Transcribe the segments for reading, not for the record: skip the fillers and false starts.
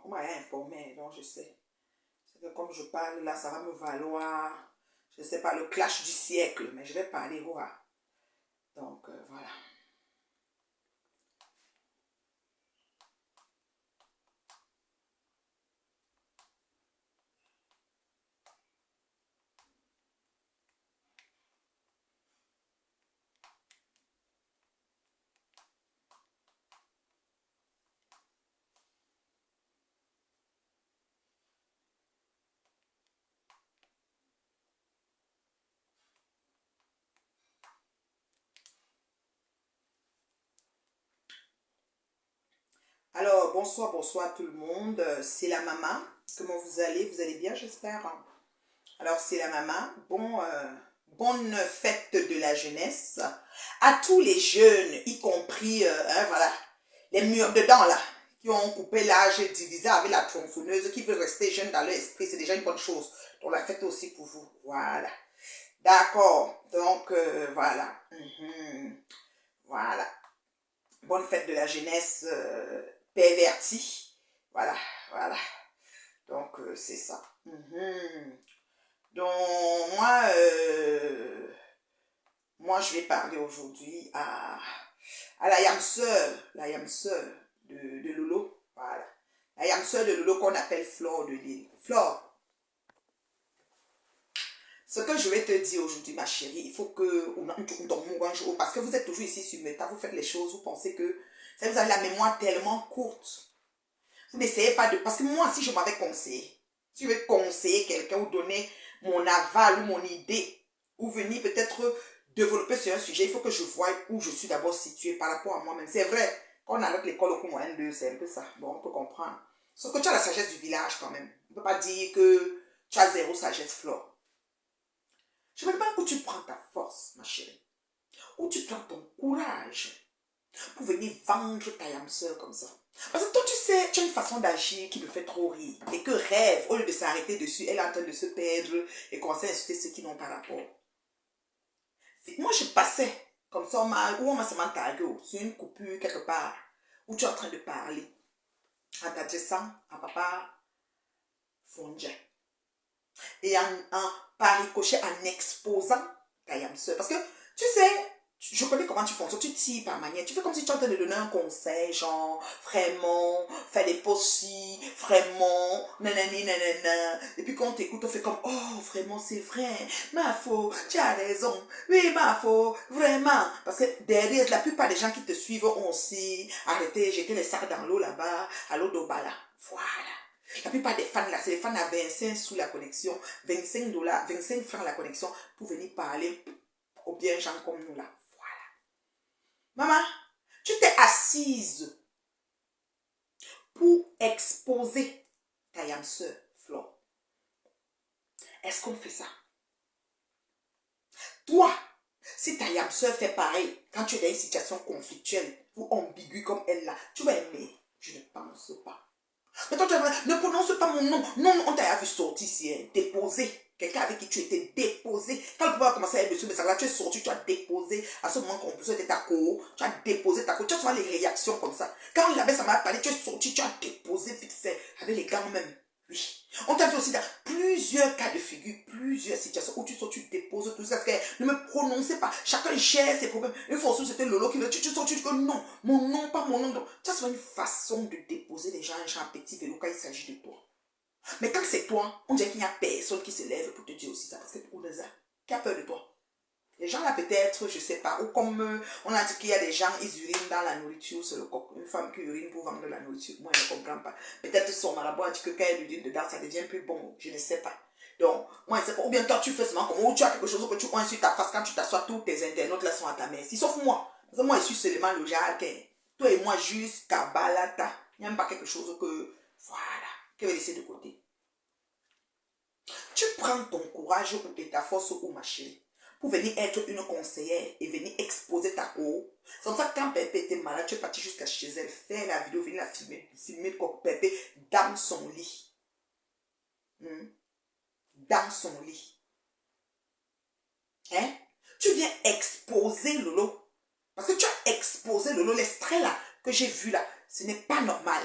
on m'a informé, donc je sais. C'est que comme je parle là, ça va me valoir, je ne sais pas, le clash du siècle, mais je vais parler, voilà. Donc, voilà. Alors, bonsoir, bonsoir tout le monde. C'est la maman. Comment vous allez? Vous allez bien, j'espère. Alors, c'est la maman. Bonne fête de la jeunesse à tous les jeunes, y compris, voilà, les murs dedans, là, qui ont coupé l'âge divisé avec la tronçonneuse, qui veulent rester jeunes dans leur esprit. C'est déjà une bonne chose. Donc, la fête aussi pour vous. Voilà. D'accord. Donc, voilà. Voilà. Bonne fête de la jeunesse pervertie. Voilà, voilà. Donc, c'est ça. Donc, moi, je vais parler aujourd'hui à la yam sœur de Lolo. Voilà. La yam sœur de Lolo qu'on appelle Flore de Lille. Flore, ce que je vais te dire aujourd'hui, ma chérie, il faut que, parce que vous êtes toujours ici sur Meta, vous faites les choses, vous pensez que vous avez la mémoire tellement courte. Vous n'essayez pas de... Parce que moi, si je m'avais conseillé, si je vais conseiller quelqu'un ou donner mon aval ou mon idée, ou venir peut-être développer sur un sujet, il faut que je voie où je suis d'abord située par rapport à moi-même. C'est vrai, quand on arrête l'école au cours moyen 2, c'est un peu ça. Bon, on peut comprendre. Sauf que tu as la sagesse du village quand même. On ne peut pas dire que tu as zéro sagesse, Flore. Je me demande où tu prends ta force, ma chérie. Où tu prends ton courage pour venir vendre ta âme sœur comme ça. Parce que toi, tu sais, tu as une façon d'agir qui me fait trop rire. Et que rêve, au lieu de s'arrêter dessus, elle est en train de se perdre et commencer à insulter ceux qui n'ont pas rapport. Moi, je passais comme ça, où on m'a seulement tagué sur une coupure quelque part, où tu es en train de parler, en t'adressant à papa Fonja. Et par ricochet, en exposant ta âme sœur. Parce que, tu sais, je connais comment tu fonctionnes, tu tires par manière, tu fais comme si tu es en train de donner un conseil, genre, vraiment, fais des possis, vraiment, nanani, nanana. Et puis quand on t'écoute, on fait comme, oh, vraiment, c'est vrai, ma faux, tu as raison, oui, ma faux, vraiment. Parce que derrière, la plupart des gens qui te suivent ont aussi arrêté, jeté les sacs dans l'eau là-bas, à l'eau d'Obala. Voilà. La plupart des fans là, c'est les fans à 25 sous la connexion, 25 $, 25 francs la connexion pour venir parler aux bien gens comme nous là. Voilà. Maman, tu t'es assise pour exposer ta yam sœur, Flore. Est-ce qu'on fait ça? Toi, si ta yam sœur fait pareil, quand tu es dans une situation conflictuelle ou ambiguë comme elle là, tu vas aimer. Je ne pense pas. Mais toi, ne prononce pas mon nom. Non, on t'a vu sortir ici, hein, déposé. Quelqu'un avec qui tu étais déposé. Quand le pouvoir a commencé à être dessus, mais ça là, tu es sorti, tu as déposé. À ce moment qu'on était ta co, tu as déposé ta co. Tu as souvent les réactions comme ça. Quand la baisse, ça m'a parlé, tu es sorti, tu as déposé vite fait. Avec les gants même. Oui. On t'a vu aussi dans plusieurs cas de figure, plusieurs situations où tu sors, tu déposes tout ça. Ne me prononcez pas. Chacun gère ses problèmes. Une fois où c'était Lolo qui veut, tu sors, tu dis que non, mon nom, pas mon nom. Donc, tu as une façon de déposer les gens un petit vélo quand il s'agit de toi. Mais quand c'est toi, on dirait qu'il n'y a personne qui se lève pour te dire aussi ça. Parce que qui a peur de toi? Les gens là peut-être, je sais pas, ou comme on a dit qu'il y a des gens, ils urinent dans la nourriture, c'est le coq. Une femme qui urine pour vendre de la nourriture, moi je ne comprends pas. Peut-être son marabout a dit que quand elle urine dedans, ça devient plus bon, je ne sais pas. Donc, moi je sais pas, ou bien toi tu fais seulement comme, ou tu as quelque chose que tu pointes sur ta face quand tu t'assois, tous tes internautes là sont à ta merci. Sauf moi, parce que moi je suis seulement le genre que, toi et moi jusqu'à Balata, il n'y a même pas quelque chose que, voilà, que je vais laisser de côté. Tu prends ton courage ou ta force ou ma chérie pour venir être une conseillère et venir exposer ta cour. C'est comme ça que quand Pépé était malade, tu es parti jusqu'à chez elle, faire la vidéo, venir la filmer comme Pépé dans son lit. Dans son lit. Hein? Tu viens exposer Lolo. Parce que tu as exposé Lolo, l'extrait là que j'ai vu là, ce n'est pas normal.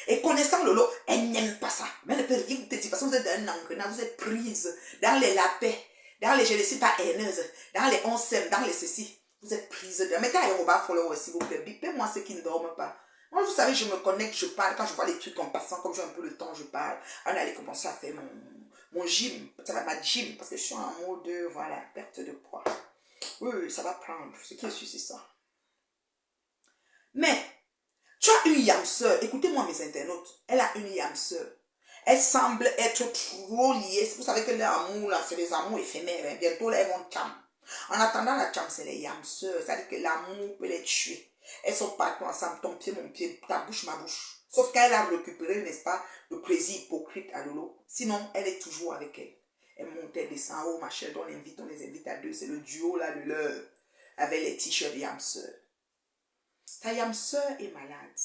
Et connaissant Lolo, elle n'aime pas ça. Mais elle ne peut rien te dire parce que vous êtes dans un engrenage, vous êtes prise dans les lapins, dans les je ne suis pas haineuse, dans les on s'aime, dans les ceci. Vous êtes prise de... Mettez Aéroba follower s'il vous plaît. Bipez-moi ceux qui ne dorment pas. Moi, vous savez, je me connecte, je parle. Quand je vois les trucs en passant, comme j'ai un peu le temps, je parle. On allait commencer à faire mon gym. Ça va ma gym parce que je suis en mode, voilà, perte de poids. Oui, ça va prendre. Ce qui est sûr, c'est ça. Mais, tu as une yam sœur. Écoutez-moi mes internautes. Elle a une yam sœur. Elle semble être trop liée. Vous savez que l'amour, là, c'est les amours éphémères. Hein. Bientôt, là, elles vont cham. En attendant, la cham, c'est les yam sœurs. C'est-à-dire que l'amour peut les tuer. Elles sont partout ensemble. Ton pied, mon pied. Ta bouche, ma bouche. Sauf qu'elle a récupéré, n'est-ce pas, le plaisir hypocrite à Lolo. Sinon, elle est toujours avec elle. Elle monte, elle descend. Oh, ma chère, on les invite à deux. C'est le duo, là, de l'heure. Avec les t-shirts yam sœurs. Ta yam sœur est malade.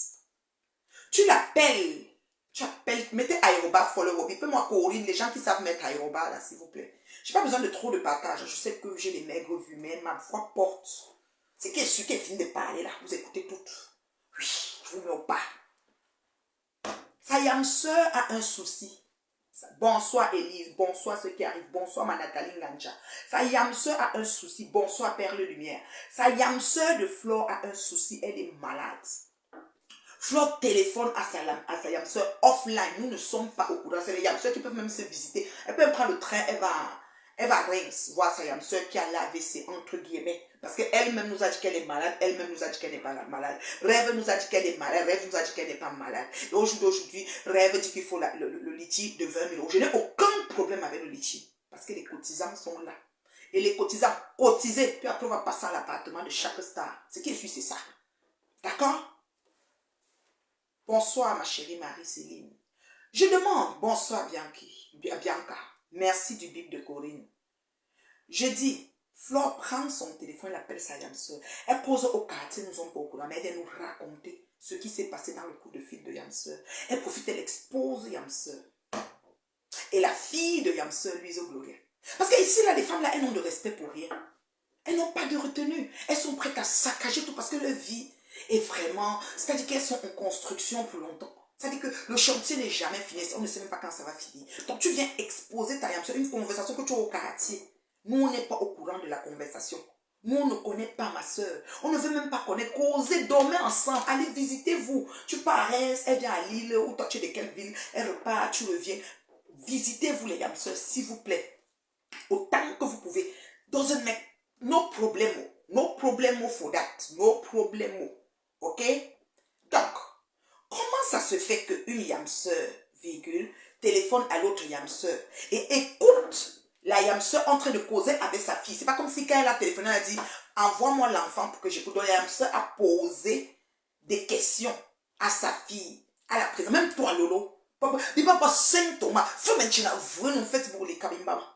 Tu l'appelles. Tu appelles. Mettez Aéroba, follow. Bipez-moi Corinne. Les gens qui savent mettre Aéroba, là, s'il vous plaît. Je n'ai pas besoin de trop de partage. Je sais que j'ai les maigres vues, mais ma voix porte. C'est qui est sûr qu'elle finit de parler, là. Vous écoutez toutes. Oui, je vous mets au pas. Ta yam sœur a un souci. Bonsoir Élise, bonsoir ceux qui arrivent, bonsoir ma Nathalie Nganja. Sa yam sœur a un souci, bonsoir Perle Lumière. Sa yam sœur de Flore a un souci, elle est malade. Flore téléphone à sa yam sœur offline, nous ne sommes pas au courant. C'est les yam sœurs qui peuvent même se visiter. Elle peut prendre le train, elle va à Reims voir sa yam sœur qui a l'AVC entre guillemets. Parce qu'elle-même nous a dit qu'elle est malade, elle-même nous a dit qu'elle n'est pas malade. Rêve nous a dit qu'elle est malade, Rêve nous a dit qu'elle n'est pas malade. Et aujourd'hui, Rêve dit qu'il faut le litchi de 20 000 euros. Je n'ai aucun problème avec le litchi. Parce que les cotisants sont là. Et les cotisants cotisés, puis après on va passer à l'appartement de chaque star. Ce qui est sûr, c'est ça. D'accord? Bonsoir ma chérie Marie-Céline. Je demande, bonsoir Bianca. Merci du bip de Corinne. Je dis, Flore prend son téléphone, elle appelle sa yam sœur. Elle pose au quartier, nous sommes pas au courant, mais elle vient nous raconter ce qui s'est passé dans le coup de fil de yam sœur. Elle profite, elle expose yam sœur. Et la fille de yam sœur, Louise Gloria. Parce que ici, là, les femmes, là, elles n'ont de respect pour rien. Elles n'ont pas de retenue. Elles sont prêtes à saccager tout parce que leur vie est vraiment... C'est-à-dire qu'elles sont en construction pour longtemps. C'est-à-dire que le chantier n'est jamais fini. On ne sait même pas quand ça va finir. Donc tu viens exposer ta yam sœur, une conversation que tu as au quartier. Nous, on n'est pas au courant de la conversation. Nous, on ne connaît pas ma soeur. On ne veut même pas connaître. Causer, dormir ensemble. Allez, visitez-vous. Tu pars à Reims, elle vient à Lille, ou toi tu es de quelle ville, elle repart, tu reviens. Visitez-vous les yam sœurs, s'il vous plaît. Autant que vous pouvez. Dans un mec, no problemo for that. No problemo. Ok? Donc, comment ça se fait qu'une yam sœur, virgule, téléphone à l'autre yam sœur et écoute la yam sœur en train de causer avec sa fille? C'est pas comme si quand elle a téléphoné, elle a dit envoie-moi l'enfant pour que j'écoute. Donc la yam sœur a posé des questions à sa fille, à la présence. Même toi, Lolo. Il va pas Saint Thomas. Fais maintenant, vous nous faites pour les kabimbama.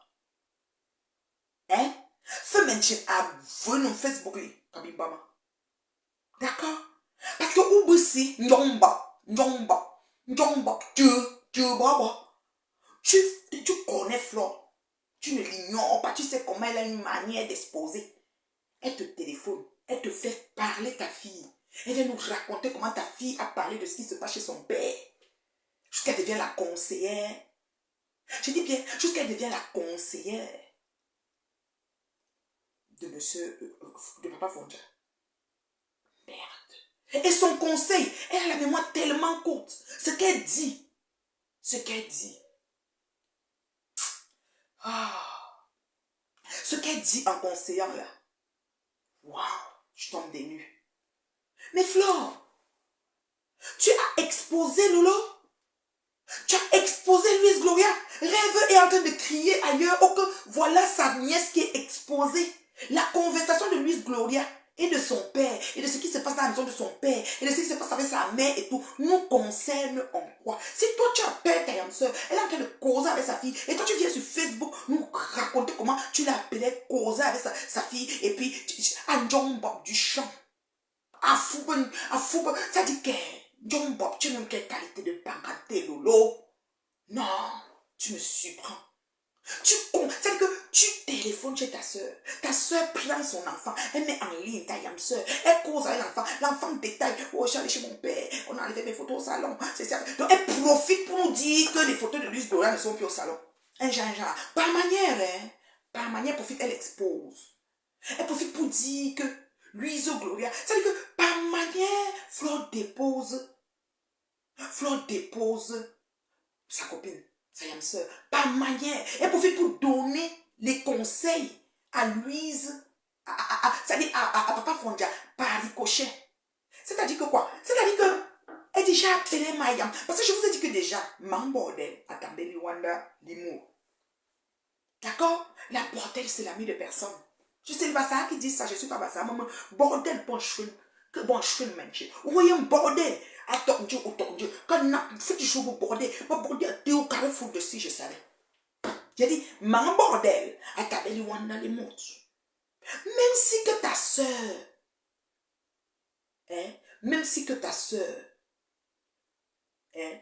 Hein? Fais maintenant, vous nous faites pour les kabimbama. D'accord? Parce que Ouboussi, Nyomba, tu connais Flore. Tu ne l'ignores pas. Tu sais comment elle a une manière d'exposer. Elle te téléphone. Elle te fait parler ta fille. Elle vient nous raconter comment ta fille a parlé de ce qui se passe chez son père. Jusqu'à devienne la conseillère. Je dis bien, jusqu'à devienne la conseillère de monsieur, de papa Fonja. Merde. Et son conseil, elle a la mémoire tellement courte. Ce qu'elle dit. Ce qu'elle dit en conseillant là. Waouh, je tombe des nues. Mais Flore, tu as exposé Lolo. Tu as exposé Louise Gloria. Rêve est en train de crier ailleurs. Oh que voilà sa nièce qui est exposée. La conversation de Louise Gloria et de son père, et de ce qui se passe dans la maison de son père, et de ce qui se passe avec sa mère et tout, nous concerne en quoi? Si toi tu appelles ta grande soeur, elle est en train de causer avec sa fille, et toi tu viens sur Facebook nous raconter comment tu l'appelais causer avec sa fille, et puis à John Bob du champ, à Fouben, ça dit que John Bob, tu n'aimes quelle qualité de bancaté, Lolo? Non, tu me surprends. C'est-à-dire que tu t'es téléphone chez ta soeur. Ta soeur prend son enfant, elle met en ligne ta yam soeur. Elle cause avec l'enfant. L'enfant détaille. Oh, je suis allé chez mon père. On a enlevé mes photos au salon. C'est ça. Donc, elle profite pour nous dire que les photos de Louise Gloria ne sont plus au salon. Un genre. Par manière, hein. Par manière, profite, elle expose. Elle profite pour dire que Louise Gloria. C'est-à-dire que par manière, Flore dépose sa copine, sa yam soeur. Par manière, elle profite pour donner les conseils à Louise, c'est-à-dire à Papa Fondia, par ricochet. C'est-à-dire que quoi? C'est-à-dire que elle dit, j'ai appelé Mayam. Parce que je vous ai dit que déjà, mon bordel, attendez, Liwanda, l'humour. D'accord? La bordel, c'est l'ami de personne. Je sais le Bassa qui dit ça, je suis pas Bassa. Maman, bordel, bon cheveu. Que bon cheveu, manche. Vous voyez un bordel. Attends Dieu, quand on fait du show au bordel, mon bordel, t'es au carrefour de si je savais. J'ai dit, mon bordel, attendez, Liwanda, les montres. Même si que ta soeur, hein, même si que ta soeur, hein,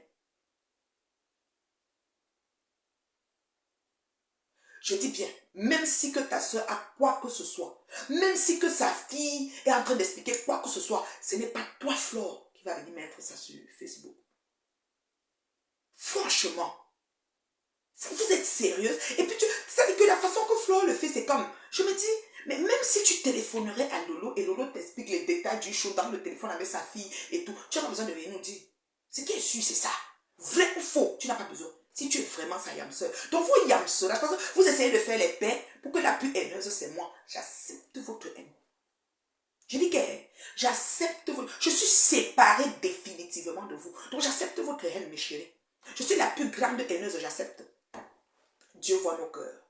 je dis bien, même si que ta soeur a quoi que ce soit, même si que sa fille est en train d'expliquer quoi que ce soit, ce n'est pas toi, Flore, qui va venir mettre ça sur Facebook. Franchement, vous êtes sérieuse? Et puis, ça dit que la façon que Flore le fait, c'est comme, je me dis, mais même si tu téléphonerais à Lolo et Lolo t'explique les détails du show dans le téléphone avec sa fille et tout, tu n'as pas besoin de venir nous dire. Ce qui est sûr, c'est ça. Vrai ou faux, tu n'as pas besoin. Si tu es vraiment sa yam sœur. Donc vous yam sœur, je pense que vous essayez de faire les paix pour que la plus haineuse, c'est moi. J'accepte votre haine. Je dis que j'accepte votre... Je suis séparée définitivement de vous. Donc j'accepte votre haine, mes chéris. Je suis la plus grande haineuse, j'accepte. Dieu voit nos cœurs.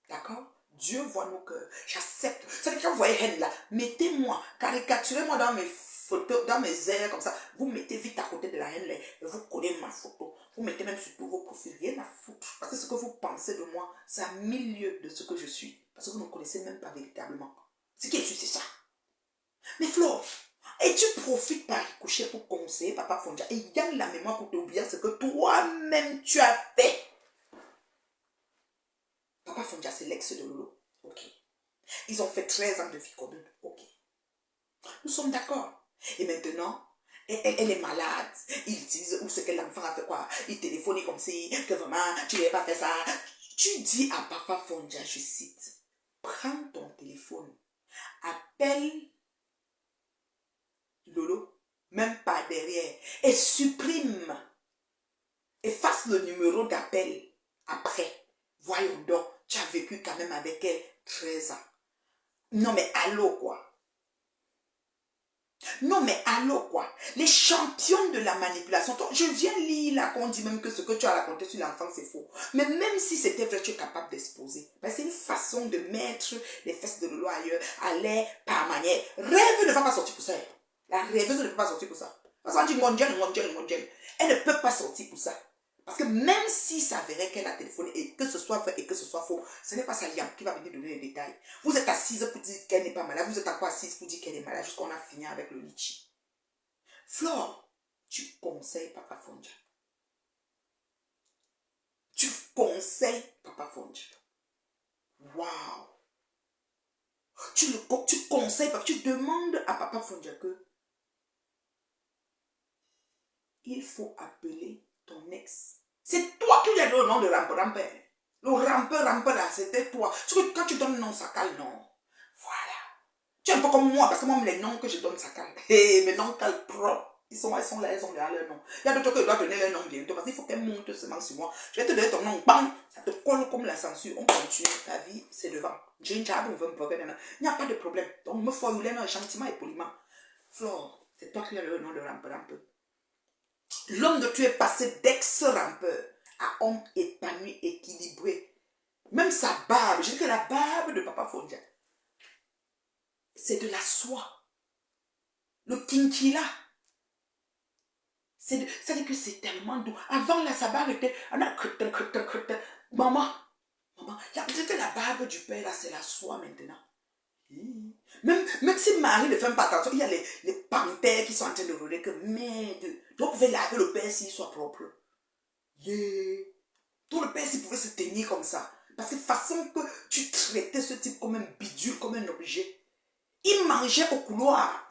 D'accord? Dieu voit nos cœurs. J'accepte. C'est-à-dire quand vous voyez haine là, mettez-moi, caricaturez-moi dans mes photos, dans mes airs comme ça. Vous mettez vite à côté de la haine là, et vous collez ma photo. Vous mettez même sur tous vos profils. Rien à foutre. Parce que ce que vous pensez de moi, c'est à milieu de ce que je suis. Parce que vous ne me connaissez même pas véritablement. Ce qui est sûr, c'est ça. Mais Flore, et tu profites par ricochet pour conseiller Papa Fondia et gagne la mémoire pour t'oublier ce que toi-même tu as fait. Papa Fondia, c'est l'ex de Lolo. Ok. Ils ont fait 13 ans de vie commune. Ok. Nous sommes d'accord. Et maintenant, elle est malade. Ils disent où c'est que l'enfant a fait quoi. Il téléphone comme si, que vraiment, tu n'avais pas fait ça. Tu dis à Papa Fondia, je cite, prends ton téléphone, appelle Lolo, même pas derrière, et supprime, efface le numéro d'appel après. Voyons donc, tu as vécu quand même avec elle 13 ans. Non mais allô quoi. Non mais allô quoi. Les champions de la manipulation. Je viens lire là qu'on dit même que ce que tu as raconté sur l'enfant c'est faux. Mais même si c'était vrai, tu es capable d'exposer. Ben, c'est une façon de mettre les fesses de Lolo ailleurs, à l'air par manière. Rêve ne va pas sortir pour ça. La rêveuse ne peut pas sortir pour ça. Parce qu'on dit mondial. Elle ne peut pas sortir pour ça. Parce que même si ça verrait qu'elle a téléphoné et que ce soit vrai et que ce soit faux, ce n'est pas sa liam qui va venir donner les détails. Vous êtes assise pour dire qu'elle n'est pas malade. Vous êtes encore assise pour dire qu'elle est malade jusqu'on a fini avec le litchi. Flore, tu conseilles Papa Fondia. Tu conseilles Papa Fondia. Waouh. Tu conseilles, tu demandes à Papa Fondia que il faut appeler ton ex. C'est toi qui lui as donné le nom de Rampe. Le Rampe là, c'était toi. Parce que quand tu donnes le nom, ça cale, non. Voilà. Tu es un peu comme moi, parce que moi, les noms que je donne, ça cale. Et mes noms calent propres. Ils sont là, ils ont là leur nom. Il y a d'autres que je dois donner leur nom bientôt, parce qu'il faut qu'elle monte seulement sur moi. Je vais te donner ton nom, bam, ça te colle comme la censure. On continue, ta vie, c'est devant. J'ai une job, on veut un problème. Il n'y a pas de problème. Donc, me formuler gentiment et poliment. Flore, c'est toi qui as le nom de Rampe. L'homme de tu es passé d'ex-rampeur à homme épanoui, équilibré. Même sa barbe, je dis que la barbe de Papa Fondia, c'est de la soie. Le kinkila. C'est-à-dire que c'est tellement doux. Avant, là, sa barbe était... Maman, peut-être que la barbe du père, là, c'est la soie maintenant. Même si Marie ne fait pas attention, il y a les panthères qui sont en train de rôder que merde. Donc, vous pouvez laver le père s'il soit propre. Yeah. Tout le père s'il pouvait se tenir comme ça. Parce que façon que tu traitais ce type comme un bidule, comme un objet. Il mangeait au couloir,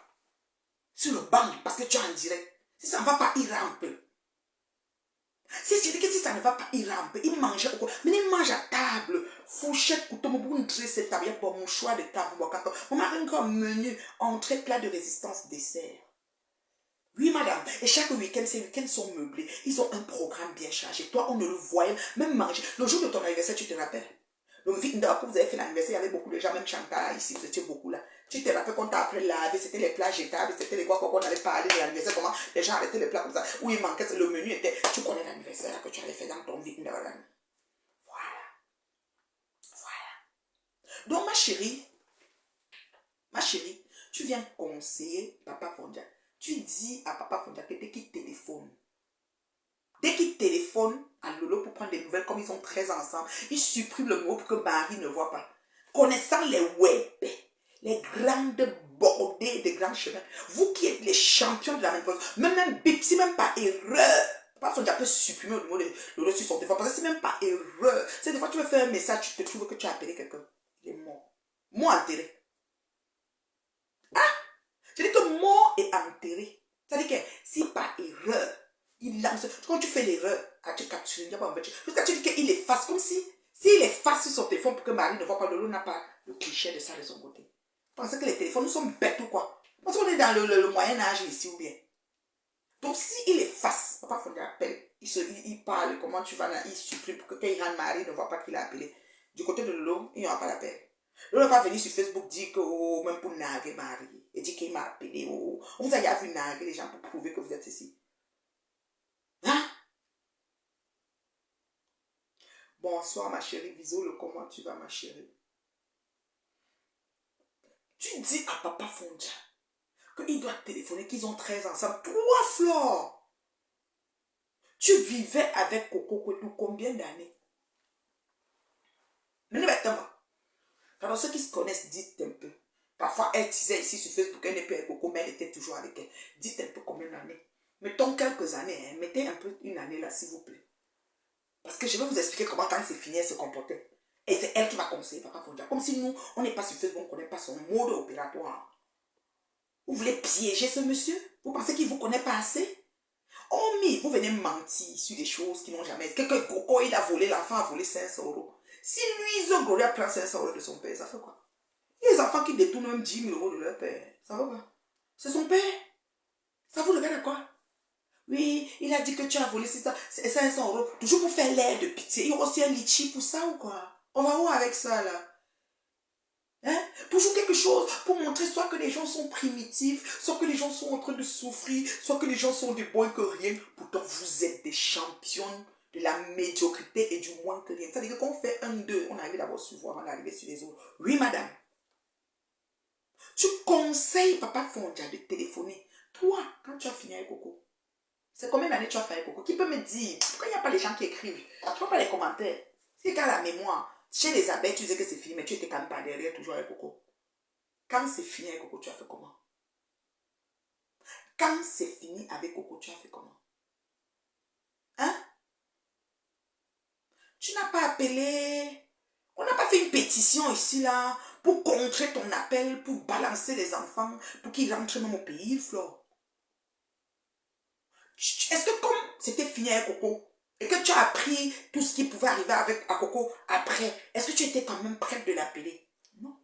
sur le banc, parce que tu es en direct. Si ça ne va pas, il rampe. Si je dis que si ça ne va pas, il rampe. Il mangeait au couloir. Mais il mange à table. Fourchette, couteau, mon cette table, pour mon choix de table. On m'a un grand menu, entrée, plat de résistance, dessert. Oui, madame. Et chaque week-end, ces week-ends sont meublés. Ils ont un programme bien chargé. Toi, on ne le voyait même manger. Le jour de ton anniversaire, tu te rappelles? Le week-end, quand vous avez fait l'anniversaire, il y avait beaucoup de gens, même Chantal, ici, vous étiez beaucoup là. Tu te rappelles qu'on t'a après lavé, c'était les plats jetables, c'était les quoi qu'on allait parler de l'anniversaire, comment les gens arrêtaient les plats comme ça. Où il manquait, le menu était, tu connais l'anniversaire que tu avais fait dans ton week-end. Voilà. Voilà. Donc, ma chérie, tu viens conseiller Papa Fondia. Tu dis à Papa Fondia que dès qu'il téléphone à Lolo pour prendre des nouvelles, comme ils sont très ensemble, il supprime le mot pour que Marie ne voit pas. Connaissant les web, les grandes bordées des grands chemins, vous qui êtes les champions de la même chose, même bip, c'est même pas erreur. Papa Fondia peut supprimer le mot de Lolo sur son téléphone, parce que c'est même pas erreur. C'est des fois tu veux faire un message, tu te trouves que tu as appelé quelqu'un. Il est mort. Mot enterré. Je dis que mort est enterré. C'est-à-dire que si par erreur, il lance. Quand tu fais l'erreur, quand tu captures, il n'y a pas en fait. Jusqu'à tu dis qu'il efface, comme si s'il efface sur son téléphone pour que Marie ne voit pas, Lolo n'a pas le cliché de ça de son côté. Pensez que les téléphones, nous sommes bêtes ou quoi? Parce qu'on est dans le Moyen-Âge ici ou bien. Donc s'il efface, Papa Fondia appelle, il parle, comment tu vas là, il supprime pour que quand il rentre, Marie ne voit pas qu'il a appelé. Du côté de Lolo, il n'y aura pas l'appel. Lolo n'a pas venu sur Facebook dire que, oh, même pour narguer Marie, et dire qu'il m'a appelé, oh, on vous a déjà vu narguer les gens pour prouver que vous êtes ici. Hein? Bonsoir ma chérie, Visole, comment tu vas ma chérie? Tu dis à Papa Fondia qu'il doit téléphoner, qu'ils ont 13 ensemble, 3 fleurs. Tu vivais avec Coco Kwetu combien d'années? Mais ne m'attends. Alors ceux qui se connaissent, dites un peu. Parfois, elle disait ici sur Facebook qu'elle n'est plus avec Coco, mais elle était toujours avec elle. Dites un peu combien d'années. Mettons quelques années, hein. Mettez un peu une année là, s'il vous plaît. Parce que je vais vous expliquer comment, quand c'est fini, elle se comportait. Et c'est elle qui va conseiller Papa Fondia. Comme si nous, on n'est pas sur Facebook, on ne connaît pas son mode opératoire. Vous voulez piéger ce monsieur? Vous pensez qu'il ne vous connaît pas assez? Oh, mais vous venez mentir sur des choses qui n'ont jamais... Quelqu'un, Coco, il a volé, l'enfant a volé 500 euros. Si lui, ils ont volé à prendre 500 euros de son père, ça fait quoi? Il y a des enfants qui détournent même 10 000 euros de leur père. Ça va pas? C'est son père. Ça vous regarde à quoi? Oui, il a dit que tu as volé 500 euros. Toujours pour faire l'air de pitié. Il y a aussi un litchi pour ça ou quoi? On va où avec ça là? Hein? Toujours quelque chose pour montrer soit que les gens sont primitifs, soit que les gens sont en train de souffrir, soit que les gens sont des moins que rien. Pourtant, vous êtes des champions de la médiocrité et du moins que rien. C'est-à-dire que quand on fait 1-2, on arrive d'abord sur voir, on arrive sur les autres. Oui, madame. Tu conseilles Papa Fondia de téléphoner. Toi, quand tu as fini avec Coco, c'est combien d'années tu as fait avec Coco? Qui peut me dire? Pourquoi il n'y a pas les gens qui écrivent? Tu vois pas les commentaires? C'est qu'à la mémoire. Chez les abeilles, tu disais que c'est fini, mais tu étais quand même pas derrière, toujours avec Coco. Quand c'est fini avec Coco, tu as fait comment? Quand c'est fini avec Coco, tu as fait comment? Hein? Tu n'as pas appelé... On n'a pas fait une pétition ici, là, pour contrer ton appel, pour balancer les enfants, pour qu'ils rentrent même au pays, Flo. Est-ce que comme c'était fini avec Coco, et que tu as appris tout ce qui pouvait arriver à Coco après, est-ce que tu étais quand même prête de l'appeler? Non.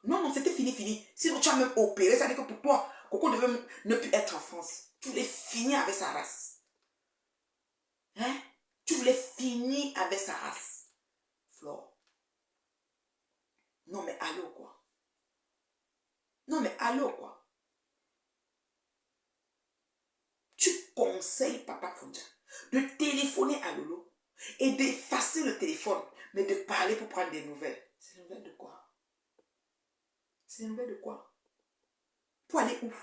Non, non, c'était fini. Sinon, tu as même opéré, ça veut dire que pour toi, Coco devait ne plus être en France. Tu voulais finir avec sa race. Hein? Tu voulais finir avec sa race. Flore. Non, mais allô, quoi? Non, mais allô, quoi? Tu conseilles Papa Fondia de téléphoner à Lolo et d'effacer le téléphone, mais de parler pour prendre des nouvelles. C'est des nouvelles de quoi? C'est des nouvelles de quoi? Pour aller où?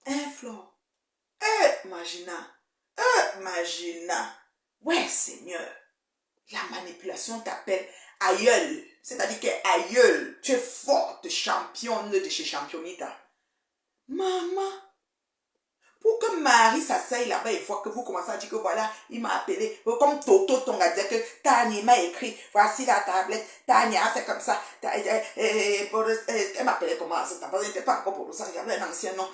Hein, Flore? Magina. Ouais, Seigneur. La manipulation t'appelle aïeul. C'est-à-dire que aïeul, tu es forte championne de chez Championita. Maman, Pour que Marie s'asseye là-bas et voit que vous commencez à dire que voilà, il m'a appelé. Comme Toto Tonga dit que Tania m'a écrit, voici la tablette, Tania a fait comme ça. Elle m'appelait comment ça? Elle n'était pas encore pour ça, j'avais un ancien nom.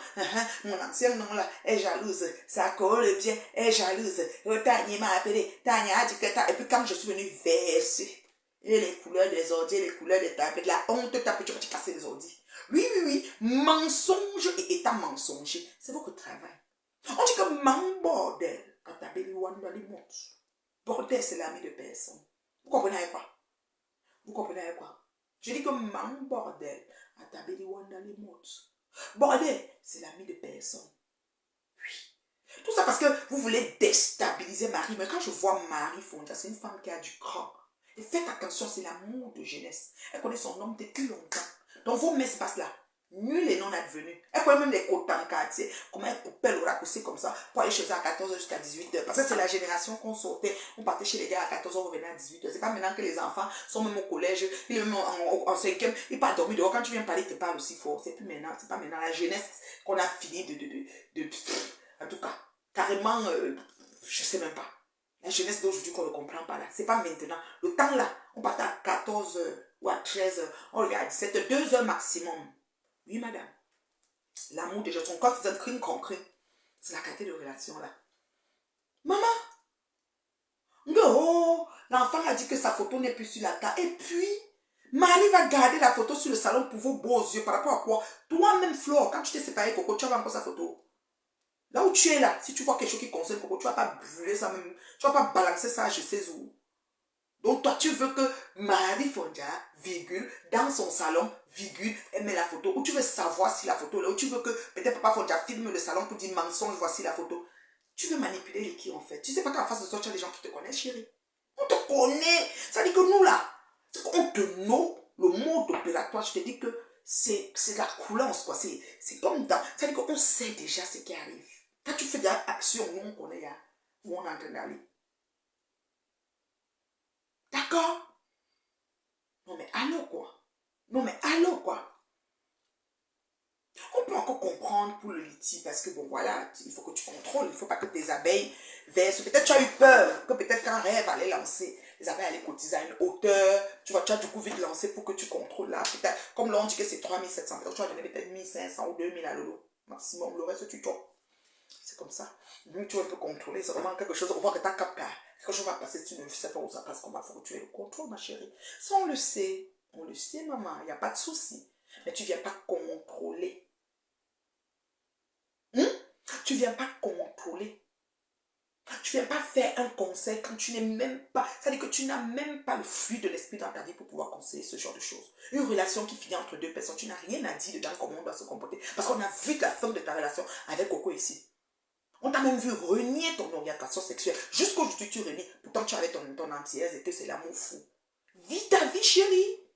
Mon ancien nom là est jalouse, ça colle bien, est jalouse. Tania m'a appelé, Tania a dit que et puis quand je suis venue verser, et les couleurs des ordi, les couleurs des tablettes, la honte t'a petit casser les ordi. Oui, oui, oui, mensonge et état mensonger, c'est votre travail. On dit que man bordel, quand t'as béni dans les montres. Bordel, c'est l'ami de personne. Vous comprenez quoi? Vous comprenez quoi? Je dis que man bordel, quand t'as béni dans les montres. Bordel, c'est l'ami de personne. Oui. Tout ça parce que vous voulez déstabiliser Marie. Mais quand je vois Marie Fonda, c'est une femme qui a du cran. Et faites attention, c'est l'amour de jeunesse. Elle connaît son homme depuis longtemps. Donc vos messes passent là. Nul et non advenu. Elle connaît même les côtes en quartier. Comment elle coupait l'oracle aussi comme ça pour aller chez eux à 14h jusqu'à 18h. Parce que c'est la génération qu'on sortait. On partait chez les gars à 14h, on revenait à 18h. C'est pas maintenant que les enfants sont même au collège. Ils sont même en 5e. Ils partent dormir dehors. Quand tu viens parler, ils te parlent aussi fort. C'est plus maintenant. C'est pas maintenant la jeunesse qu'on a fini de en tout cas, carrément, je sais même pas. La jeunesse d'aujourd'hui qu'on ne comprend pas là. C'est pas maintenant. Le temps là, on partait à 14h ou à 13h. On revient à 17h, 2h maximum. Oui, madame. L'amour de son corps, c'est un crime concret. C'est la qualité de relation là. Maman, oh, l'enfant a dit que sa photo n'est plus sur la table. Et puis, Marie va garder la photo sur le salon pour vos beaux yeux. Par rapport à quoi? Toi-même, Flore, quand tu t'es séparé, Coco, tu as encore sa photo. Là où tu es là, si tu vois quelque chose qui concerne Coco, tu ne vas pas brûler ça même. Tu ne vas pas balancer ça, je sais où. Donc toi, tu veux que Marie Fonda, virgule, dans son salon, virgule, elle met la photo. Ou tu veux savoir si la photo est là. Ou tu veux que peut-être Papa Fonda filme le salon pour dire mensonge, voici la photo. Tu veux manipuler les qui en fait. Tu sais pas qu'en face de toi, tu as des gens qui te connaissent, chérie. On te connaît. Ça dit que nous là, on te nomme le mode opératoire. Je te dis que c'est la coulance, quoi. C'est comme dans. Ça dit qu'on sait déjà ce qui arrive. Quand tu fais des actions, nous on connaît où on est en train d'aller. D'accord? Non mais allô quoi? Non mais allô quoi? On peut encore comprendre pour le litige parce que bon voilà, il faut que tu contrôles, il ne faut pas que tes abeilles versent. Peut-être tu as eu peur que peut-être qu'un rêve allait lancer, les abeilles allaient cotiser à une hauteur, tu vois, tu as du coup vite lancé pour que tu contrôles là. Comme là on dit que c'est 3700, tu vas donner peut-être 1500 ou 2000 à Lolo, maximum, le reste tu tombes. C'est comme ça. Donc tu vas un peu contrôler, c'est vraiment quelque chose, on voit que tu as capté. Quelque chose va passer, tu ne sais pas où ça passe, comment il faut que tu aies le contrôle ma chérie. Ça on le sait maman, il n'y a pas de souci. Mais tu ne viens pas contrôler. Tu ne viens pas contrôler. Tu ne viens pas faire un conseil quand tu n'es même pas... C'est-à-dire que tu n'as même pas le flux de l'esprit dans ta vie pour pouvoir conseiller ce genre de choses. Une relation qui finit entre deux personnes, tu n'as rien à dire dedans comment on doit se comporter. Parce qu'on a vu la fin de ta relation avec Coco ici. On t'a même vu renier ton orientation sexuelle. Jusqu'aujourd'hui, tu renies. Pourtant, tu avais ton entière et que c'est l'amour fou. Vis ta vie, chérie.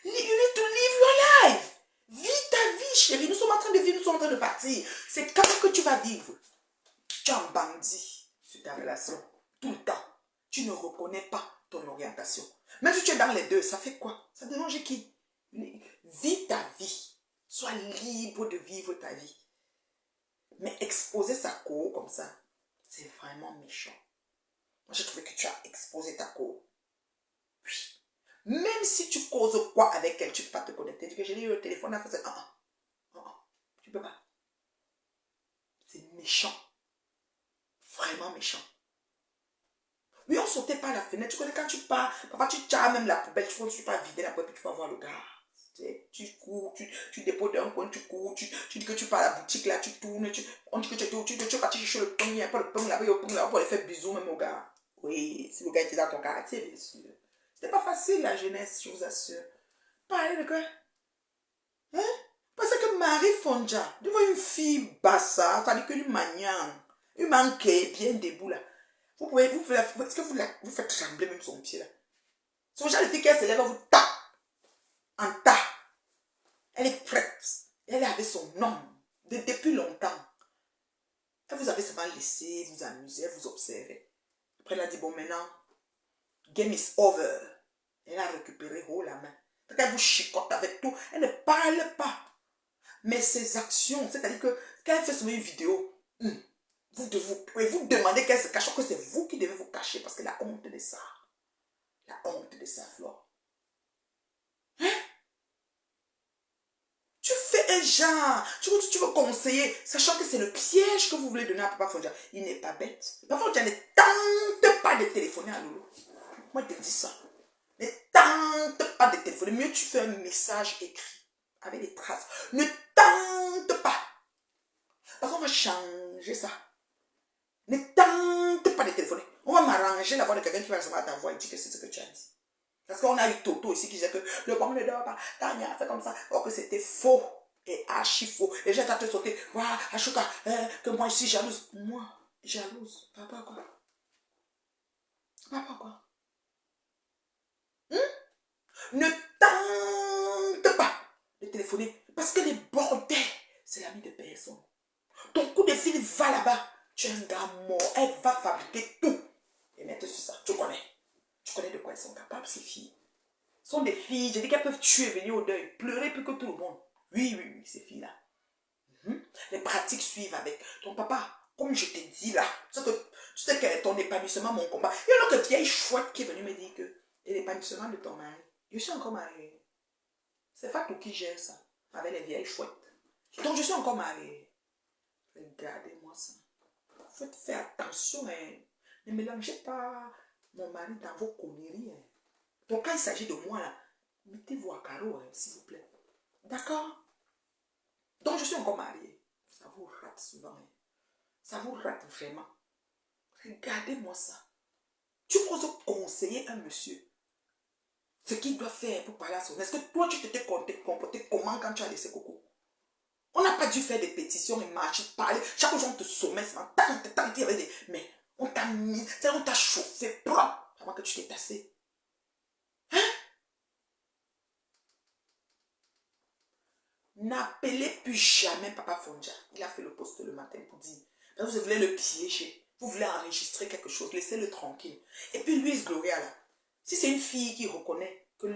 You need to live your life. Vis ta vie, chérie. Nous sommes en train de vivre, nous sommes en train de partir. C'est quand que tu vas vivre. Tu es un bandit sur ta relation. Tout le temps. Tu ne reconnais pas ton orientation. Même si tu es dans les deux, ça fait quoi? Ça dérange qui? Vis ta vie. Sois libre de vivre ta vie. Mais exposer sa cour comme ça, c'est vraiment méchant. Moi, j'ai trouvé que tu as exposé ta cour. Oui. Même si tu causes quoi avec elle, tu ne peux pas te connecter. J'ai dit au téléphone, elle faisait tu ne peux pas. C'est méchant. Vraiment méchant. Oui, on sautait par la fenêtre. Tu connais quand tu pars, parfois tu tires même la poubelle, tu peux pas vider la poubelle, puis tu peux voir le gars. Tu cours, tu déposes d'un coin, tu cours, tu dis que tu pars à la boutique là, tu tournes, on dit que tu es parti chercher le pain, il n'y a pas le pain là-bas, il y a le pain là-bas pour aller faire bisous même au gars. Oui, si le gars était dans ton quartier, bien sûr. C'était pas facile la jeunesse, je vous assure. Parler de quoi? Hein? Parce que Marie Fonja, tu vois une fille bassa, ça dit que une manière, une manquée bien debout là. Est-ce que vous faites trembler même son pied là? Son genre de fille qui se lève, vous tape en tas. Elle est prête. Elle est avec son homme depuis longtemps. Elle vous avait seulement laissé vous amuser, vous observer. Après, elle a dit, bon, maintenant, game is over. Elle a récupéré haut la main. Elle vous chicote avec tout. Elle ne parle pas. Mais ses actions, c'est-à-dire que quand elle fait seulement une vidéo, Vous demandez qu'elle se cache, que c'est vous qui devez vous cacher parce que la honte de ça. La honte de ça, Flore. Tu fais un genre, tu veux conseiller, sachant que c'est le piège que vous voulez donner à Papa Fondia. Il n'est pas bête. Papa Fondia ne tente pas de téléphoner à Loulou. Moi, je te dis ça. Ne tente pas de téléphoner. Mieux, tu fais un message écrit avec des traces. Ne tente pas. Parce qu'on va changer ça. Ne tente pas de téléphoner. On va m'arranger la voix de quelqu'un qui va recevoir ta voix et dire que c'est ce que tu as dit. Parce qu'on a eu Toto ici qui disait que le bon ne dort pas. Tania a fait comme ça. Or que c'était faux. Et archi faux. Les gens t'ont sauté. Waouh, Ashoka, que moi je suis jalouse. Moi, jalouse. Papa quoi? Papa quoi? Ne tente pas de téléphoner. Parce que les bordels, c'est l'ami de personne. Ton coup de fil va là-bas. Tu es un gars mort. Elle va fabriquer tout. Et mettre sur ça. Tu connais. Tu connais de quoi elles sont capables, ces filles. Ce sont des filles, je dis qu'elles peuvent tuer, venir au deuil, pleurer plus que tout le monde. Oui, oui, oui, ces filles-là. Les pratiques suivent avec. Ton papa, comme je t'ai dit là, tu sais que ton épanouissement, mon combat. Il y a une autre vieille chouette qui est venue me dire que l'épanouissement de ton mari, je suis encore mariée. C'est Fatou qui gère ça, avec les vieilles chouettes. Donc je suis encore mariée. Regardez-moi ça. Faites faire attention, hein. Ne mélangez pas mon mari dans vos conneries. Hein. Donc quand il s'agit de moi là, mettez-vous à carreau, hein, s'il vous plaît. D'accord? Donc je suis encore mariée. Ça vous rate souvent. Hein. Ça vous rate vraiment. Regardez-moi ça. Tu oses conseiller un monsieur ce qu'il doit faire pour parler à son... Est-ce que toi tu t'étais comporté comment quand tu as laissé Coco? On n'a pas dû faire des pétitions et marcher, parler. Chaque jour on te sommet, mais on t'a mis, on t'a chauffé propre avant que tu t'es tassé. Hein? N'appelez plus jamais Papa Fondia. Il a fait le poste le matin pour dire. Vous voulez le piéger. Vous voulez enregistrer quelque chose. Laissez-le tranquille. Et puis Louise Gloria là. Si c'est une fille qui reconnaît que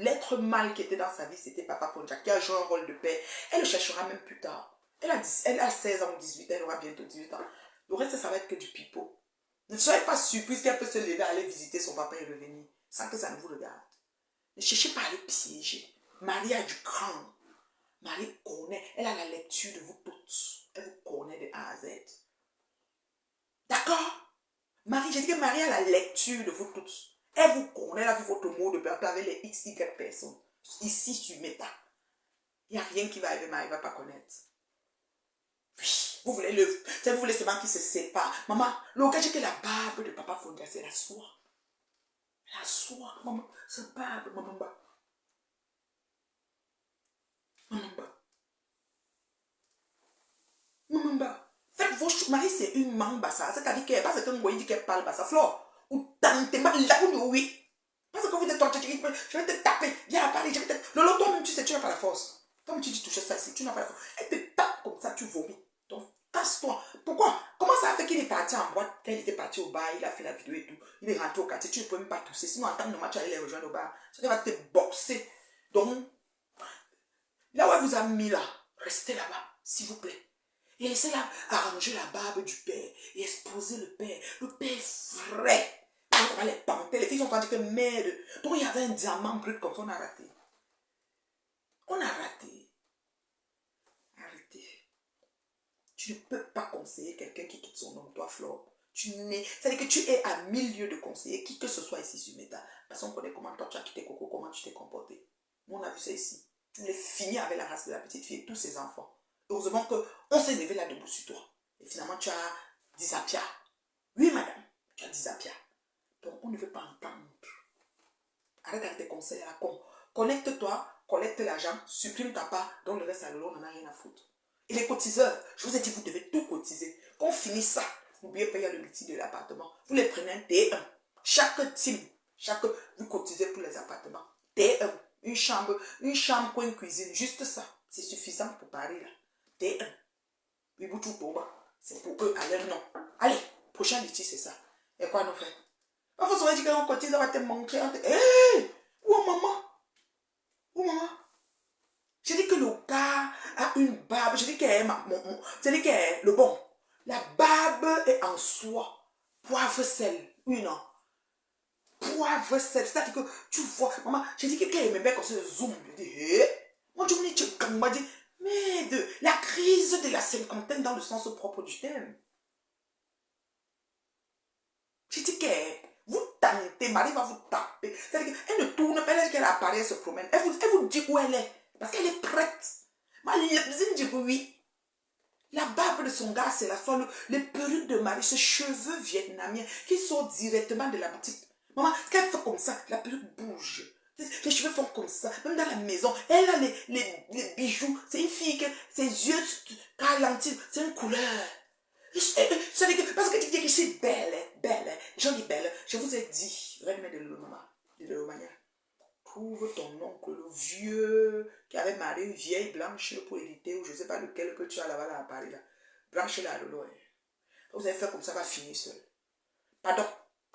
l'être mal qui était dans sa vie, c'était Papa Fondia, qui a joué un rôle de père, elle le cherchera même plus tard. Elle a 16 ans ou 18, elle aura bientôt 18 ans. Le reste, ça va être que du pipeau. Ne soyez pas surprise qu'elle peut se lever, aller visiter son papa et revenir, sans que ça ne vous regarde. Ne cherchez pas à le piéger. Marie a du cran. Marie connaît, elle a la lecture de vous toutes. Elle vous connaît de A à Z. D'accord? Marie, j'ai dit que Marie a la lecture de vous toutes. Elle vous connaît, elle a vu votre mot de peuple avec les X, Y personnes. Ici, sur Meta. Il n'y a rien qui va arriver, Marie ne va pas connaître. Oui, vous voulez seulement qu'ils se séparent. Maman, le cas, j'ai que la barbe de Papa Fondia, c'est la soie. La soie, maman, c'est barbe, maman. Maman, faites vos choses. Marie, c'est une mamba, ça. C'est-à-dire qu'elle parce qu'un goy dit qu'elle parle, bah ça flore. Ou tente, là, oui. Parce que vous êtes toi, je vais te taper. Viens à Paris, je vais te. Lolo, toi-même, tu sais, tu n'as pas la force. Toi-même, tu dis toucher ça ici, tu n'as pas la force. Elle te tape comme ça, tu vomis. Donc, casse-toi. Pourquoi? Comment ça a fait qu'il est parti en boîte quand il était parti au bar, il a fait la vidéo et tout. Il est rentré au quartier, tu ne peux même pas tousser. Sinon, en temps de match, tu allais les rejoindre au bar. Ça va te boxer. Donc, là où elle vous a mis là, restez là-bas, s'il vous plaît. Et laissez-la arranger la barbe du père et exposer le père. Le père frais. On va les panter. Les filles sont en train de dire que merde. Donc il y avait un diamant brut comme ça, on a raté. On a raté. Arrêtez. Tu ne peux pas conseiller quelqu'un qui quitte son homme, toi, Flore. C'est-à-dire que tu es à 1000 lieues de conseiller qui que ce soit ici sur Meta. Parce qu'on connaît comment toi tu as quitté Coco, comment tu t'es comporté. Nous on a vu ça ici. Tu voulais finir avec la race de la petite fille et tous ses enfants. Heureusement qu'on s'est levé là debout sur toi. Et finalement, tu as Dizapia. Oui, madame, tu as Dizapia. Donc, on ne veut pas entendre. Arrête avec tes conseils à la con. Connecte-toi, collecte l'argent, supprime ta part, donc le reste à l'eau, on n'en a rien à foutre. Et les cotiseurs, je vous ai dit, vous devez tout cotiser. Qu'on finisse ça, n'oubliez pas, il y a le litige de l'appartement. Vous les prenez un T1. Chaque team, vous cotisez pour les appartements. T1. Une chambre, coin cuisine, juste ça. C'est suffisant pour Paris là. T1. C'est pour eux à leur nom. Allez, prochain litige, c'est ça. Et quoi nous faire? Il faut se dire qu'on cotise, ça va te manquer. Hé! Où maman? Où maman? J'ai dit que le gars a une barbe. J'ai dit qu'elle est le bon. barbe est en soi. Poivre, sel. Oui, non. Poivre, sel. C'est-à-dire que tu vois, maman, j'ai dit que quelqu'un aimait bien quand c'est zoom. Je dis, hé. Moi, je me dis, on m'a dit, mais de la crise de la cinquantaine dans le sens propre du terme. J'ai dit que vous tentez, Marie va vous taper. C'est-à-dire qu'elle ne tourne pas, elle dit qu'elle apparaît, elle se promène. Elle vous dit où elle est. Parce qu'elle est prête. Marie dit oui. La barbe de son gars, c'est la folle. Les perruques de Marie, ses cheveux vietnamiens qui sortent directement de la boutique. Maman, qu'elle fait comme ça, la perruque bouge. Les cheveux font comme ça. Même dans la maison, elle a les bijoux. C'est une fille que ses yeux ralentis. C'est une couleur. Parce que tu dis que je suis belle, belle, jolie belle. Je vous ai dit, reine de l'Omania, trouve ton oncle, le vieux, qui avait marié une vieille blanche pour hériter, ou je ne sais pas lequel que tu as là-bas à Paris. Là. Blanche là, le loin. Vous allez faire comme ça, va finir seul. Pardon,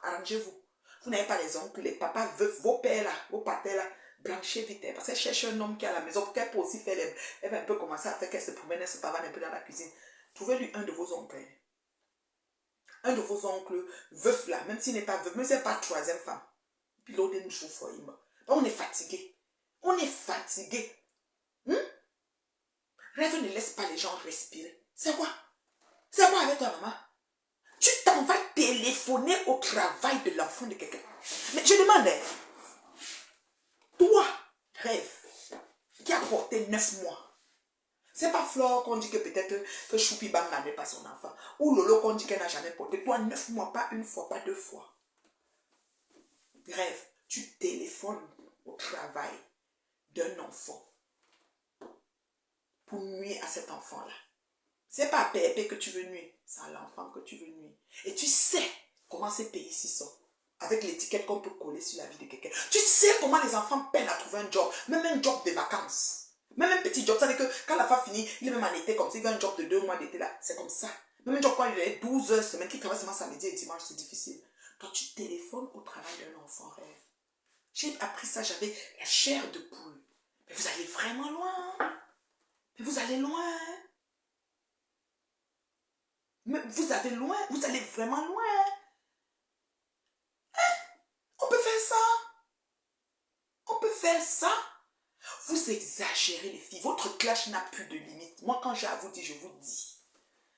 arrangez-vous. Vous n'avez pas les oncles, les papas, veufs, vos pères là, vos patères là. Blanchez vite, parce qu'elle cherche un homme qui est à la maison pour qu'elle puisse aussi faire les... Elle va un peu commencer à faire qu'elle se promène, elle se pavane un peu dans la cuisine. Trouvez-lui un de vos oncles. Un de vos oncles veuf là, même s'il n'est pas veuf, même s'il n'est pas troisième femme. Puis l'autre nous chauffe. On est fatigué. On est fatigué. Rêve ne laisse pas les gens respirer. C'est quoi? C'est quoi avec toi, maman? Tu t'en vas téléphoner au travail de l'enfant de quelqu'un. Mais je demandais, toi, rêve, qui a porté 9 mois. C'est pas Flore qu'on dit que peut-être que Choupi Bang n'avait pas son enfant. Ou Lolo qu'on dit qu'elle n'a jamais porté. Toi, 9 mois, pas une fois, pas 2 fois. Rêve, tu téléphones au travail d'un enfant pour nuire à cet enfant-là. C'est pas à Pépé que tu veux nuire, c'est à l'enfant que tu veux nuire. Et tu sais comment ces pays-ci sont. Avec l'étiquette qu'on peut coller sur la vie de quelqu'un. Tu sais comment les enfants peinent à trouver un job. Même un job de vacances. Même un petit job. Ça veut dire que quand la femme finit, il est même en été comme ça. Il veut un job de 2 mois d'été là. C'est comme ça. Même un job quand il est 12 heures semaine, qui travaille seulement samedi et dimanche, c'est difficile. Toi, tu téléphones au travail d'un enfant rêve. J'ai appris ça, j'avais la chair de poule. Mais vous allez vraiment loin. Mais vous allez loin. Mais vous allez loin. Vous allez vraiment loin. On peut faire ça. On peut faire ça. Vous exagérez les filles. Votre clash n'a plus de limite. Moi, quand j'ai à vous dire, je vous dis.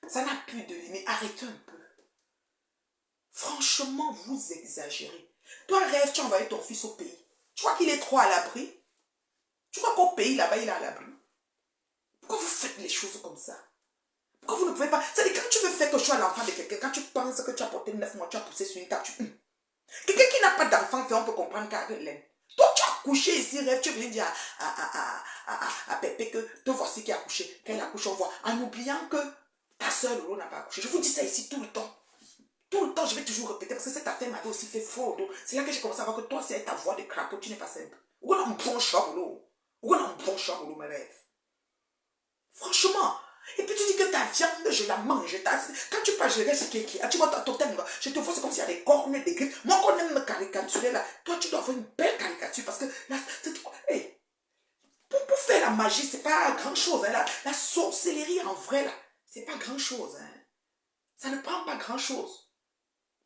Ça n'a plus de limite. Arrêtez un peu. Franchement, vous exagérez. Toi, rêve, tu as envoyé ton fils au pays. Tu crois qu'il est trop à l'abri? Tu crois qu'au pays, là-bas, il est à l'abri? Pourquoi vous faites les choses comme ça? Pourquoi vous ne pouvez pas... C'est-à-dire, quand tu veux faire quelque chose à l'enfant de quelqu'un, quand tu penses que tu as porté 9 mois, tu as poussé sur une table, quelqu'un qui n'a pas d'enfant, on peut comprendre qu'elle l'aime. Toi, tu as couché ici, rêve, tu veux dire à Pépé que te voici qui a couché, qu'elle a couché, on voit, en oubliant que ta soeur Lolo n'a pas accouché. Je vous dis ça ici tout le temps. Tout le temps, je vais toujours répéter, parce que cette affaire m'avait aussi fait faux. C'est là que j'ai commencé à voir que toi, c'est ta voix de crapaud, tu n'es pas simple. Où est-ce un bon chat, Lolo? Où est-ce un bon chat, Lolo, mes rêves? Franchement. Et puis tu dis que ta viande, je la mange. Quand tu parles, je regarde ce qui est écrit. Tu vois ton totem, je te vois, c'est comme s'il y a des cornes, des griffes. Moi, qu'on aime me caricaturer là, toi, tu dois avoir une belle caricature parce que là, c'est trop. Hey, pour faire la magie, c'est pas grand chose. Hein, la sorcellerie en vrai, là, c'est pas grand chose. Hein. Ça ne prend pas grand chose.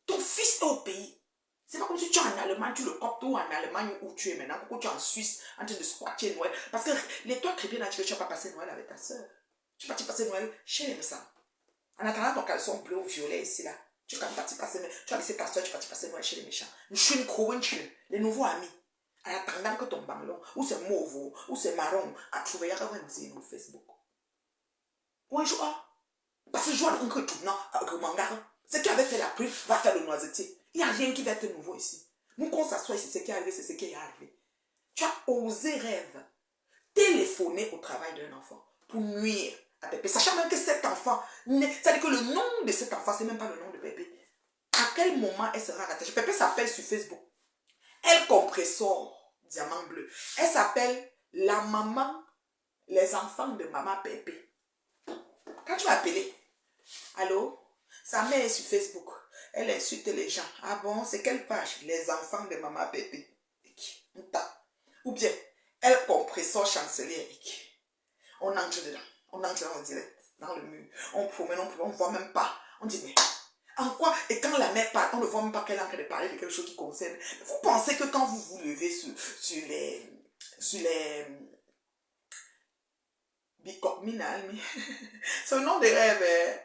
Ton fils est au pays. C'est pas comme si tu es en Allemagne, tu le coptes ou en Allemagne où tu es maintenant, ou tu es en Suisse en train de squatter Noël. Parce que les toi, chrétiens, là, tu ne vas pas passer Noël avec ta soeur. Tu vas passer Noël chez les médecins. En attendant ton caleçon bleu ou violet ici, là, tu vas partir passer Noël. Tu vas laisser ta soeur, tu vas passer Noël chez les méchants. Les nouveaux amis. En attendant que ton banglon, ou c'est mauve, ou c'est marron, à trouver, il y a un sur Facebook. Ou un jour, parce que je vois un peu tout, non, ce qui avait fait la pluie va faire le noisetier. Il n'y a rien qui va être nouveau ici. Nous, qu'on s'assoit ici, ce qui est arrivé, c'est ce qui est arrivé. Tu as osé rêve. Téléphoner au travail d'un enfant pour nuire à Pépé. Sachant même que cet enfant, c'est-à-dire que le nom de cet enfant, c'est même pas le nom de Pépé. À quel moment elle sera rattachée? Pépé s'appelle sur Facebook. Elle compressor, diamant bleu. Elle s'appelle la maman, les enfants de maman Pépé. Quand tu vas appeler, allô? Sa mère est sur Facebook. Elle insulte les gens. Ah bon, c'est quelle page? Les enfants de maman Pépé. Ou bien, elle compressor chancelier Eric. On entre dedans. On entre en direct, dans le mur. On promène, on voit même pas. On dit, mais en quoi? Et quand la mère parle, on ne voit même pas qu'elle est en train de parler de quelque chose qui concerne. Vous pensez que quand vous vous levez sur les bicopminales, c'est le nom des rêves, hein.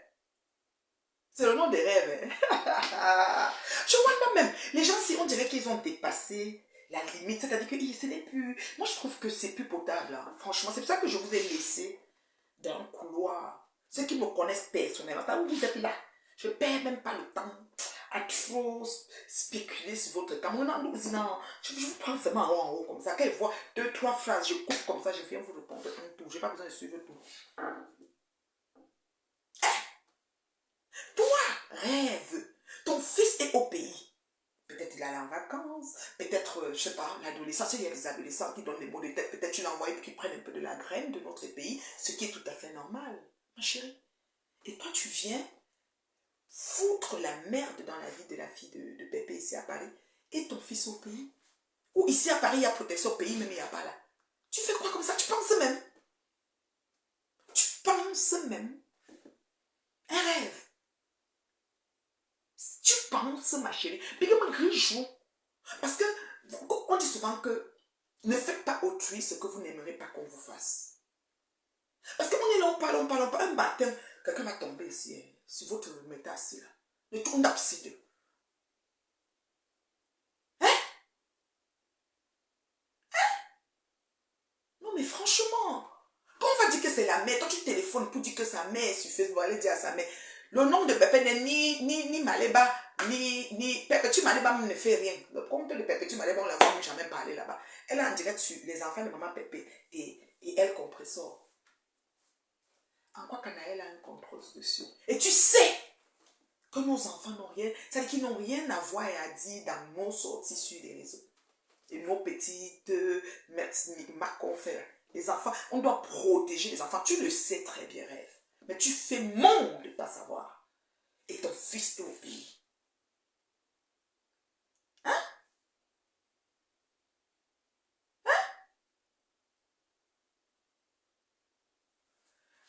C'est le nom des rêves, hein. Je vois même, les gens, si on dirait qu'ils ont dépassé la limite, c'est-à-dire que ce n'est plus... Moi, je trouve que c'est plus potable, hein. Franchement, c'est pour ça que je vous ai laissé dans le couloir. Ceux qui me connaissent personnellement, là où vous êtes là, je ne perds même pas le temps à trop spéculer sur votre cas. Non, je vous prends seulement en haut comme ça. Qu'elle voit 2, 3 phrases, je coupe comme ça, je viens vous répondre en tout. Je n'ai pas besoin de suivre tout. Toi, rêve. Ton fils est au pays. Peut-être il est allé en vacances, peut-être, je ne sais pas, l'adolescence, il y a des adolescents qui donnent les mots de tête, peut-être tu l'envoies pour qu'ils prennent un peu de la graine de notre pays, ce qui est tout à fait normal, ma chérie. Et toi, tu viens foutre la merde dans la vie de la fille de Pépé ici à Paris, et ton fils au pays. Ou ici à Paris, il y a protection au pays, même il n'y a pas là. Tu fais quoi comme ça? Tu penses même? Tu penses même? Un rêve. Tu penses, ma chérie? Mais comment joue? Parce que on dit souvent que ne faites pas autrui ce que vous n'aimerez pas qu'on vous fasse. Parce qu'on est là, on parle. Un matin, quelqu'un va tomber ici, hein, sur votre métal assis là. Le tourne d'abside. Hein? Non, mais franchement, quand on va dire que c'est la mère, toi tu téléphones pour dire que sa mère est sur Facebook, aller dire à sa mère, le nom de Pépé n'est ni Maléba, ni Perpétue Maléba ne fait rien. Le compte de Perpétue Maléba, on ne l'a jamais parlé là-bas. Elle est en direct sur les enfants de maman Pépé et elle compressor. En quoi Canaël a un contrôle dessus? Et tu sais que nos enfants n'ont rien, c'est-à-dire qu'ils n'ont rien à voir et à dire dans nos sorties sur les réseaux. Et nos petites micmacs qu'on fait. Les enfants, on doit protéger les enfants. Tu le sais très bien, rêve. Mais tu fais monde de ne pas savoir. Et ton fils est au pays. Hein?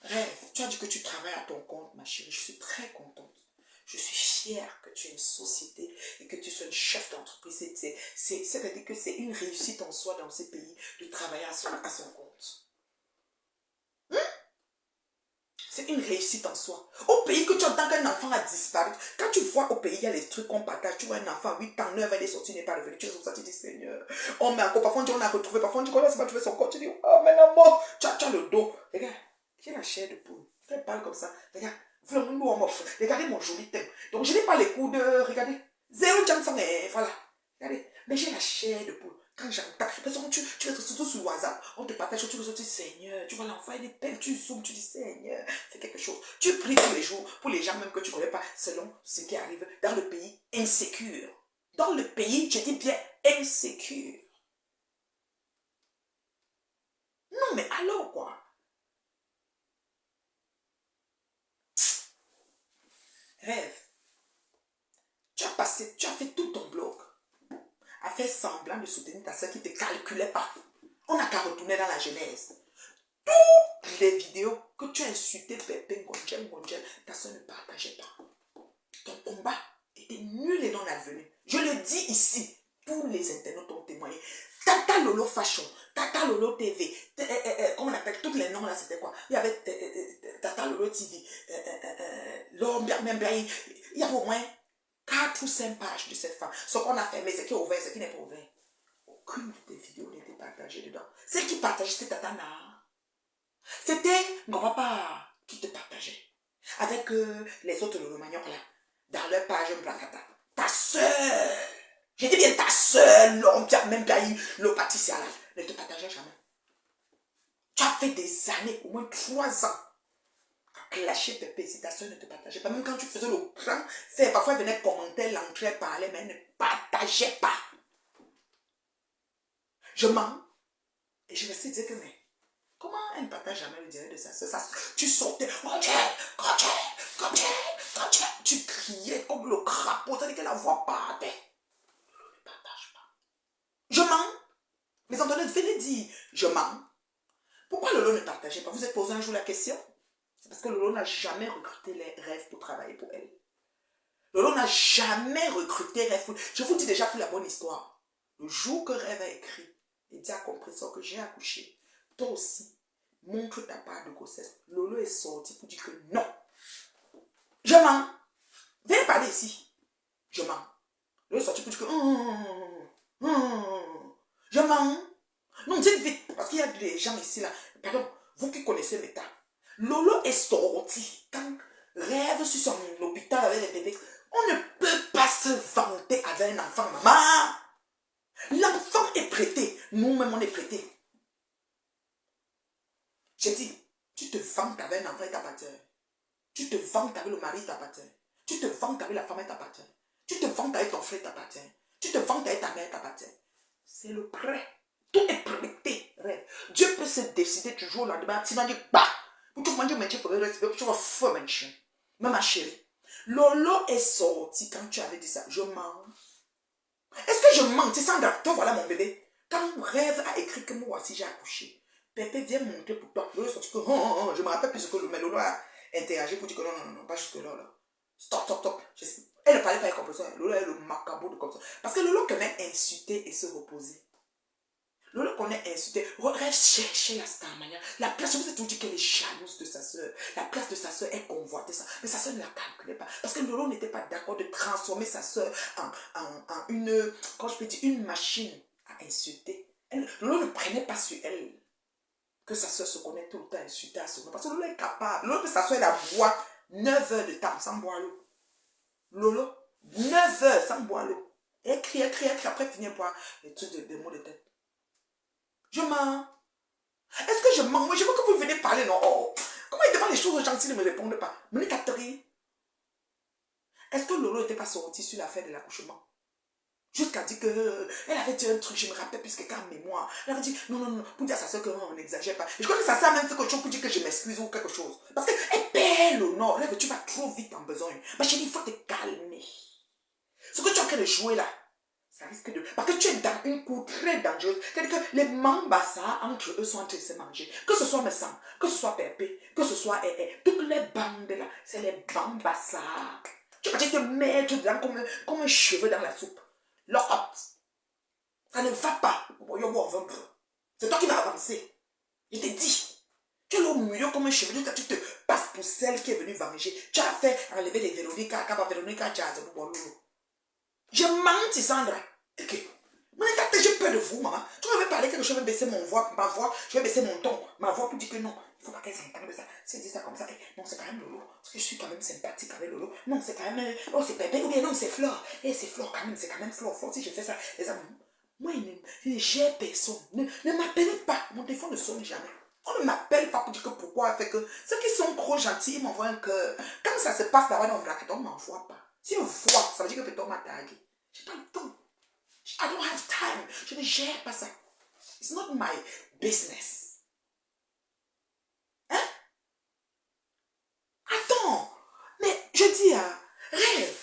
Rêve, tu as dit que tu travailles à ton compte, ma chérie. Je suis très contente. Je suis fière que tu aies une société et que tu sois une chef d'entreprise. C'est-à-dire que c'est une réussite en soi dans ces pays de travailler à son compte. C'est une réussite en soi. Au pays que tu entends qu'un enfant a disparu, quand tu vois au pays, il y a les trucs qu'on partage, tu vois un enfant 8 ans, 9 ans, il est sorti, il n'est pas revenu, tu es comme ça, tu dis Seigneur. Oh, mais encore, parfois on dit on a retrouvé, parfois on dit qu'on a trouvé son corps, tu dis oh, mais non, bon, tu as le dos. Regarde, j'ai la chair de poule. Elle parle comme ça. Regarde, regardez mon joli thème. Donc je n'ai pas les coups de, regardez, zéro Johnson, et voilà. Regardez, mais j'ai la chair de poule. Quand j'entends, parce que tu restes surtout sur WhatsApp, on te partage, tu dis Seigneur, tu vois l'enfant, il est belle, tu zoomes, tu dis Seigneur, c'est quelque chose. Tu pries tous les jours pour les gens même que tu ne connais pas, selon ce qui arrive dans le pays insécure. Dans le pays, je dis bien insécure. Non, mais alors quoi? Rêve. Tu as fait tout ton blog à faire semblant de soutenir ta soeur qui ne te calculait pas. On n'a qu'à retourner dans la Genèse. Toutes les vidéos que tu as insulté Pépé Ngonjel, ta soeur ne partageait pas. Ton combat était nul et non advenu. Je le dis ici. Tous les internautes ont témoigné. Tata Lolo Fashion, Tata Lolo TV, comment on appelle, tous les noms là, c'était quoi? Il y avait Tata Lolo TV, il y avait au moins 4 ou 5 pages de cette femme. Ce qu'on a fermé, ce qui est ouvert, ce qui n'est pas ouvert. Aucune de tes vidéos n'était partagée dedans. Celle qui partageait, c'était Tata Na. C'était mon papa qui te partageait. Avec les autres Lolo Magnoc là, dans leur page Blacata. Ta soeur, j'ai dit bien ta soeur, l'homme qui a même pas eu le pâtissier là, ne te partageait jamais. Tu as fait des années, au moins 3 ans, à clasher Pépé si ta soeur ne te partageait pas. Même quand tu faisais le grand, parfois elle venait commenter l'entrée, elle parlait, mais elle ne partageait pas. Je mens. Et je me suis dit que, mais comment elle ne partage jamais le direct de sa soeur? Tu sortais, tu criais comme le crapaud, c'est-à-dire qu'elle la voix partait. Lolo ne partage pas. Je mens. Mais entendez, venez dire, je mens. Pourquoi Lolo ne partageait pas? Vous êtes posé un jour la question? C'est parce que Lolo n'a jamais recruté les rêves pour travailler pour elle. Lolo n'a jamais recruté Rêve. Je vous dis déjà pour la bonne histoire. Le jour que Rêve a écrit, il dit à compresseur que j'ai accouché. Toi aussi, montre ta part de grossesse. Lolo est sorti pour dire que non. Je mens. Viens parler ici. Je mens. Lolo est sorti pour dire que je mens. Non, dites vite. Parce qu'il y a des gens ici là. Pardon, vous qui connaissez l'État. Lolo est sorti quand Rêve sur son hôpital avec les bébés. On ne peut pas se vanter avec un enfant, maman. L'enfant est prêté. Nous-mêmes, on est prêté. J'ai dit, tu te vantes avec un enfant et t'appartient. Tu te vantes avec le mari et t'appartient. Tu te vantes avec la femme et t'appartient. Tu te vantes avec ton frère et t'appartient. Tu te vantes avec ta mère et t'appartient. C'est le prêt. Tout est prêté. Rêve. Dieu peut se décider toujours le lendemain. Tu vas dire, bah, pour tout le monde, tu vas respirer, tu vas faire un chien. Mais ma chérie, Lolo est sorti quand tu avais dit ça. Je mens. Est-ce que je mens? Tu sens toi, voilà mon bébé. Quand Rêve a écrit que moi aussi j'ai accouché, Pépé vient montrer pour toi. Lolo est sorti que, je me rappelle plus ce que Lolo a interagi pour dire que non, pas jusque là. Stop. Elle ne parlait pas avec compréhension. Lolo est le macabre de comme ça. Parce que Lolo connaît insulter et se reposer. Lolo connaît insulter. Rêve chercher la starmania. La place, je vous ai toujours dit qu'elle est jalouse de sa soeur. La place de sa soeur, elle convoitait ça. Mais sa soeur ne la calculait pas. Parce que Lolo n'était pas d'accord de transformer sa soeur en une, quand je peux dire, une machine à insulter. Lolo ne prenait pas sur elle que sa soeur se connaît tout le temps insulter à son nom. Parce que Lolo est capable. Lolo peut s'asseoir et la boire 9 heures de temps sans boire l'eau. Lolo, 9 heures sans boire l'eau. Elle crie, après finir boire les trucs de mots de tête. Je mens. Est-ce que je mens? Moi, je veux que vous venez parler, non? Oh. Comment il demande les choses aux gens s'ils ne me répondent pas? Me capterez. Est-ce que Lolo n'était pas sorti sur l'affaire de l'accouchement? Jusqu'à dire elle avait dit un truc, je me rappelle plus quelqu'un en mémoire. Elle avait dit non, pour dire à sa soeur qu'on n'exagère pas. Et je crois que ça sert même fait quelque chose pour dire que je m'excuse ou quelque chose. Parce qu'elle perd l'honneur. Là, tu vas trop vite en besoin. Ma chérie, il faut te calmer. Ce que tu es en train de jouer là, ça risque de... Parce que tu es dans une cour très dangereuse. C'est-à-dire que les Mambasa, entre eux, sont en train de se manger. Que ce soit Messam, que ce soit Pépé, que ce soit toutes les bandes là, c'est les Mambasa. Tu vas te mettre dedans comme un cheveu dans la soupe. Lock up. Ça ne va pas. C'est toi qui vas avancer. Je t'ai dit. Tu es au milieu comme un cheveu. Tu te passes pour celle qui est venue venger. Tu as fait enlever les Véronica, Véronica, Jazz, je mens, Sandra. Ok. Mais j'ai peur de vous, maman. Tu m'avais parlé que je vais baisser ma voix, je vais baisser mon ton, ma voix pour dire que non, il ne faut pas qu'elle s'entende ça. Si elle dit ça comme ça, non, c'est quand même Lolo. Parce que je suis quand même sympathique avec Lolo. Non, c'est quand même, oh, c'est Pépé, ou bien non, c'est Flore. C'est Flore quand même, c'est quand même Flore. Si je fais ça, les amis, moi, j'ai personne. Ne m'appelez pas. Mon téléphone ne sonne jamais. On ne m'appelle pas pour dire que pourquoi. Fait que ceux qui sont trop gentils, ils m'envoient un cœur. Quand ça se passe là-bas dans le bracket, on ne m'envoie pas. Si on voit, ça veut dire que peut-être on m'a tagué. J'ai pas le temps. I don't have time. Je ne gère pas ça. It's not my business. Hein? Attends. Mais je dis, rêve.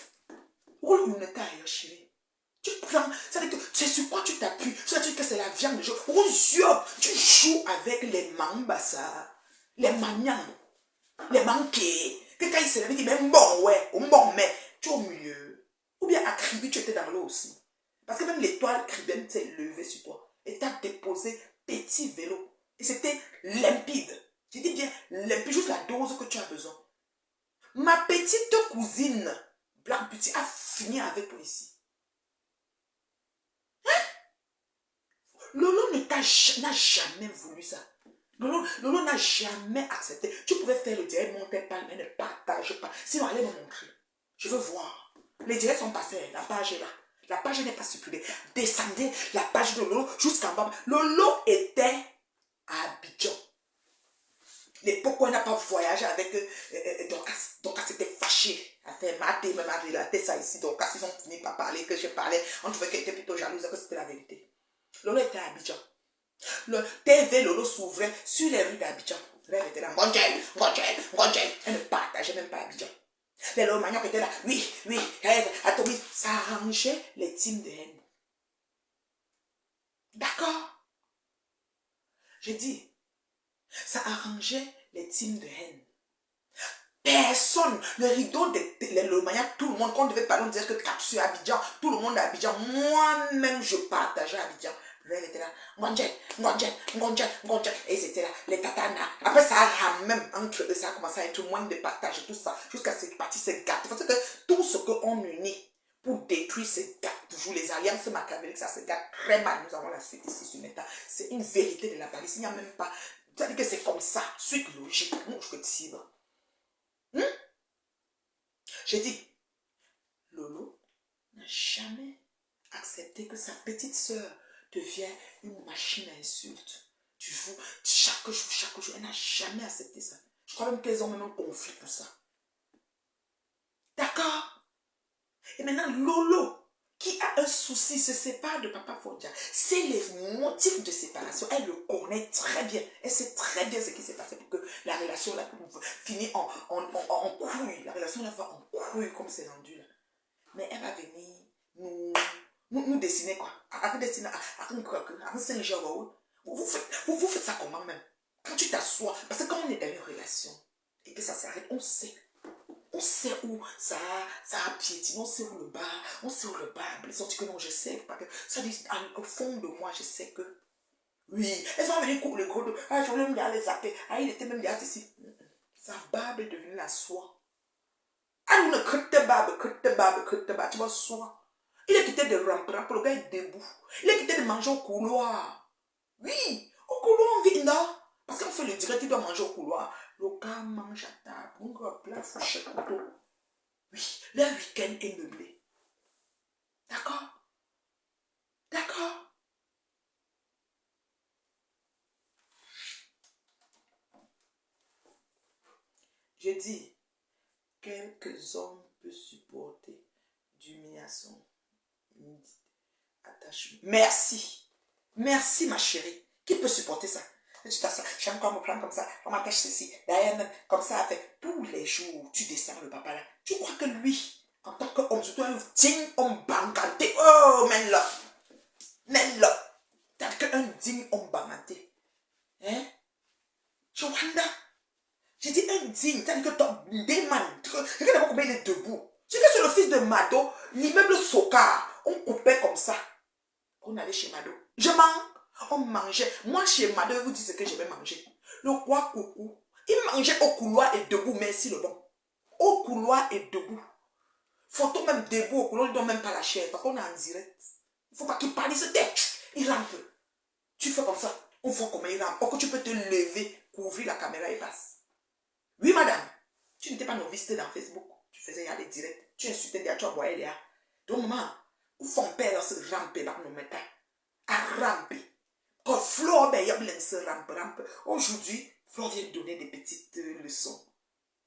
Roule une taille, chérie. Tu prends, c'est-à-dire que c'est sur quoi tu t'appuies. C'est-à-dire que c'est la viande de jour. Tu joues avec les mambasa, les magnans, les manqués. Que quand il se lève, il dit, mais bon, ouais, bon, mais tu es au milieu. Ou bien à Kribi, tu étais dans l'eau aussi. Parce que même l'étoile Kribem s'est levée sur toi. Et t'a déposé petit vélo. Et c'était limpide. Je dis bien limpide, juste la dose que tu as besoin. Ma petite cousine, Black Beauty, a fini avec toi ici. Hein? Lolo n'a jamais voulu ça. Lolo n'a jamais accepté. Tu pouvais faire le direct, monter pas, mais ne partage pas. Sinon, allez me montrer. Je veux voir. Les directs sont passés, la page est là. La page n'est pas supprimée. Descendez la page de Lolo jusqu'en bas. Lolo était à Abidjan. L'époque où elle n'a pas voyagé avec Dorcas. Dorcas était fâchée. Elle a fait mater, même à relater ça ici. Dorcas, ils ont fini par parler, que je parlais. On trouvait qu'elle était plutôt jalouse, que c'était la vérité. Lolo était à Abidjan. Le TV Lolo s'ouvrait sur les rues d'Abidjan. Elle était là. Elle ne partageait même pas Abidjan. Les Lomagnocs étaient là. Oui, rêve, atomique. Ça arrangeait les teams de haine. D'accord? J'ai dit, ça arrangeait les teams de haine. Personne. Le rideau, le maniaque, tout le monde, quand on devait parler, on disait que Cap sur Abidjan, tout le monde à Abidjan. Moi-même, je partageais Abidjan. Elle était là, Ngonjen. Et c'était là, les tatanas. Après, ça a même entre eux, ça a commencé à être moins de partage et tout ça, jusqu'à ce que parti se gâte. Parce que tout ce qu'on unit pour détruire se gâte toujours. Les alliances machiavéliques, ça se gâte très mal. Nous avons la suite ici sur Meta. C'est une vérité de la Paris. Il n'y a même pas. Ça veut dire que c'est comme ça. Suite logique. Non, je peux te dire. J'ai dit, Lolo n'a jamais accepté que sa petite sœur devienne une machine à insultes. Tu joues chaque jour. Elle n'a jamais accepté ça. Je crois même qu'elles ont même un conflit pour ça. D'accord? Et maintenant, Lolo, qui a un souci, se sépare de Papa Fondia. C'est les motifs de séparation. Elle le connaît très bien. Elle sait très bien ce qui s'est passé pour que la relation là finisse en couille. La relation là va en couille comme c'est rendu là. Mais elle va venir nous dessiner quoi. Vous faites ça comment même? Quand tu t'assois, parce que quand on est dans une relation et que ça s'arrête, on sait. On sait où ça a piétiné, on sait où le bas a blessé. On dit que non, je sais. Parce que ça dit, au fond de moi, je sais que. Oui, elles sont venues couper le gros dos. Ah, je voulais me dire les zapper. Ah, il était même déjà ici. Sa barbe est devenue la soie. Ah, nous ne crête barbe, tu vois, soie. Il est quitté de ramper, le gars est debout. Il est quitté de manger au couloir. Oui, au couloir, on vit, non? Parce qu'on fait le direct, il doit manger au couloir. Le gars mange à table, on doit plat, fourchette, couteau. Oui, le week-end est meublé. D'accord? D'accord? Je dis, quelques hommes peuvent supporter d'humiliation, attachement. Merci. Merci, ma chérie. Qui peut supporter ça? J'aime quand on me prend comme ça, on m'attache ceci, derrière même, comme ça, fait tous les jours, tu descends le papa là. Tu crois que lui, en tant qu'homme, surtout un digne homme banganté, oh, men là, t'as qu'un digne homme banganté. Hein? Je wonder. J'ai dit un digne, t'as dit que ton déman, regarde d'abord combien il est debout. J'ai dit que c'est le fils de Mado, l'immeuble Sokar, on coupait comme ça. On allait chez Mado. Je mange. On mangeait. Moi, chez Mado, je vous dis ce que j'aimais manger. Le roi coucou. Il mangeait au couloir et debout. Merci le bon. Au couloir et debout. Photo même debout au couloir, il ne donne même pas la chair. Parce qu'on est en direct. Il ne faut pas qu'il parle, il se tait. Il rampe. Tu fais comme ça. On voit comment il rampe. Or que tu peux te lever, couvrir la caméra et passe. Oui, madame. Tu n'étais pas novice dans Facebook. Tu faisais y aller direct. Tu insultais déjà, tu envoyais les gars. Donc, maman, où font père se ramper dans nos méta. À ramper. Quand Flo, ben, il y a plein de rampe. Aujourd'hui, Flo vient donner des petites leçons.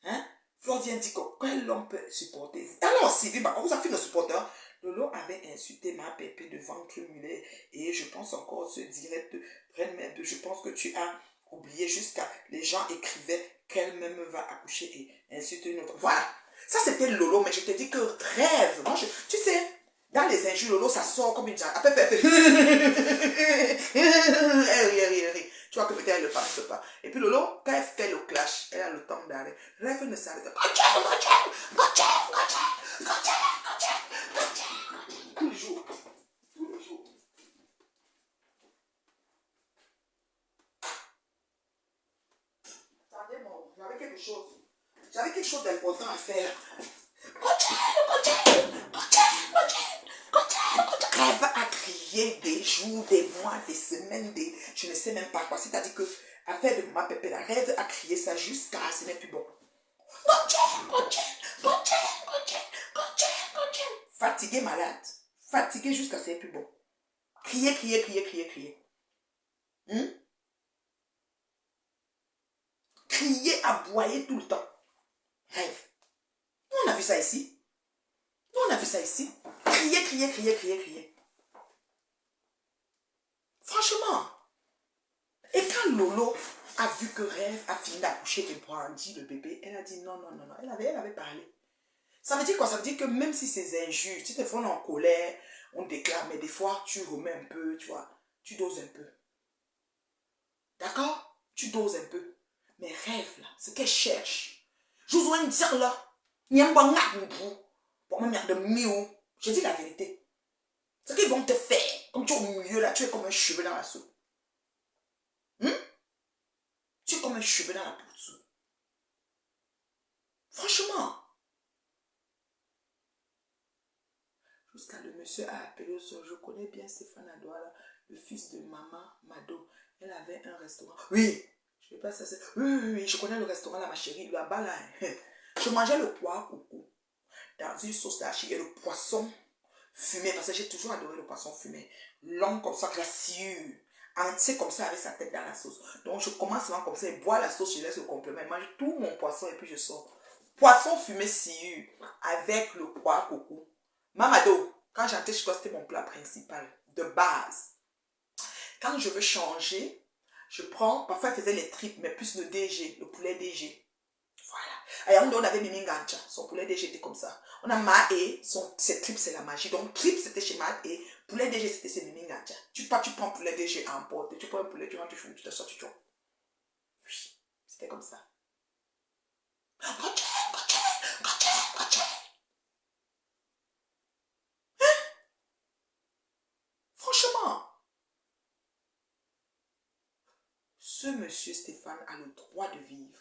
Hein? Flo vient dire que quel homme peut supporter. Alors, Sylvie, on vous a fait le supporter. Lolo avait insulté ma pépé devant Mulet et je pense encore ce direct, je pense que tu as oublié jusqu'à les gens écrivaient qu'elle-même va accoucher et insulter une autre. Voilà. Ça, c'était Lolo, mais je te dis que rêve. Moi, tu sais, dans les injures, Lolo, ça sort comme une jarre. Après, elle rit. Tu vois que peut-être elle ne passe pas. Et puis Lolo, quand elle fait le clash, elle a le temps d'arrêter. Rêve ne s'arrête pas. Tous les jours. Tous les jours. Attendez, mon, j'avais quelque chose d'important à faire. Rêve a crié des jours, des mois, des semaines, je ne sais même pas quoi. C'est-à-dire que, affaire de ma pépé, la rêve a crié ça jusqu'à ce n'est plus bon. Fatigué, malade. Fatigué jusqu'à ce n'est plus bon. Crier. Crier, aboyer tout le temps. Rêve. On a vu ça ici. Crier. Franchement. Et quand Lolo a vu que Rêve a fini d'accoucher et brandi le bébé, elle a dit non. Elle avait parlé. Ça veut dire quoi? Ça veut dire que même si c'est injuste, si des fois on est en colère, on déclare, mais des fois tu remets un peu, tu vois, tu doses un peu. D'accord? Tu doses un peu. Mais Rêve là, ce qu'elle cherche. Je vous ai dire là. Il y a un bon pour me mettre de mieux. Je dis la vérité. Ce qu'ils vont te faire, comme tu es au milieu là, tu es comme un cheveu dans la soupe. Tu es comme un cheveu dans la soupe. Franchement. Jusqu'à le monsieur a appelé au soir. Je connais bien Stéphane Adouala, le fils de maman Mado. Elle avait un restaurant. Oui. Je sais pas ça c'est. Oui, je connais le restaurant là, ma chérie. Là-bas là. Je mangeais le pois coucou dans une sauce d'archi et le poisson fumé. Parce que j'ai toujours adoré le poisson fumé. Long comme ça, glacieux. Entier comme ça avec sa tête dans la sauce. Donc je commence souvent comme ça et bois la sauce, je laisse le complément. Je mange tout mon poisson et puis je sors. Poisson fumé sciure avec le pois coucou. Mamado, quand j'entrais chez toi, c'était mon plat principal, de base. Quand je veux changer, je prends, parfois je faisais les tripes, mais plus le DG, le poulet DG. Voilà. Et on avait Mimi Gancha, son poulet DG était comme ça. On a Maé, ses tripes c'est la magie. Donc tripes c'était chez Maé, poulet DG c'était chez Mimi Gancha. Tu prends poulet DG à emporter, tu prends un poulet, tu rentres, tu te sors, tu vois. Oui, c'était comme ça. Franchement, ce monsieur Stéphane a le droit de vivre.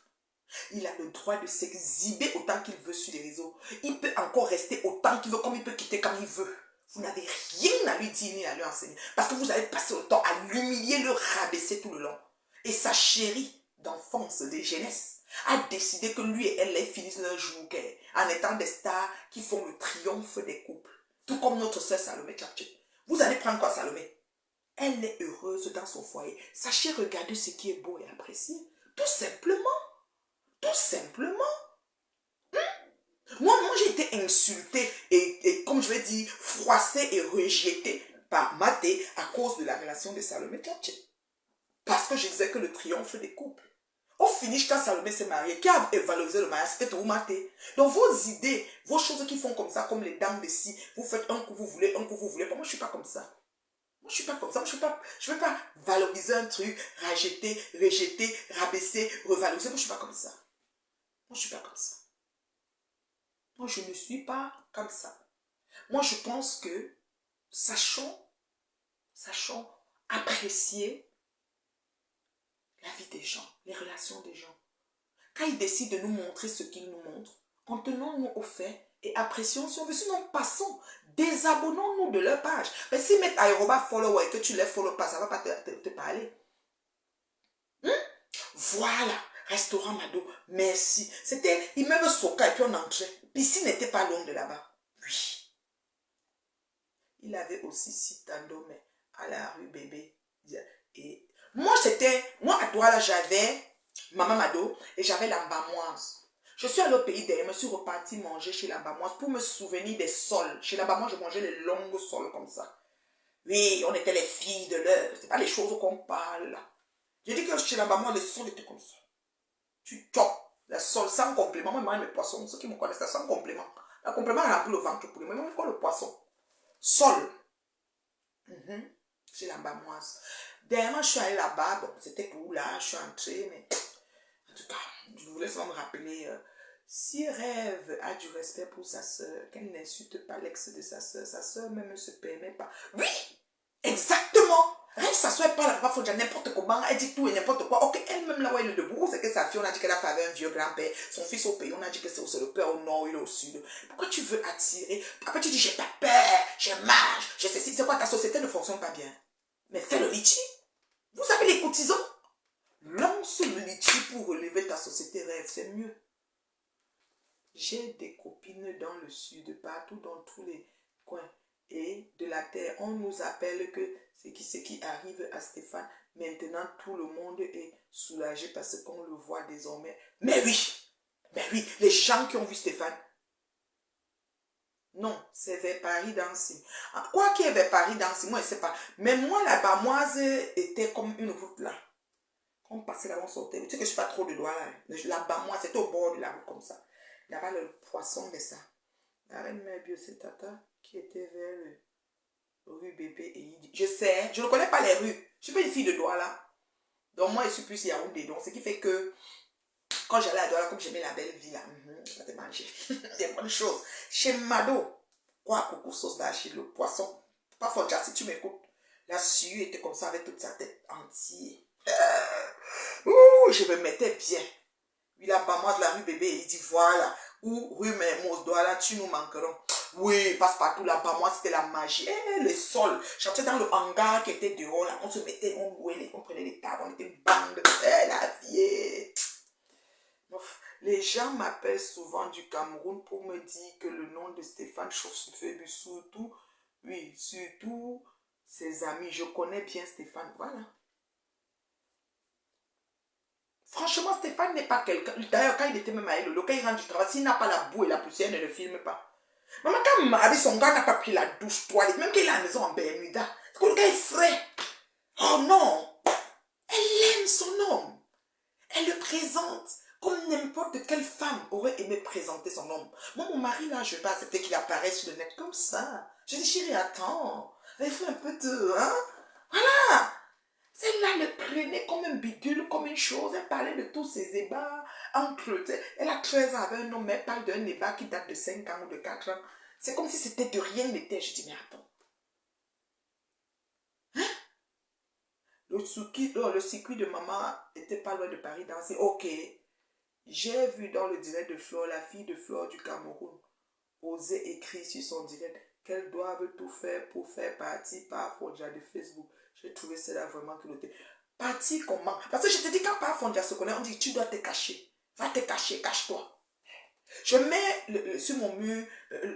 Il a le droit de s'exhiber autant qu'il veut sur les réseaux. Il peut encore rester autant qu'il veut, comme il peut quitter quand il veut. Vous n'avez rien à lui dire ni à lui enseigner. Parce que vous avez passé le temps à l'humilier, le rabaisser tout le long. Et sa chérie d'enfance, de jeunesse, a décidé que lui et elle finissent leur jour en étant des stars qui font le triomphe des couples. Tout comme notre soeur Salomé Tchapché. Vous allez prendre quoi, Salomé? Elle est heureuse dans son foyer. Sachez regarder ce qui est beau et apprécié. Tout simplement. Tout simplement. Moi j'ai été insultée et comme je vais dire, froissée et rejetée par Maté à cause de la relation de Salomé Tchatché. Parce que je disais que le triomphe des couples. Au finish, quand Salomé s'est mariée, qui a valorisé le mariage, c'était tout Maté. Donc vos idées, vos choses qui font comme ça, comme les dames de scie, vous faites un coup vous voulez, un coup vous voulez. Moi je ne suis pas comme ça. Moi, je suis pas comme ça. Moi, je ne vais pas valoriser un truc, rejeter, rabaisser, revaloriser. Moi, je ne suis pas comme ça. Moi, je ne suis pas comme ça. Moi, je ne suis pas comme ça. Moi, je pense que sachons apprécier la vie des gens, les relations des gens. Quand ils décident de nous montrer ce qu'ils nous montrent, contenons-nous au fait et apprécions si on veut. Sinon, passons. Désabonnons-nous de leur page. Mais s'ils mettent aérobat follower et que tu les follow pas, ça ne va pas te parler. Voilà. Restaurant Mado, merci. C'était immeuble Soka et puis on entrait. Piscine n'était pas loin de là-bas. Oui. Il avait aussi Citandome à la rue Bébé. Et moi à Douala, j'avais Maman Mado et j'avais la Bamoise. Je suis allée au pays derrière, je me suis reparti manger chez la Bamoise pour me souvenir des sols. Chez la Bamoise, je mangeais les longues sols comme ça. Oui, on était les filles de l'heure. C'est pas les choses qu'on parle là. J'ai dit que chez la Bamoise, les sols étaient comme ça. Tu chopes la sol sans complément. Moi, je mange mes poissons. Ceux qui me connaissent, sans complément. Le complément remplit le ventre pour lui. Mais moi, je le poisson. Sol. Chez la Bamoise. Dernièrement, je suis allée là-bas. Bon, c'était pour là. Je suis entrée. Mais en tout cas, je voulais seulement me rappeler. Si Rêve a du respect pour sa soeur, qu'elle n'insulte pas l'ex de sa soeur même ne se permet pas. Oui, exactement. Rêve s'assoit pas là-bas, faut dire n'importe comment, elle dit tout et n'importe quoi. Ok, elle-même là où elle est debout, c'est que sa fille, on a dit qu'elle a fait avec un vieux grand-père, son fils au pays, on a dit que c'est le père au nord, il est au sud. Pourquoi tu veux attirer? Après tu dis j'ai pas peur, je marche, je sais si c'est quoi, ta société ne fonctionne pas bien. Mais fais le litchi. Vous avez les cotisants? Lance le litchi pour relever ta société Rêve, c'est mieux. J'ai des copines dans le sud, partout dans tous les coins et de la terre. On nous appelle que ce qui arrive à Stéphane. Maintenant, tout le monde est soulagé parce qu'on le voit désormais. Mais oui, les gens qui ont vu Stéphane. Non, c'est vers Paris Dancy. Quoi qu'il y ait vers Paris Dancy, moi je ne sais pas. Mais moi, la Bamoise était comme une route là. On passait là, on sortait. Tu sais que je ne suis pas trop de doigts là. La Bamoise, c'était au bord de la route comme ça. Là-bas, le poisson de ça. La reine mère bio, c'est Tata qui était vers le rue Bébé et Idi. Je sais, je ne connais pas les rues. Je ne suis pas une fille de Douala. Donc moi, je suis plus Yaoundé. Donc ce qui fait que Quand j'allais à Douala, comme j'aimais la belle vie là, j'allais manger des bonnes choses. Chez Mado, quoi, coucou, sauce d'arachide, le poisson. Pas fort, si tu m'écoutes. La sueur était comme ça avec toute sa tête entière. Je me mettais bien. Oui, la maman de la rue bébé, il dit voilà. Ou rue Mermoz, Douala, tu nous manquerons. Oui, passe partout là-bas. Moi, c'était la magie. Le sol. J'entrais dans le hangar qui était dehors là. On se mettait, on louait, on prenait les tables, on était une bande. La vie. Les gens m'appellent souvent du Cameroun pour me dire que le nom de Stéphane Chauve-Souffle, surtout, oui, surtout ses amis. Je connais bien Stéphane, voilà. Franchement, Stéphane n'est pas quelqu'un. D'ailleurs, quand il était même à Lolo, quand il rentre du travail, s'il n'a pas la boue et la poussière, il ne le filme pas. Maman, quand Marie, son gars n'a pas pris la douche toilette, même qu'il est à la maison en Bermuda, c'est que le gars est frais. Oh non! Elle aime son homme. Elle le présente comme n'importe quelle femme aurait aimé présenter son homme. Moi, mon mari, là, je ne vais pas accepter qu'il apparaisse sur le net comme ça. Je dis, chérie, attends. Elle fait un peu de... Hein? Voilà! Celle-là le prenait comme un bidule, comme une chose. Elle parlait de tous ses ébats entre eux. Elle a 13 ans avec un homme, elle parle d'un ébat qui date de 5 ans ou de 4 ans. C'est comme si c'était de rien n'était. Je dis, mais attends. Hein? Le circuit de maman n'était pas loin de Paris danser. Ok. J'ai vu dans le direct de Flore, la fille de Flore du Cameroun, oser écrire sur son direct qu'elles doivent tout faire pour faire partie par Fondia de Facebook. J'ai trouvé cela vraiment culotté. Partie comment? Parce que je te dis, quand par Fondia se connaît, on dit tu dois te cacher. Va te cacher, cache-toi. Je mets sur mon mur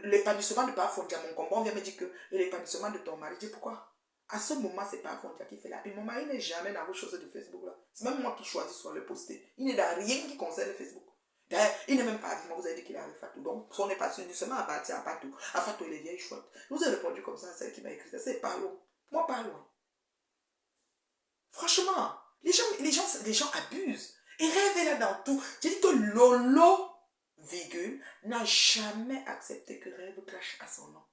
l'épanouissement de par Fondia, mon combat. On vient me dire que l'épanouissement de ton mari. Je dis pourquoi? À ce moment, c'est pas Fondia qui fait la pub. Mon mari n'est jamais dans vos choses de Facebook là. C'est même moi qui choisis soit le poster. Il n'est dans rien qui concerne Facebook. D'ailleurs, il n'est même pas avec moi. Vous avez dit qu'il est avec Fatou. Donc, son n'est pas seulement à partir à Fatou. À Fatou, il est vieille chouette. Je vous ai répondu comme ça à celle qui m'a écrit ça. C'est pas long. Moi, pas loin. Franchement, les gens abusent. Et rêvent là dans tout. J'ai dit que Lolo, virgule, n'a jamais accepté que Rêve clash à son nom.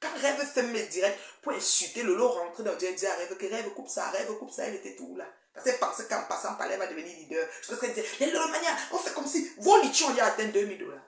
Quand Rêve fait mes directs pour insulter Lolo, rentrer dans le direct, dire à Rêve que Rêve coupe ça, elle était tout là. Parce qu'elle pensait qu'en passant par là, elle va devenir leader. Je pense qu'elle disait, les Lolomania, on fait comme si vos litchis, on y a atteint 2000 $.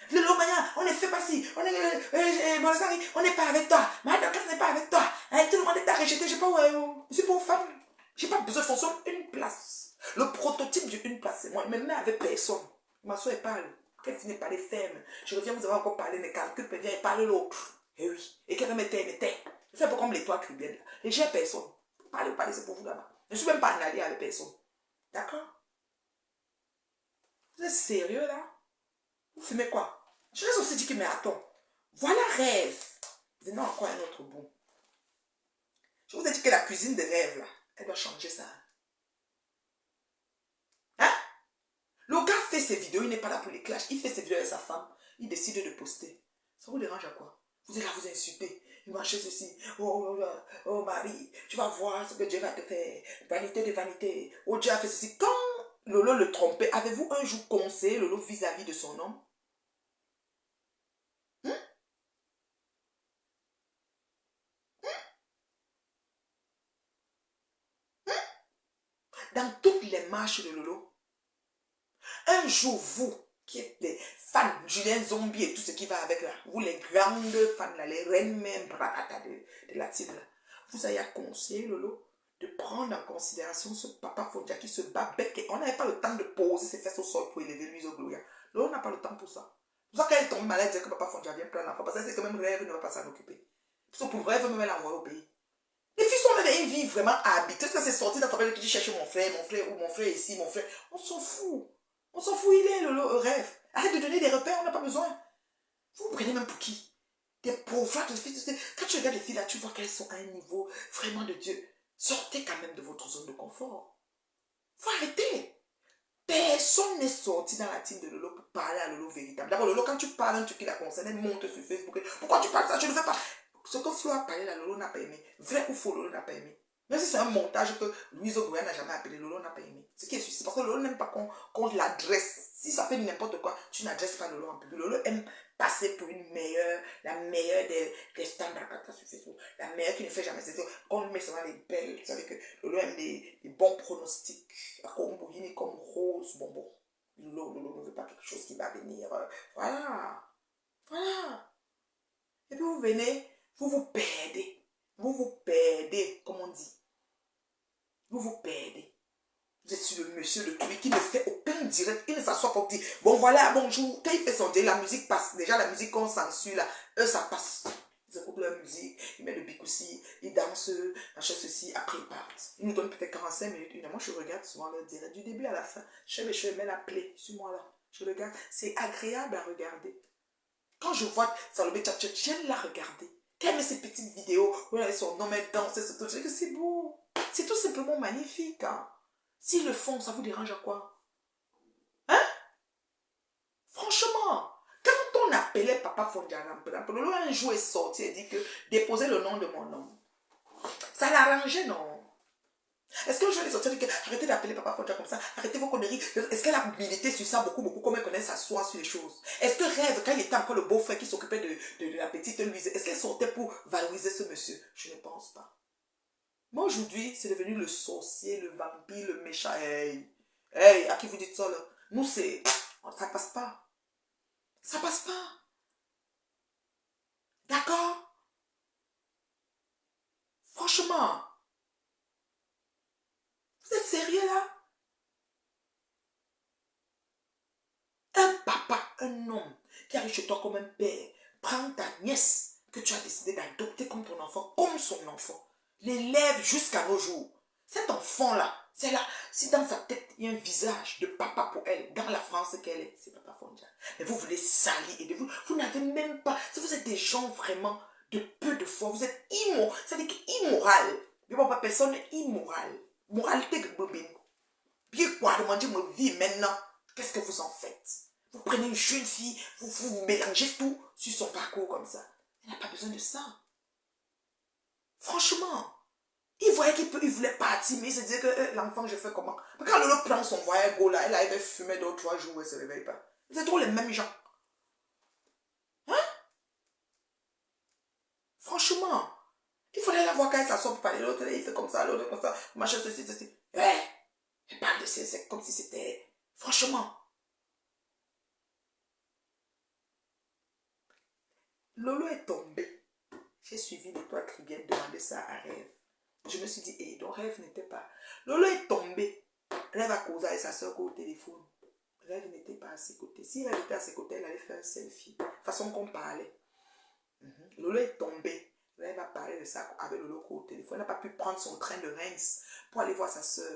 Les Lolomania, on ne fait pas si, on n'est pas avec toi. Madame, n'est pas avec toi. Tout le monde est à rejeter, je sais pas où, je suis pas une femme. J'ai pas besoin de fonction une place. Le prototype d'une place, c'est moi. Même avec personne. Ma soeur, elle parle. Qu'elle finit par les fermes. Je reviens, vous avez encore parlé, mes calculs, puis vient et parle l'autre. Et oui. Et qu'elle me tait. C'est un peu comme les toits cubaines. Et j'ai personne. Parlez, c'est pour vous là-bas. Je ne suis même pas en allié avec personne. D'accord? Vous êtes sérieux là? Vous fumez quoi? Je vais aussi dire que, mais attends. Voilà Rêve. Venons encore un autre bout. Je vous ai dit que la cuisine de Rêve là, elle doit changer ça. Hein? Le gars fait ses vidéos, il n'est pas là pour les clashs. Il fait ses vidéos avec sa femme. Il décide de poster. Ça vous dérange à quoi? Vous êtes là, vous insultez. Il m'a acheté ceci. Oh Marie, tu vas voir ce que Dieu va te faire. Vanité de vanité. Oh Dieu a fait ceci. Quand Lolo le trompait, avez-vous un jour conseillé Lolo vis-à-vis de son homme? Hein? Dans toutes les marches de Lolo, un jour, vous, qui êtes des fans, Julien Zombie et tout ce qui va avec là, vous les grandes fans là, les reines même de la team là, vous avez conseillé Lolo de prendre en considération ce papa Fondia qui se bat bec et on n'avait pas le temps de poser ses fesses au sol pour élever lui au gloria. Lolo n'a pas le temps pour ça. C'est pour ça qu'elle est tombée malade, dire que papa Fondia vient prendre l'enfant, parce que c'est quand même Rêve ne va pas s'en occuper. Parce que pour Rêve même l'envoyer au pays. Les filles sont dans une vie vraiment habituée. Est-ce que c'est sorti dans ta famille que tu cherches mon frère ou mon frère ici, mon frère? On s'en fout. On s'en fout, il est le Rêve. Arrête de donner des repères, on n'a pas besoin. Vous vous prenez même pour qui? Des pauvres filles. Quand tu regardes les filles là, tu vois qu'elles sont à un niveau vraiment de Dieu. Sortez quand même de votre zone de confort. Faut arrêter. Personne n'est sorti dans la team de Lolo pour parler à Lolo véritable. D'abord, Lolo, quand tu parles un truc qui la concerne, elle monte sur Facebook. Pourquoi tu parles ça? Je ne veux pas. Ce que Flo a parlé là, Lolo n'a pas aimé. Vrai ou faux, Lolo n'a pas aimé. Même si c'est un montage que Louise O'Brien n'a jamais appelé, Lolo n'a pas aimé. Ce qui est suicide. Parce que Lolo n'aime pas qu'on l'adresse. Si ça fait n'importe quoi, tu n'adresses pas Lolo en public. Lolo aime passer pour une meilleure, la meilleure des standards sur Facebook. La meilleure qui ne fait jamais ceci. Qu'on lui met seulement les belles. Vous savez que Lolo aime les bons pronostics. Comme Rose Bonbon. Lolo ne veut pas quelque chose qui va venir. Voilà. Voilà. Et puis vous venez, vous vous perdez. Vous vous perdez, comme on dit. Vous vous perdez. Vous êtes sur le monsieur de truc qui ne fait aucun direct. Il ne s'assoit pas pour dire, bon voilà, bonjour. Quand il fait son direct, la musique passe. Déjà, la musique qu'on censure là, eux, ça passe. Ils écoutent leur musique, ils mettent le bicoussi, ils dansent, machin ceci, après ils partent. Ils nous donnent peut-être 45 minutes. Moi, je regarde souvent leur direct, du début à la fin. Je mets la play sur moi là. Je regarde. C'est agréable à regarder. Quand je vois Salomé Tchatchet, j'aime la regarder. Quand elle met ces petites vidéos où elle a son homme, elle danse, je dis que c'est beau. C'est tout simplement magnifique. Hein. S'ils le font, ça vous dérange à quoi? Hein? Franchement, quand on appelait Papa Fondiana, Lolo un jour est sorti et dit que déposez le nom de mon nom. Ça l'arrangeait, non? Est-ce que je vais sortir et dire que arrêtez d'appeler Papa Fondiana comme ça, arrêtez vos conneries? Est-ce qu'elle a milité sur ça beaucoup, comme elle connaît s'asseoir sur les choses? Est-ce que Rêve, quand il était encore le beau-frère qui s'occupait de la petite Louise, est-ce qu'elle sortait pour valoriser ce monsieur? Je ne pense pas. Moi, aujourd'hui, c'est devenu le sorcier, le vampire, le méchant. Hey, hey, à qui vous dites ça, là? Nous, c'est... Ça passe pas. Ça passe pas. D'accord? Franchement. Vous êtes sérieux, là? Un papa, un homme qui arrive chez toi comme un père, prend ta nièce que tu as décidé d'adopter comme ton enfant, comme son enfant, l'élève jusqu'à nos jours. Cet enfant-là, c'est là, si dans sa tête, il y a un visage de papa pour elle, dans la France qu'elle est, c'est Papa Fondia. Mais vous voulez salir et de vous, vous n'avez même pas, si vous êtes des gens vraiment de peu de foi, vous êtes immoral, c'est-à-dire immoral. Mais bon, pas personne immorale. Moralité que bobine. Bien quoi, demandez ma vie maintenant. Qu'est-ce que vous en faites? Vous prenez une jeune fille, vous mélangez tout sur son parcours comme ça. Elle n'a pas besoin de ça. Franchement. Il voyait il voulait partir, mais il se disait que l'enfant, je fais comment? Quand Lolo prend son voyage go là, elle avait fumé 2 ou 3 jours, elle ne se réveille pas. C'est trop les mêmes gens. Hein? Franchement. Il fallait la voir quand elle s'assoit pour parler. L'autre, il fait comme ça, l'autre comme ça, machin, ceci, ceci. Elle parle de c'est comme si c'était... Franchement. Lolo est tombé. J'ai suivi les 3 qui viennent demander ça à Rêve. Je me suis dit, donc Rêve n'était pas. Lolo est tombé. Rêve a causé avec sa soeur au téléphone. Rêve n'était pas à ses côtés. Si Rêve était à ses côtés, elle allait faire un selfie. Façon qu'on parlait. Lolo est tombé. Rêve a parlé de ça avec Lolo au téléphone. Elle n'a pas pu prendre son train de Reims pour aller voir sa soeur,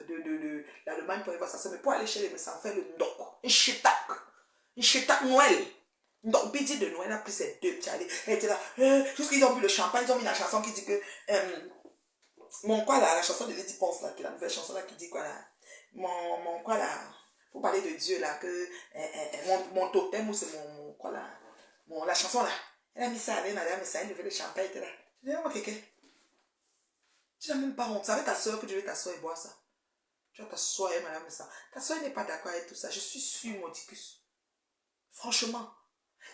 l'Allemagne pour aller voir sa soeur, mais pour aller chez les médecins, faire le ndoc. Un chétac Noël. Donc, Bidi de Noël a pris ses 2 petits allées. Elle était là, jusqu'ils ont bu le champagne, ils ont mis la chanson qui dit que, quoi là, la chanson de Lady Ponce là, la nouvelle chanson là qui dit quoi là, quoi là, pour parler de Dieu là, que, mon totem ou c'est quoi là, la chanson là, elle a mis ça avec madame et ça, elle levait le champagne, elle était là. Je dis, oh, quelqu'un, tu n'as même pas honte, c'est avec ta soeur que tu veux t'asseoir et boire ça. Tu vas t'asseoir et madame et ça. Ta soeur n'est pas d'accord avec tout ça, je suis sûre, Modicus. Franchement.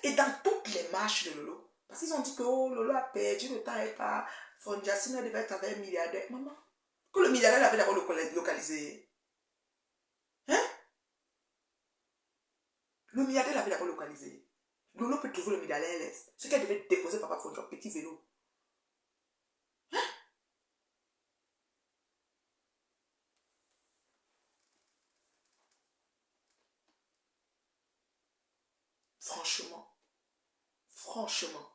Et dans toutes les marches de Lolo, parce qu'ils ont dit que oh, Lolo a perdu le temps et pas Fondia, sinon elle devait être avec un milliardaire. Maman, que le milliardaire l'avait d'abord localisé. Hein? Le milliardaire l'avait d'abord localisé. Lolo peut trouver le milliardaire à l'est. Ce qu'elle devait déposer Papa Fondia, petit vélo. Hein? Franchement. Franchement.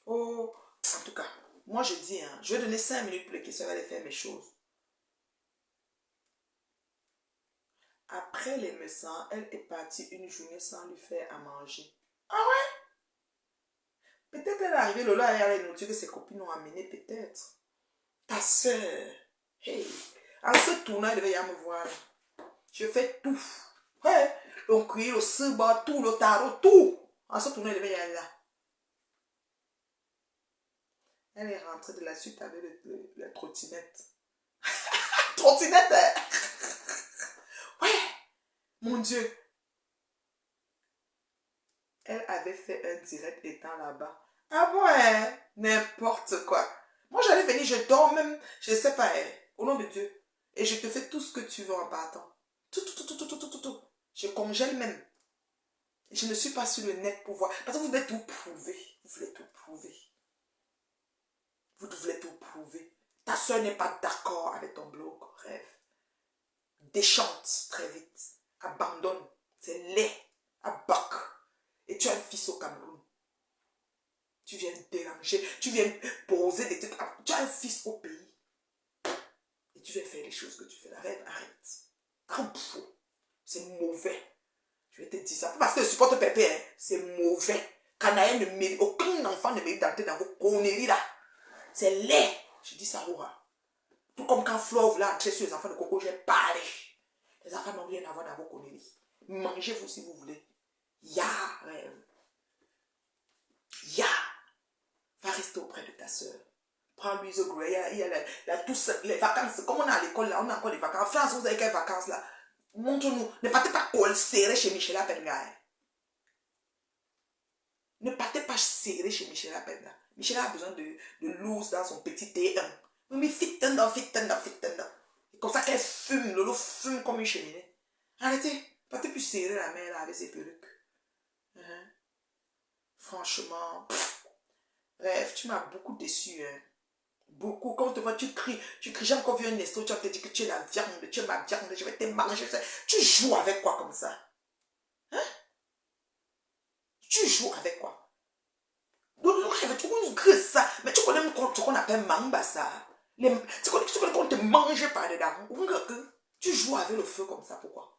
Oh, en tout cas, moi je dis, hein, je vais donner 5 minutes pour les questions, elle va aller faire mes choses. Après les médecins, elle est partie une journée sans lui faire à manger. Ah ouais? Peut-être elle est arrivée, Lola a les nourritures que ses copines ont amené, peut-être. Ta soeur. Hey. En ce tournant, elle devait y me voir. Je fais tout. Ouais. Le cuir, le suba, tout, le tarot, tout. En ce tournant, elle devait y aller là. Elle est rentrée de la suite avec la trottinette. Trottinette, hein? Ouais. Mon Dieu. Elle avait fait un direct étant là-bas. Ah bon, hein? N'importe quoi. Moi, j'allais venir, je dors même, je ne sais pas, hein, au nom de Dieu. Et je te fais tout ce que tu veux en partant. Tout. Je congèle même. Je ne suis pas sur le net pour voir. Parce que vous devez tout prouver. Vous voulez tout prouver. Vous voulez tout prouver. Ta soeur n'est pas d'accord avec ton blog. Rêve. Déchante très vite. Abandonne. C'est laid. Abac. Et tu as un fils au Cameroun. Tu viens déranger. Tu viens poser des trucs. Tu as un fils au pays. Et tu viens faire les choses que tu fais. Rêve, arrête. C'est mauvais. Je vais te dire ça. Parce que je supporte Pépé, hein, c'est mauvais. Canaïen ne mérite, aucun enfant ne mérite d'entrer dans vos conneries là. C'est laid. Je dis ça, Aura. Tout comme quand Flore voulait entrer sur les enfants de Coco, j'ai parlé. Les enfants n'ont rien à voir dans vos conneries. Mangez-vous si vous voulez. Ya, rêve. Ya. Va rester auprès de ta soeur. Prends Louise Gray, il y a tous les vacances. Comme on est à l'école là, on a encore des vacances. En France, vous avez quelles vacances là? Montre-nous. Ne partez pas col serré chez Michela Penga. Ne partez pas serré chez Michela Penga. Michela a besoin de loose dans son petit T1. Mais fit tendant. Et comme ça qu'elle fume, Lolo fume comme une cheminée. Arrêtez. Partez plus serré la mère là avec ses perruques. Franchement, bref, tu m'as beaucoup déçu. Hein. Beaucoup. Quand on te voit, tu cries. J'ai encore vu un esto, tu vas te dire que tu es la viande, tu es ma viande, je vais te manger. Tu joues avec quoi comme ça? Hein? Tu joues avec quoi? Donc, tu connais ça. Mais tu connais ce qu'on appelle mamba ça. Tu connais qu'on te mange par dedans. Tu joues avec le feu comme ça, pourquoi?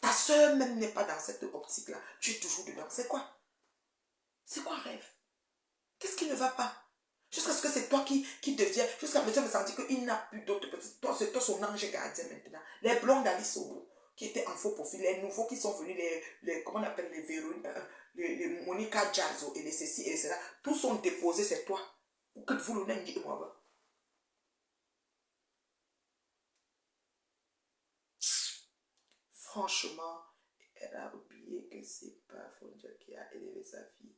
Ta soeur même n'est pas dans cette optique-là. Tu es toujours dedans. C'est quoi? C'est quoi rêve? Qu'est-ce qui ne va pas? Jusqu'à ce que c'est toi qui deviens, jusqu'à me sentir qu'il n'a plus d'autres personnes. Toi, c'est toi son ange gardien maintenant. Les blondes d'Alice Obo, qui étaient en faux profil, les nouveaux qui sont venus, comment on appelle les Véronique, les Monica Jazzo et les ceci et cela, tous sont déposés, c'est toi. Ou que vous le n'aimez moi. Franchement, elle a oublié que c'est pas Fonja qui a élevé sa fille.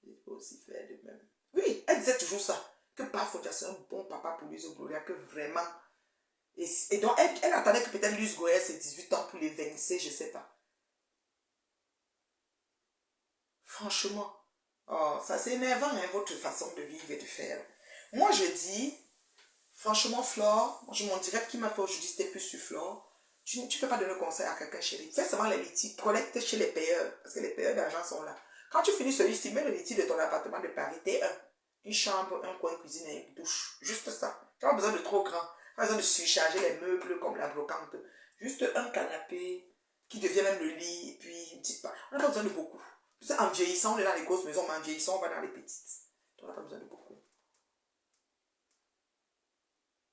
Il faut aussi faire de même. Oui, elle disait toujours ça. Que parfois, c'est un bon papa pour Luis Gloria, que vraiment. Et donc, elle attendait que peut-être Luis Gloria ses 18 ans pour les vaincre, je ne sais pas. Franchement, oh, ça c'est énervant, hein, votre façon de vivre et de faire. Moi, je dis, franchement, Flore, mon direct qui m'a fait aujourd'hui, c'était plus sur Flore. Tu ne peux pas donner conseil à quelqu'un, chérie. Fais seulement les litiges, collecte chez les payeurs, parce que les payeurs d'argent sont là. Quand tu finis celui-ci, mets le litige de ton appartement de Paris, T1. Une chambre, un coin cuisine et une douche. Juste ça. Tu n'as pas besoin de trop grand. Tu n'as pas besoin de surcharger les meubles comme la brocante. Juste un canapé qui devient même le lit. Et puis une petite part. On n'a pas besoin de beaucoup. En vieillissant, on est dans les grosses maisons, mais en vieillissant, on va dans les petites. Tu n'as pas besoin de beaucoup.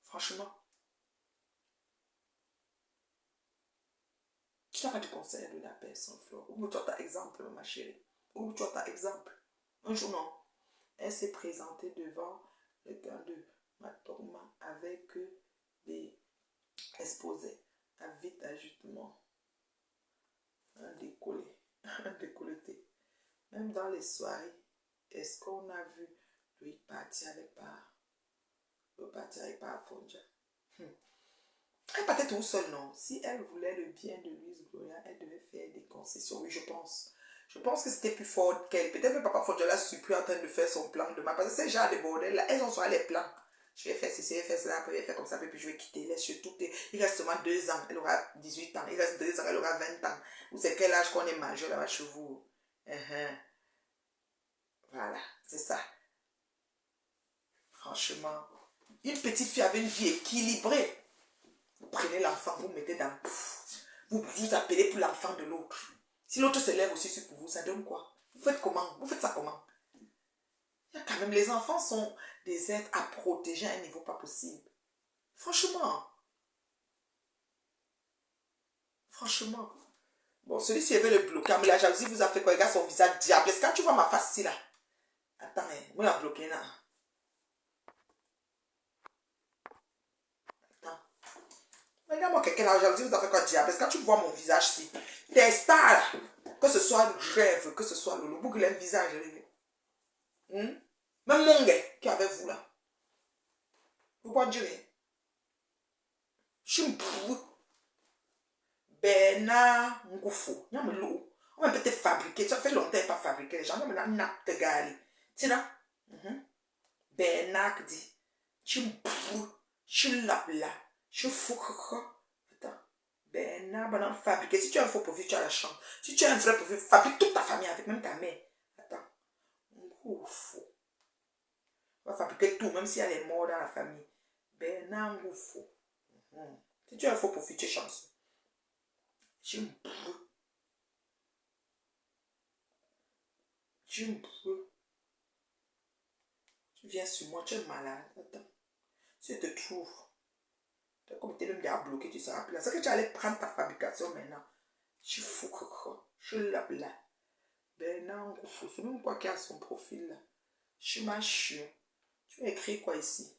Franchement. Tu n'as pas de conseil à donner à personne, Flore. Ou tu as ta exemple, ma chérie. Ou tu as ta exemple. Un jour, non. Elle s'est présentée devant le gars de Matoma avec des exposés à vite ajustement, un décollé, un décolleté. Même dans les soirées, est-ce qu'on a vu lui partir avec par Fonja? Elle partait tout seule, non? Si elle voulait le bien de Luis Gloria, elle devait faire des concessions. Oui, je pense. Je pense que c'était plus fort qu'elle. Peut-être que papa Fonja l'a surpris en train de faire son plan de ma. Parce que ces gens de bordel là, elles ont soit les plans. Je vais faire ceci, je vais faire cela, après je vais faire comme ça, puis je vais quitter. Laisse tout. Il reste seulement 2 ans. Elle aura 18 ans. Il reste 2 ans, elle aura 20 ans. Ou c'est quel âge qu'on est majeur là-bas chez vous? Voilà, c'est ça. Franchement, une petite fille avait une vie équilibrée. Vous prenez l'enfant, vous mettez dans... Vous vous appelez pour l'enfant de l'autre. Si l'autre se lève aussi sur pour vous, ça donne quoi? Vous faites comment? Vous faites ça comment? Il y a quand même, les enfants sont des êtres à protéger à un niveau pas possible. Franchement. Franchement. Bon, celui-ci avait le blocage, mais la jalousie vous a fait quoi? Regarde son visage diable. Est-ce que quand tu vois ma face ici là? Attends, moi il a bloqué là. Attends. Regarde-moi quelqu'un, la jalousie vous a fait quoi diable? Est-ce que quand tu vois mon visage ici? Tes stars là. Que ce soit le rêve, que ce soit le loup, qu'il a un visage. Même mon gars qui est avec vous là. Vous pouvez dire. Je suis un Bernard Ngoufou. On va peut-être fabriquer. Ça fait longtemps pas fabriquer. Les gens maintenant te gari. Tu sais Bernard dit. Tu l'as là. Tu fous. Attends. Bernard, maintenant fabriquer. Si tu as un faux profil, tu as la chambre. Si tu as un vrai profil, fabrique toute ta famille avec même ta mère. Attends. Ngoufou. On va fabriquer tout, même s'il y a les morts dans la famille. Bernard Ngoufou. Si tu as un faux profil, tu es chanceux. Tu viens sur moi, tu es malade. Attends. Si je te trouve, tu as comme même déjà bloqué, tu seras plus là. C'est que tu allais prendre ta fabrication maintenant. Je fous quoi. Je l'ai là. Bernard Ngoufou. C'est même quoi qui a son profil là. Je m'assure. Tu as écrit quoi ici?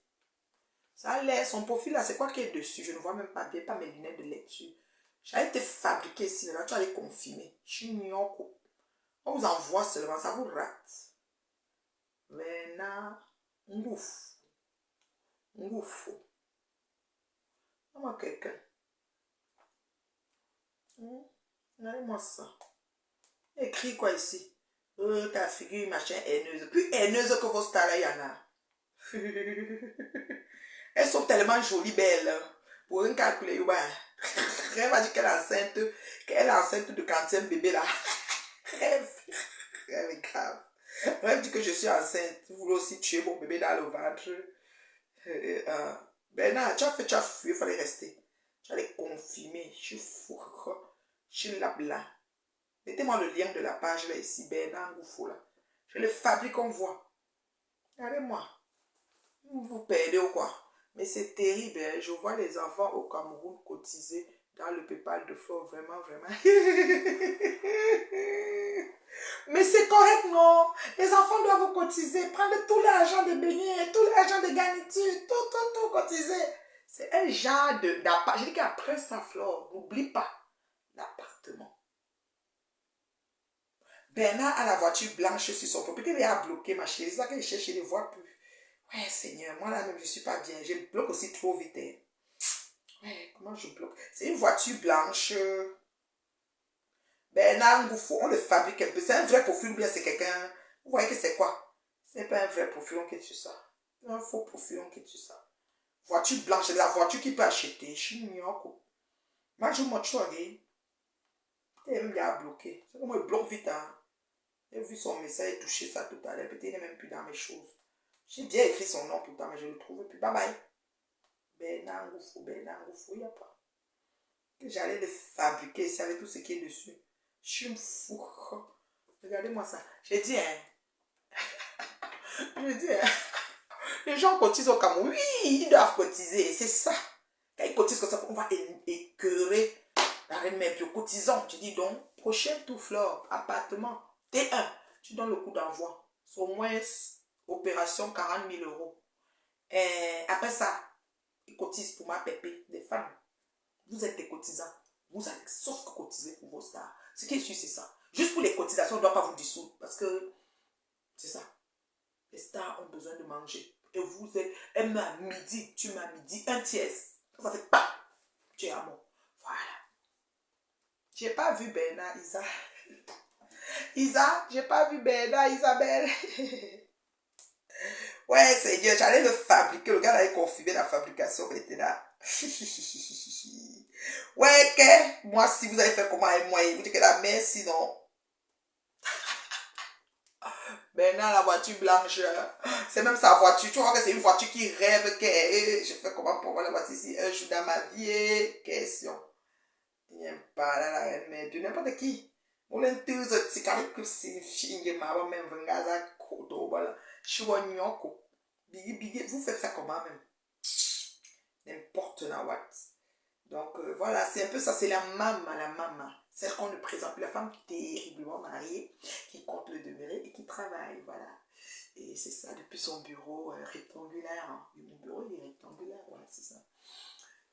Ça a l'air, son profil là, c'est quoi qui est dessus? Je ne vois même pas bien, pas mes lunettes de lecture. J'ai été fabriqué ici, là, tu allais confirmer. Je suis nyoko. On vous envoie seulement, ça vous rate. Maintenant, Ngoufou. Ngoufou. Comment quelqu'un? Regardez-moi ça. Écrit quoi ici? Ta figure, machin, haineuse. Plus haineuse que vos stars là, il y en a. Elles sont tellement jolies, belles. Pour une calculer, elle va dire qu'elle est enceinte de quantième bébé là. Rêve est grave. Rêve dit que je suis enceinte. Vous voulez aussi tuer mon bébé dans le ventre. Bernard, tu as fui, il fallait rester. Tu allais confirmer. Je suis fou. Je suis là. Mettez-moi le lien de la page là ici, Bernard Ngoufou là. Je le fabrique, on voit. Regardez-moi. Vous perdez ou quoi? Mais c'est terrible, hein? Je vois les enfants au Cameroun cotiser dans le PayPal de Flo, vraiment. Mais c'est correct, non? Les enfants doivent cotiser, prendre tout l'argent de beignets, tout l'argent de garniture, tout cotiser. C'est un genre d'appart. Je dis qu'après ça, Flo, n'oublie pas l'appartement. Bernard a la voiture blanche sur son propre. Il a bloqué ma chérie. C'est ça que je cherche, je ne vois plus. Ouais, Seigneur, moi là-même, je ne suis pas bien. Je bloque aussi trop vite. Hein. Ouais, comment je bloque? C'est une voiture blanche. Bernard Ngoufou, on le fabrique un peu. C'est un vrai profil ou bien c'est quelqu'un... Vous voyez que c'est quoi? C'est pas un vrai profil, on quitte sur ça. C'est un faux profil, on quitte sur ça. Voiture blanche, c'est la voiture qu'il peut acheter. Je suis mignon. Moi, je m'en choisis. Il est même bien bloqué. C'est comme il bloque vite. Hein. J'ai vu son message toucher ça tout à l'heure. Peut-être qu'il n'est même plus dans mes choses. J'ai bien écrit son nom pourtant, mais je ne le trouve plus. Bye bye. Bernard Ngoufou, il n'y a pas. Que j'allais le fabriquer ici avec tout ce qui est dessus. Je suis fou. Regardez-moi ça. J'ai dit, les gens cotisent au Cameroun. Oui, ils doivent cotiser. C'est ça. Quand ils cotisent comme ça, on va écœurer la reine mère. Cotisons. Je dis donc, prochain tout fleur, appartement, T1. Tu donnes le coup d'envoi. C'est au moins opération 40 000 euros. Et après ça, ils cotisent pour ma pépé, des femmes. Vous êtes des cotisants. Vous allez sauf que cotiser pour vos stars. Ce qui est sûr, c'est ça. Juste pour les cotisations, on ne doit pas vous dissoudre. Parce que c'est ça. Les stars ont besoin de manger. Et vous êtes, elle m'a midi, tu m'as midi, un tiers. Ça fait pas. Tu es à moi. Voilà. J'ai pas vu Bernard, Isa. Isa, j'ai pas vu Bernard, Isabelle. Ouais, Seigneur, j'allais le fabriquer. Le gars allait confirmer la fabrication maintenant. Ouais, que moi, si vous allez faire comment et moi, vous dites que la mère, sinon. Maintenant, la voiture blanche, c'est même sa voiture. Tu vois que c'est une voiture qui rêve. Je fais comment pour voir la voiture ici un jour dans ma vie? Question. Il n'y a pas là, la reine mère de n'importe qui. Vous l'avez tous, c'est quand même que c'est une fille, ma maman, même, vengaza, kodo, voilà. Je suis un nyoko. Bigi, vous faites ça comment même? N'importe la what. Donc voilà, c'est un peu ça, c'est la maman. Celle qu'on ne présente plus, la femme terriblement mariée, qui compte le demeurer et qui travaille, voilà. Et c'est ça, depuis son bureau rectangulaire. Hein. Mon bureau, il est rectangulaire, voilà, c'est ça.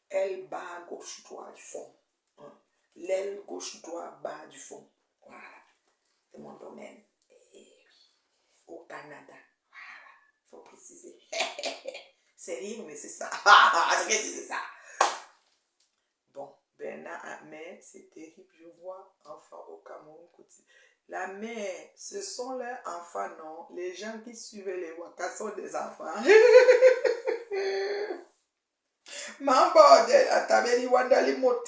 Elle bas, gauche, droit, du fond. Hein. L'aile, gauche, droit, bas, du fond. Voilà. C'est mon domaine. Et au Canada. Voilà. Il faut préciser. C'est rire, mais c'est ça. C'est ça. Bon, Bernard, mais c'est terrible, je vois enfants au Cameroun. La mère, ce sont leurs enfants, non? Les gens qui suivent les wakas sont des enfants. Mambo de Atabeli Wandali Mot.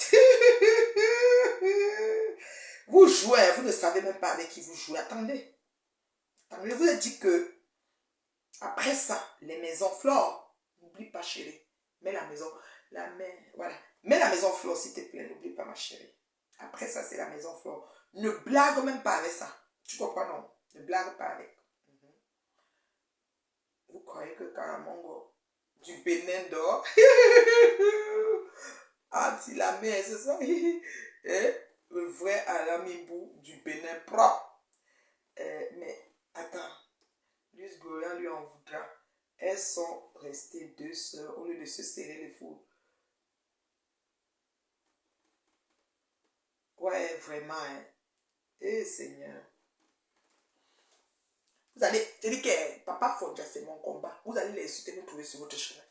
Vous jouez, vous ne savez même pas avec qui vous jouez. Attendez. Attendez, je vous ai dit que après ça, les maisons flores, n'oublie pas chérie. Mets la maison, voilà. Mets la maison flore s'il te plaît, n'oublie pas ma chérie. Après ça, c'est la maison flore. Ne blague même pas avec ça. Tu comprends, non? Ne blague pas avec. Vous croyez que Karamongo du Bénin dort? Ah, si la mère, c'est ça? Le vrai Alamibou du Bénin propre. Mais attends, Luce Goya lui en voudra. Elles sont restées deux sœurs au lieu de se serrer les fous. Ouais, vraiment. Hein. Eh Seigneur. Vous allez, je dis que Papa Fodja, c'est mon combat. Vous allez les insulter, vous trouver sur votre chemin.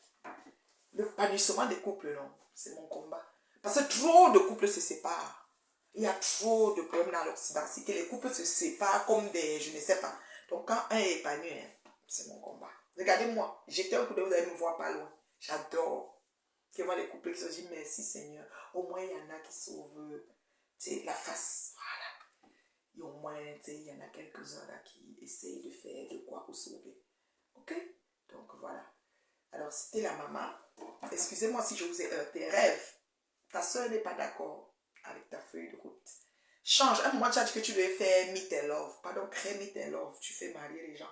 Le panissement des couples, non, c'est mon combat. Parce que trop de couples se séparent. Il y a trop de problèmes dans l'Occident. Si que les couples se séparent comme des, je ne sais pas. Donc quand un est épanoui, hein, c'est mon combat. Regardez-moi, j'étais un coup de vous allez me voir pas loin. J'adore. Tu vois les couples qui se disent merci Seigneur. Au moins il y en a qui sauvent la face. Voilà. Et au moins, il y en a quelques-uns là qui essayent de faire de quoi pour sauver. Ok? Donc voilà. Alors c'était la maman. Excusez-moi si je vous ai heurté. Rêve. Ta soeur n'est pas d'accord avec ta feuille de route. Change. Un moment, tu as dit que tu devais faire meet and love. Pardon, créer meet and love. Tu fais marier les gens.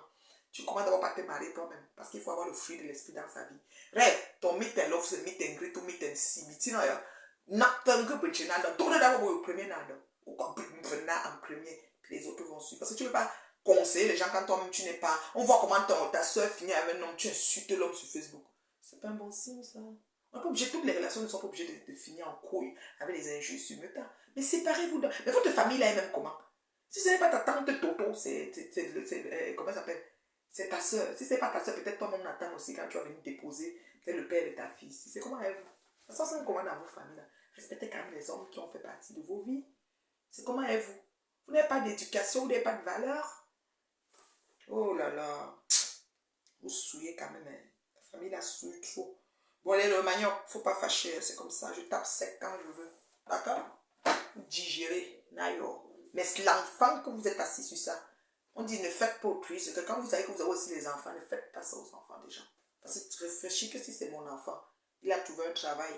Tu commences d'abord par te marier toi-même. Parce qu'il faut avoir le fruit de l'esprit dans sa vie. Rêve. Ton meet and love, c'est meet and greet ou meet and see. Sinon, tout d'abord au premier nada. Ou quand en premier, puis les autres vont suivre. Parce que tu ne veux pas conseiller les gens quand toi-même tu n'es pas. On voit comment ta soeur finit avec un homme. Tu insultes l'homme sur Facebook. C'est pas un bon signe, ça. On n'est pas obligé, toutes les relations ne sont pas obligées de finir en couille avec les injures sur le tas. Mais séparez-vous. Mais votre famille là est même comment? Si ce n'est pas ta tante Toto, comment ça s'appelle? C'est ta soeur. Si ce n'est pas ta soeur, peut-être toi-même Nathan aussi, quand tu vas venir déposer, c'est le père de ta fille. C'est comment elle vous? Ça c'est comment dans vos familles là? Respectez quand même les hommes qui ont fait partie de vos vies. C'est comment est vous? Vous n'avez pas d'éducation, vous n'avez pas de valeur. Oh là là. Vous souillez quand même. Hein. La famille la souille trop. Bon, allez, le manioc, faut pas fâcher. C'est comme ça. Je tape sec quand je veux. D'accord? Digérer. Nayo. Mais c'est l'enfant que vous êtes assis sur ça. On dit ne faites pas autrui. C'est que quand vous savez que vous avez aussi les enfants, ne faites pas ça aux enfants des gens. Parce que tu réfléchis que si c'est mon enfant, il a trouvé un travail.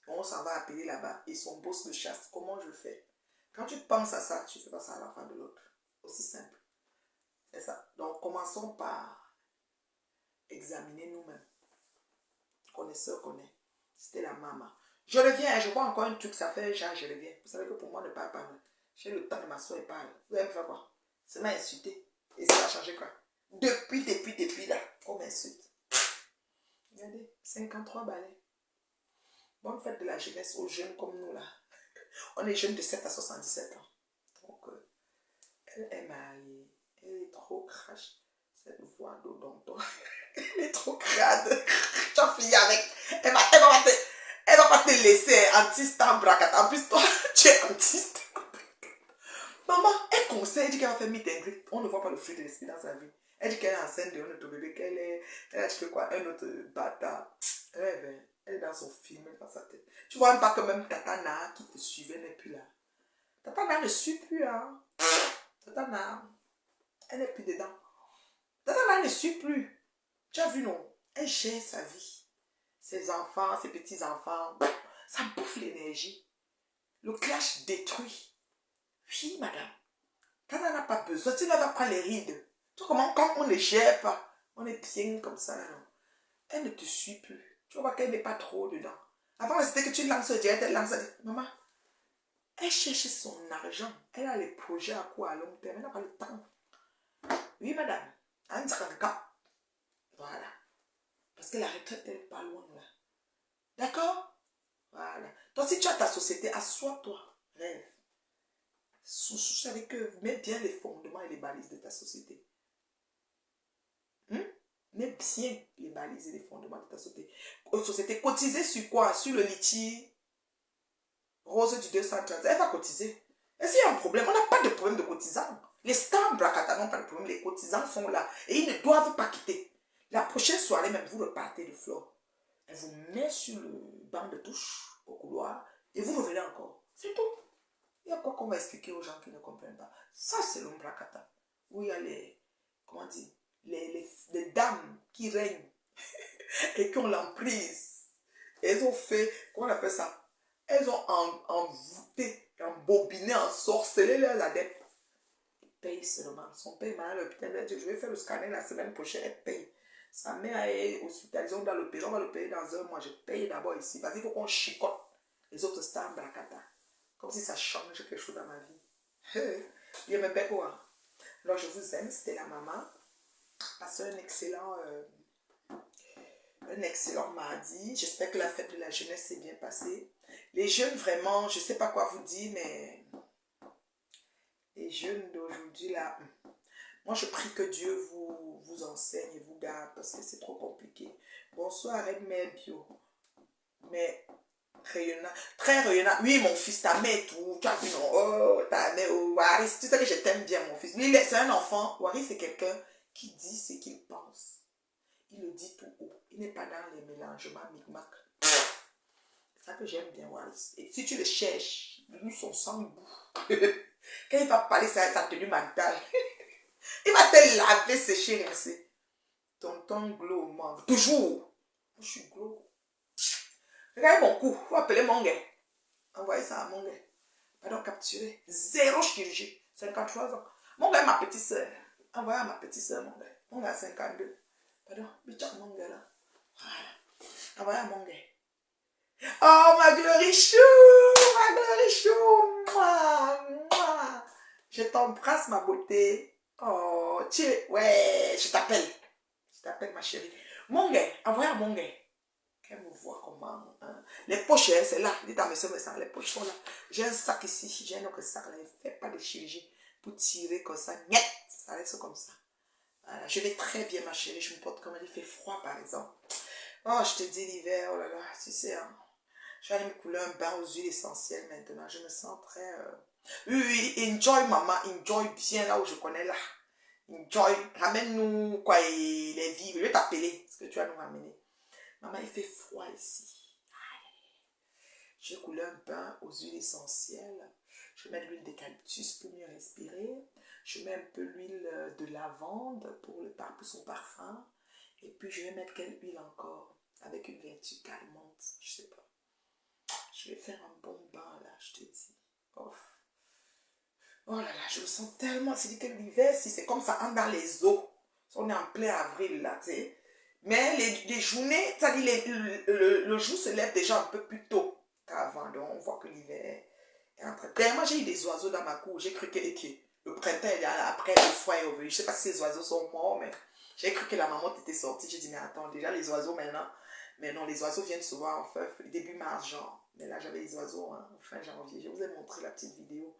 On s'en va appeler là-bas. Et son boss le chasse. Comment je fais? Quand tu penses à ça, tu ne fais pas ça à l'enfant de l'autre. Aussi simple. C'est ça. Donc, commençons par examiner nous-mêmes. Connaisseur connaît. C'était la maman. Je reviens, je vois encore un truc, ça fait genre, je reviens. Vous savez que pour moi, ne parle pas. J'ai le temps de m'asseoir et parler. Vous allez me faire quoi? C'est m'insulter. Et ça va changer quoi? Depuis là, on m'insulte. Regardez, 53 balais. Bonne fête de la jeunesse aux jeunes comme nous là. On est jeunes de 7 à 77 ans. Donc, elle est mariée. Elle est trop crash. Cette voix d'odonto. Elle est trop crade. Tu as fini avec. Elle va pas te laisser anti-stamp bracket. En plus, toi, tu es anti-stamp. Maman, elle conseille, elle dit qu'elle va faire meet and greet. On ne voit pas le fruit de l'esprit dans sa vie. Elle dit qu'elle est enceinte de un autre bébé, elle a dit que quoi, un autre bâtard. Elle est dans son film, dans sa tête. Tu vois pas que même Tatana qui te suivait n'est plus là. Tatana ne suit plus, hein. Tatana, elle n'est plus dedans. Tatana ne suit plus. Tu as vu, non? Elle gère sa vie. Ses enfants, ses petits-enfants, ça bouffe l'énergie. Le clash détruit. Oui, madame. Quand on n'a pas besoin, tu ne vas prendre les rides. Tu vois comment, quand on ne gère pas, on est bien comme ça, non? Elle ne te suit plus. Tu vois qu'elle n'est pas trop dedans. Avant, c'était que tu lances direct, elle lance. Maman, elle cherche son argent. Elle a les projets à quoi, à long terme. Elle n'a pas le temps. Oui, madame. Voilà. Parce que la retraite, elle n'est pas loin, là. D'accord? Voilà. Donc, si tu as ta société, assois-toi. Rêve. Vous savez que mets bien les fondements et les balises de ta société. Mets bien les balises et les fondements de ta société. Cotiser sur quoi? Sur le litchi. Rose du 213, elle va cotiser. Et s'il y a un problème, on n'a pas de problème de cotisants. Les stars Bracata n'ont pas de problème, les cotisants sont là. Et ils ne doivent pas quitter. La prochaine soirée, même, vous repartez de Flore. Elle vous met sur le banc de touche, au couloir, et vous revenez encore. C'est tout. Il y a quoi qu'on va expliquer aux gens qui ne comprennent pas. Ça, c'est l'Ombracata. Où il y a les, comment dire, les dames qui règnent et qui ont l'emprise. Elles ont fait, comment on appelle ça? Elles ont envoûté, embobiné, ensorcelé leurs adeptes. Ils payent seulement. Son père m'a à l'hôpital. Elle dit, je vais faire le scanner la semaine prochaine. Elle paye. Sa mère est hospitalisée. On doit le payer. On va le payer dans un mois. Je paye d'abord ici. Parce qu'il faut qu'on chicote les autres stars Bracata. Comme si ça change quelque chose dans ma vie. Il me fait quoi? Alors je vous aime. C'était la maman. Passez un excellent mardi. J'espère que la fête de la jeunesse s'est bien passée. Les jeunes, vraiment, je ne sais pas quoi vous dire, mais les jeunes d'aujourd'hui, là, moi, je prie que Dieu vous enseigne et vous garde parce que c'est trop compliqué. Bonsoir, Reine Mère Bio. Mais rayonnant, très rayonnant. Oui, mon fils, ta mère et tout. Tu as vu, non? Oh, ta mère, oh, Waris. Tu sais que je t'aime bien, mon fils. Lui, c'est un enfant. Waris, c'est quelqu'un qui dit ce qu'il pense. Il le dit tout haut. Il n'est pas dans les mélangements micmac. C'est ça que j'aime bien, Waris. Et si tu le cherches, lui, son sang bout. Quand il va parler, ça va être sa tenue mentale. Il va te laver, sécher, rincer. Tonton Glo, man. Toujours. Je suis Glo. Regardez mon cou. Vous appelez mon gars. Envoyez ça à mon gars. Pardon, capturé. Zéro chirurgie. 53 ans. Mon gars est ma petite soeur. Envoyez à ma petite soeur, mon gars. Mon gars a 52. Pardon, bichon mon gars là. Voilà. Envoyez à mon gars. Oh, ma glorichou. Ma glorichou. Mouah, mouah. Je t'embrasse, ma beauté. Oh, tu es... Ouais, je t'appelle. Je t'appelle, ma chérie. Mon gars, envoyez à mon gars. Qu'elle me voit comment. Hein. Les poches, c'est là. Dites à mes soeurs, les poches sont là. J'ai un sac ici. J'ai un autre sac là. Il ne fait pas de chirurgie pour tirer comme ça. Niet. Ça reste comme ça. Voilà. Je vais très bien, ma chérie. Je me porte comme il fait froid, par exemple. Oh, je te dis l'hiver. Oh là là. Tu sais, hein. Je vais aller me couler un bain aux huiles essentielles maintenant. Je me sens très... Oui, oui. Enjoy, maman. Enjoy bien là où je connais là. Enjoy. Ramène-nous quoi, et les vivres. Je vais t'appeler. Ce que tu vas nous ramener. Maman, il fait froid ici. J'ai coulé un bain aux huiles essentielles. Je mets de l'huile d'eucalyptus pour mieux respirer. Je mets un peu l'huile de lavande pour son parfum. Et puis, je vais mettre quelle huile encore? Avec une vertu calmante. Je sais pas. Je vais faire un bon bain là, je te dis. Oh, oh là là, je me sens tellement... C'est dit que l'hiver, si c'est comme ça, entre dans les eaux. On est en plein avril là, tu sais. Mais les journées, c'est-à-dire le jour se lève déjà un peu plus tôt qu'avant. Donc, on voit que l'hiver est en train. Dernièrement, j'ai eu des oiseaux dans ma cour. J'ai cru que le printemps est là, après le froid est revenu. Je ne sais pas si ces oiseaux sont morts, mais j'ai cru que la maman était sortie. J'ai dit, mais attends, déjà les oiseaux maintenant. Mais non, les oiseaux viennent souvent en début mars, genre. Mais là, j'avais les oiseaux hein, fin janvier. Je vous ai montré la petite vidéo.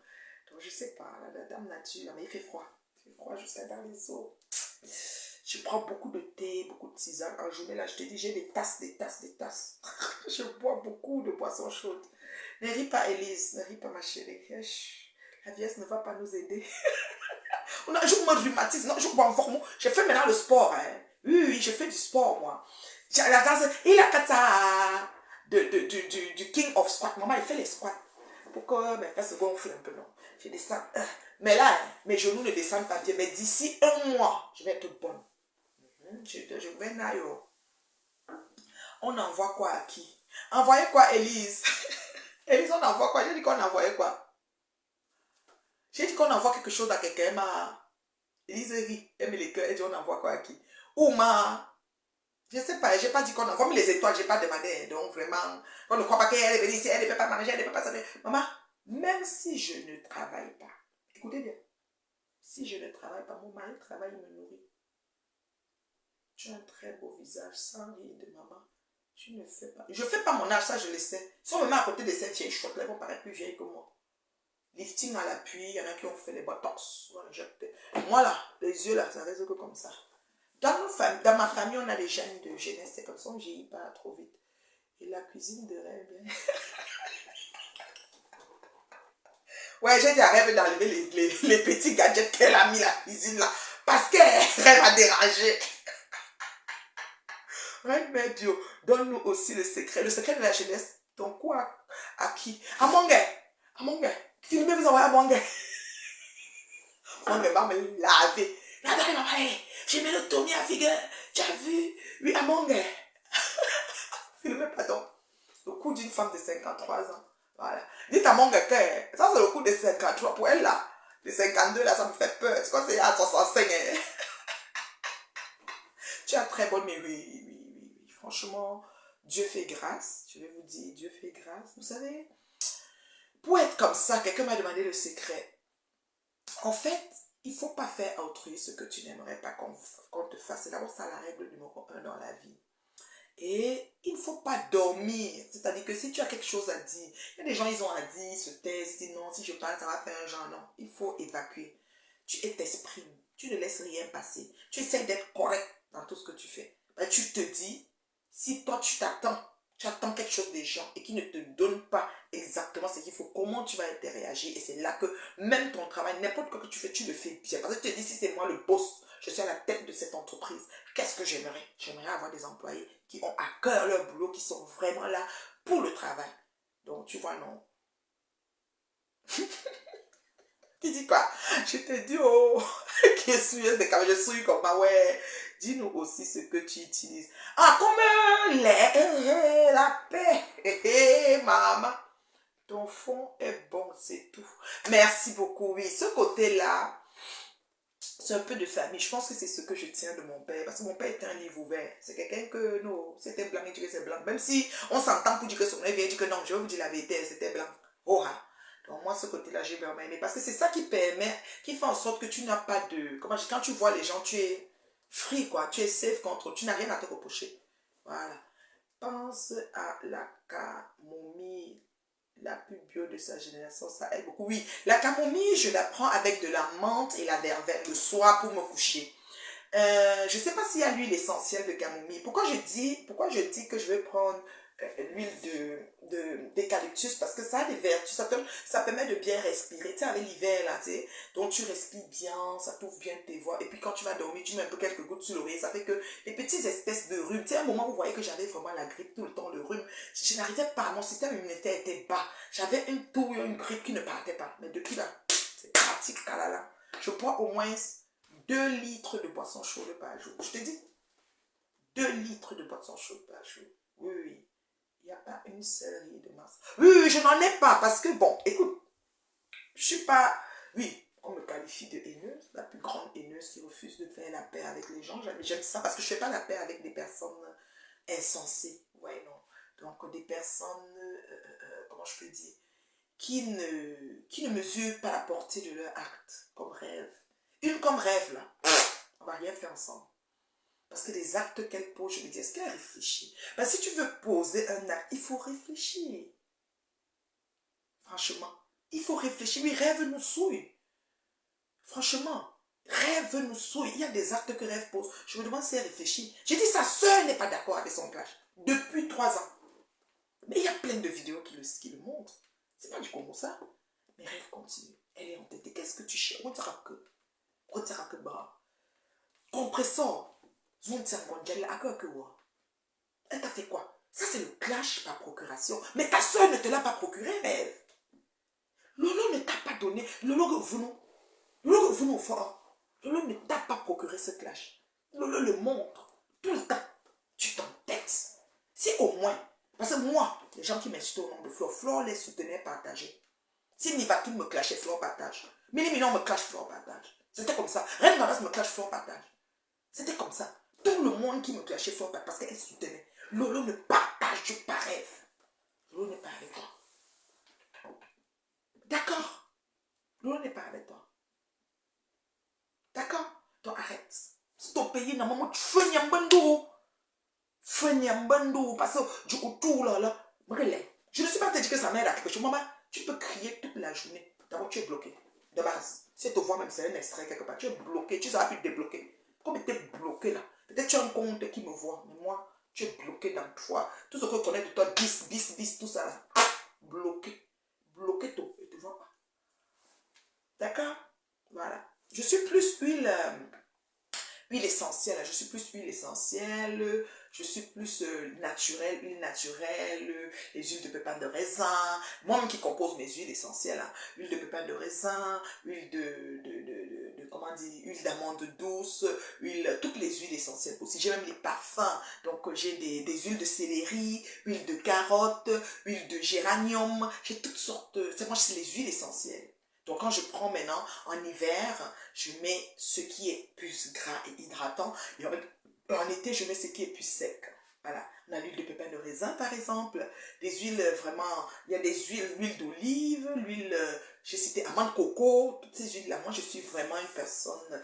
Donc, je ne sais pas, la dame nature. Mais il fait froid. Il fait froid, je sais, dans les eaux. Je prends beaucoup de thé, beaucoup de tisane. En journée, là, je te dis, j'ai des tasses, des tasses, des tasses. Je bois beaucoup de boissons chaudes. Ne ris pas, Élise. Ne ris pas, ma chérie. La vieillesse ne va pas nous aider. Je me rhumatise. Non, je bois encore. Je fais maintenant le sport. Hein. Oui, je fais du sport, moi. La danse, il a kata du King of Squat. Maman, il fait les squats. Pour que mes fesses se gonflent un peu, non. Je descends. Mais là, mes genoux ne descendent pas bien. Mais d'ici un mois, je vais être bonne. Je vais naïo. On envoie quoi à qui? Envoyer quoi, Élise? Élise, on envoie quoi? J'ai dit qu'on envoyait quoi? J'ai dit qu'on envoie quelque chose à quelqu'un, ma. Élise rit, aime les cœurs, elle dit on envoie quoi à qui? Ou ma. Je sais pas, j'ai pas dit qu'on envoie. Comme les étoiles, j'ai pas demandé. Donc vraiment, on ne croit pas qu'elle est venue ici, elle ne peut pas manger, elle ne peut pas s'habiller. Maman, même si je ne travaille pas, écoutez bien, si je ne travaille pas, mon mari travaille, il me nourrit. Tu as un très beau visage, sans rire de maman. Tu ne fais pas. Je ne fais pas mon âge, ça je le sais. Si on me met à côté de cette vieille chouette, elles vont paraître plus vieilles que moi. Lifting à l'appui, il y en a qui ont fait les botox. Moi là, les yeux là, ça reste que comme ça. Dans ma famille, on a des gènes de jeunesse, c'est comme ça, on ne vieillit pas trop vite. Et la cuisine de rêve. Ouais, j'ai dit à Rêve d'enlever les petits gadgets qu'elle a mis à la cuisine là. Parce qu'elle Rêve a dérangé. Reine Mère Dio, donne-nous aussi le secret. Le secret de la jeunesse. Donc quoi? À qui? À mon gars. À mon gars. Filmez, vous envoyez à mon gars. Mon gars va me laver. Regardez, maman, j'ai mis le Tommy à figure. Tu as vu? Oui, à mon gars. Filmez, pardon. Le coup d'une femme de 53 ans. Voilà. Dites à mon gars que ça, c'est le coup de 53 pour elle là. De 52 là, ça me fait peur. C'est quoi, c'est à 65 hein? Tu as très bonne, mais oui. Franchement, Dieu fait grâce. Je vais vous dire, Dieu fait grâce. Vous savez, pour être comme ça, quelqu'un m'a demandé le secret. En fait, il ne faut pas faire à autrui ce que tu n'aimerais pas qu'on te fasse. C'est d'abord ça la règle numéro 1 dans la vie. Et il ne faut pas dormir. C'est-à-dire que si tu as quelque chose à dire, il y a des gens, ils ont à dire, ils se taisent, ils disent non, si je parle, ça va faire un genre. Non, il faut évacuer. Tu t'exprimes. Tu ne laisses rien passer. Tu essaies d'être correct dans tout ce que tu fais. Ben, tu te dis, si toi tu attends quelque chose des gens et qu'ils ne te donnent pas exactement ce qu'il faut, comment tu vas réagir. Et c'est là que même ton travail, n'importe quoi que tu fais, tu le fais bien. Parce que tu te dis, si c'est moi le boss, je suis à la tête de cette entreprise, qu'est-ce que j'aimerais? J'aimerais avoir des employés qui ont à cœur leur boulot, qui sont vraiment là pour le travail. Donc, tu vois, non. Tu dis quoi? Je te dis, oh, qui est souilleuse de caméra, je souille comme ça, ouais. Dis-nous aussi ce que tu utilises. Ah, comme lait, la paix, maman. Ton fond est bon, c'est tout. Merci beaucoup, oui. Ce côté-là, c'est un peu de famille. Je pense que c'est ce que je tiens de mon père. Parce que mon père était un livre ouvert. C'est quelqu'un que, non, c'était blanc, il dit que c'est blanc. Même si on s'entend pour dire que son œil vient dire que non, je vais vous dire la vérité, c'était blanc. Oh, ah. Donc moi, ce côté-là, j'ai vraiment aimé. Parce que c'est ça qui permet, qui fait en sorte que tu n'as pas de... Comment je dis, quand tu vois les gens, tu es free, quoi. Tu es safe contre... Tu n'as rien à te reprocher. Voilà. Pense à la camomille. La pub bio de sa génération, ça aide beaucoup. Oui, la camomille, je la prends avec de la menthe et la verveine le soir pour me coucher. Je ne sais pas s'il y a l'huile essentielle de camomille. Pourquoi je dis que je vais prendre l'huile d'eucalyptus? Parce que ça a des vertus, ça permet de bien respirer. Tu sais, avec l'hiver, là, tu sais, donc tu respires bien, ça t'ouvre bien tes voies. Et puis quand tu vas dormir, tu mets un peu quelques gouttes sur l'oreille. Ça fait que les petites espèces de rhume, tu sais, à un moment, vous voyez que j'avais vraiment la grippe tout le temps, le rhume. Je n'arrivais pas, mon système immunitaire était bas. J'avais une toux, une grippe qui ne partait pas. Mais depuis là, c'est parti, calala. Je bois au moins 2 litres de boisson chaude par jour. Je te dis, 2 litres de boisson chaude par jour. Oui. Il n'y a pas une seule de masse. Oui, je n'en ai pas parce que, bon, écoute, je suis pas... Oui, on me qualifie de haineuse, la plus grande haineuse qui refuse de faire la paix avec les gens. J'aime ça parce que je ne fais pas la paix avec des personnes insensées. Ouais, non. Donc, des personnes, comment je peux dire, qui ne mesurent pas la portée de leur acte comme rêve. Une comme rêve, là. On va rien faire ensemble. Parce que les actes qu'elle pose, je me dis, est-ce qu'elle réfléchit? Ben, si tu veux poser un acte, il faut réfléchir. Franchement, il faut réfléchir. Oui, rêve nous souille. Franchement, rêve nous souille. Il y a des actes que rêve pose. Je me demande si elle réfléchit. J'ai dit, sa soeur n'est pas d'accord avec son clash. Depuis 3 ans. Mais il y a plein de vidéos qui le montrent. C'est pas du Congo ça. Mais rêve continue. Elle est entêtée. Qu'est-ce que tu cherches? On dira que bras. Compressor. Elle t'a fait quoi? Ça, c'est le clash par procuration. Mais ta soeur ne te l'a pas procuré, rêve. Lolo ne t'a pas donné. Lolo fort. Lolo ne t'a pas procuré ce clash. Lolo le montre. Tout le temps. Tu t'entêtes. Si au moins, parce que moi, les gens qui m'insultent au nom de Flore, Flore les soutenait, partageait. Si Nivatou me clashait, Flore partage. Mini Minon me clash, Flore partage. C'était comme ça. Reine Maras me clash, Flore partage. C'était comme ça. Tout le monde qui me clashait fort parce qu'elle soutenait. Lolo ne partage pas rêve. Lolo n'est pas avec toi. D'accord? Lolo n'est pas avec toi. D'accord? Donc arrête. Stop payé dans moment. Fais nyambando. Parce que du autour là. Je ne suis pas te dire que ça m'aide à quelque chose. Maman, tu peux crier toute la journée. D'abord, tu es bloqué. De base. Si tu te vois même, c'est un extrait quelque part. Tu es bloqué. Tu ne sauras plus te débloquer. Comme tu es bloqué là. Peut-être tu as un compte qui me voit. Mais moi, tu es bloqué dans toi. Tout ce que je connais de toi, bis, tout ça là. Bloqué. Bloqué tout. Et tu ne vois pas. D'accord? Voilà. Je suis plus huile essentielle, je suis plus huile essentielle, je suis plus naturelle, huile naturelle, les huiles de pépins de raisin, moi-même qui compose mes huiles essentielles, hein, huile de pépins de raisin, huile comment dire, huile d'amande douce, huile, toutes les huiles essentielles aussi, j'ai même les parfums, donc j'ai des huiles de céleri, huile de carotte, huile de géranium, j'ai toutes sortes, c'est moi c'est les huiles essentielles. Donc quand je prends maintenant en hiver, je mets ce qui est plus gras et hydratant. Et en été, je mets ce qui est plus sec. Voilà. On a l'huile de pépins de raisin, par exemple. Des huiles vraiment... Il y a des huiles, l'huile d'olive, l'huile... j'ai cité amande coco. Toutes ces huiles-là. Moi, je suis vraiment une personne...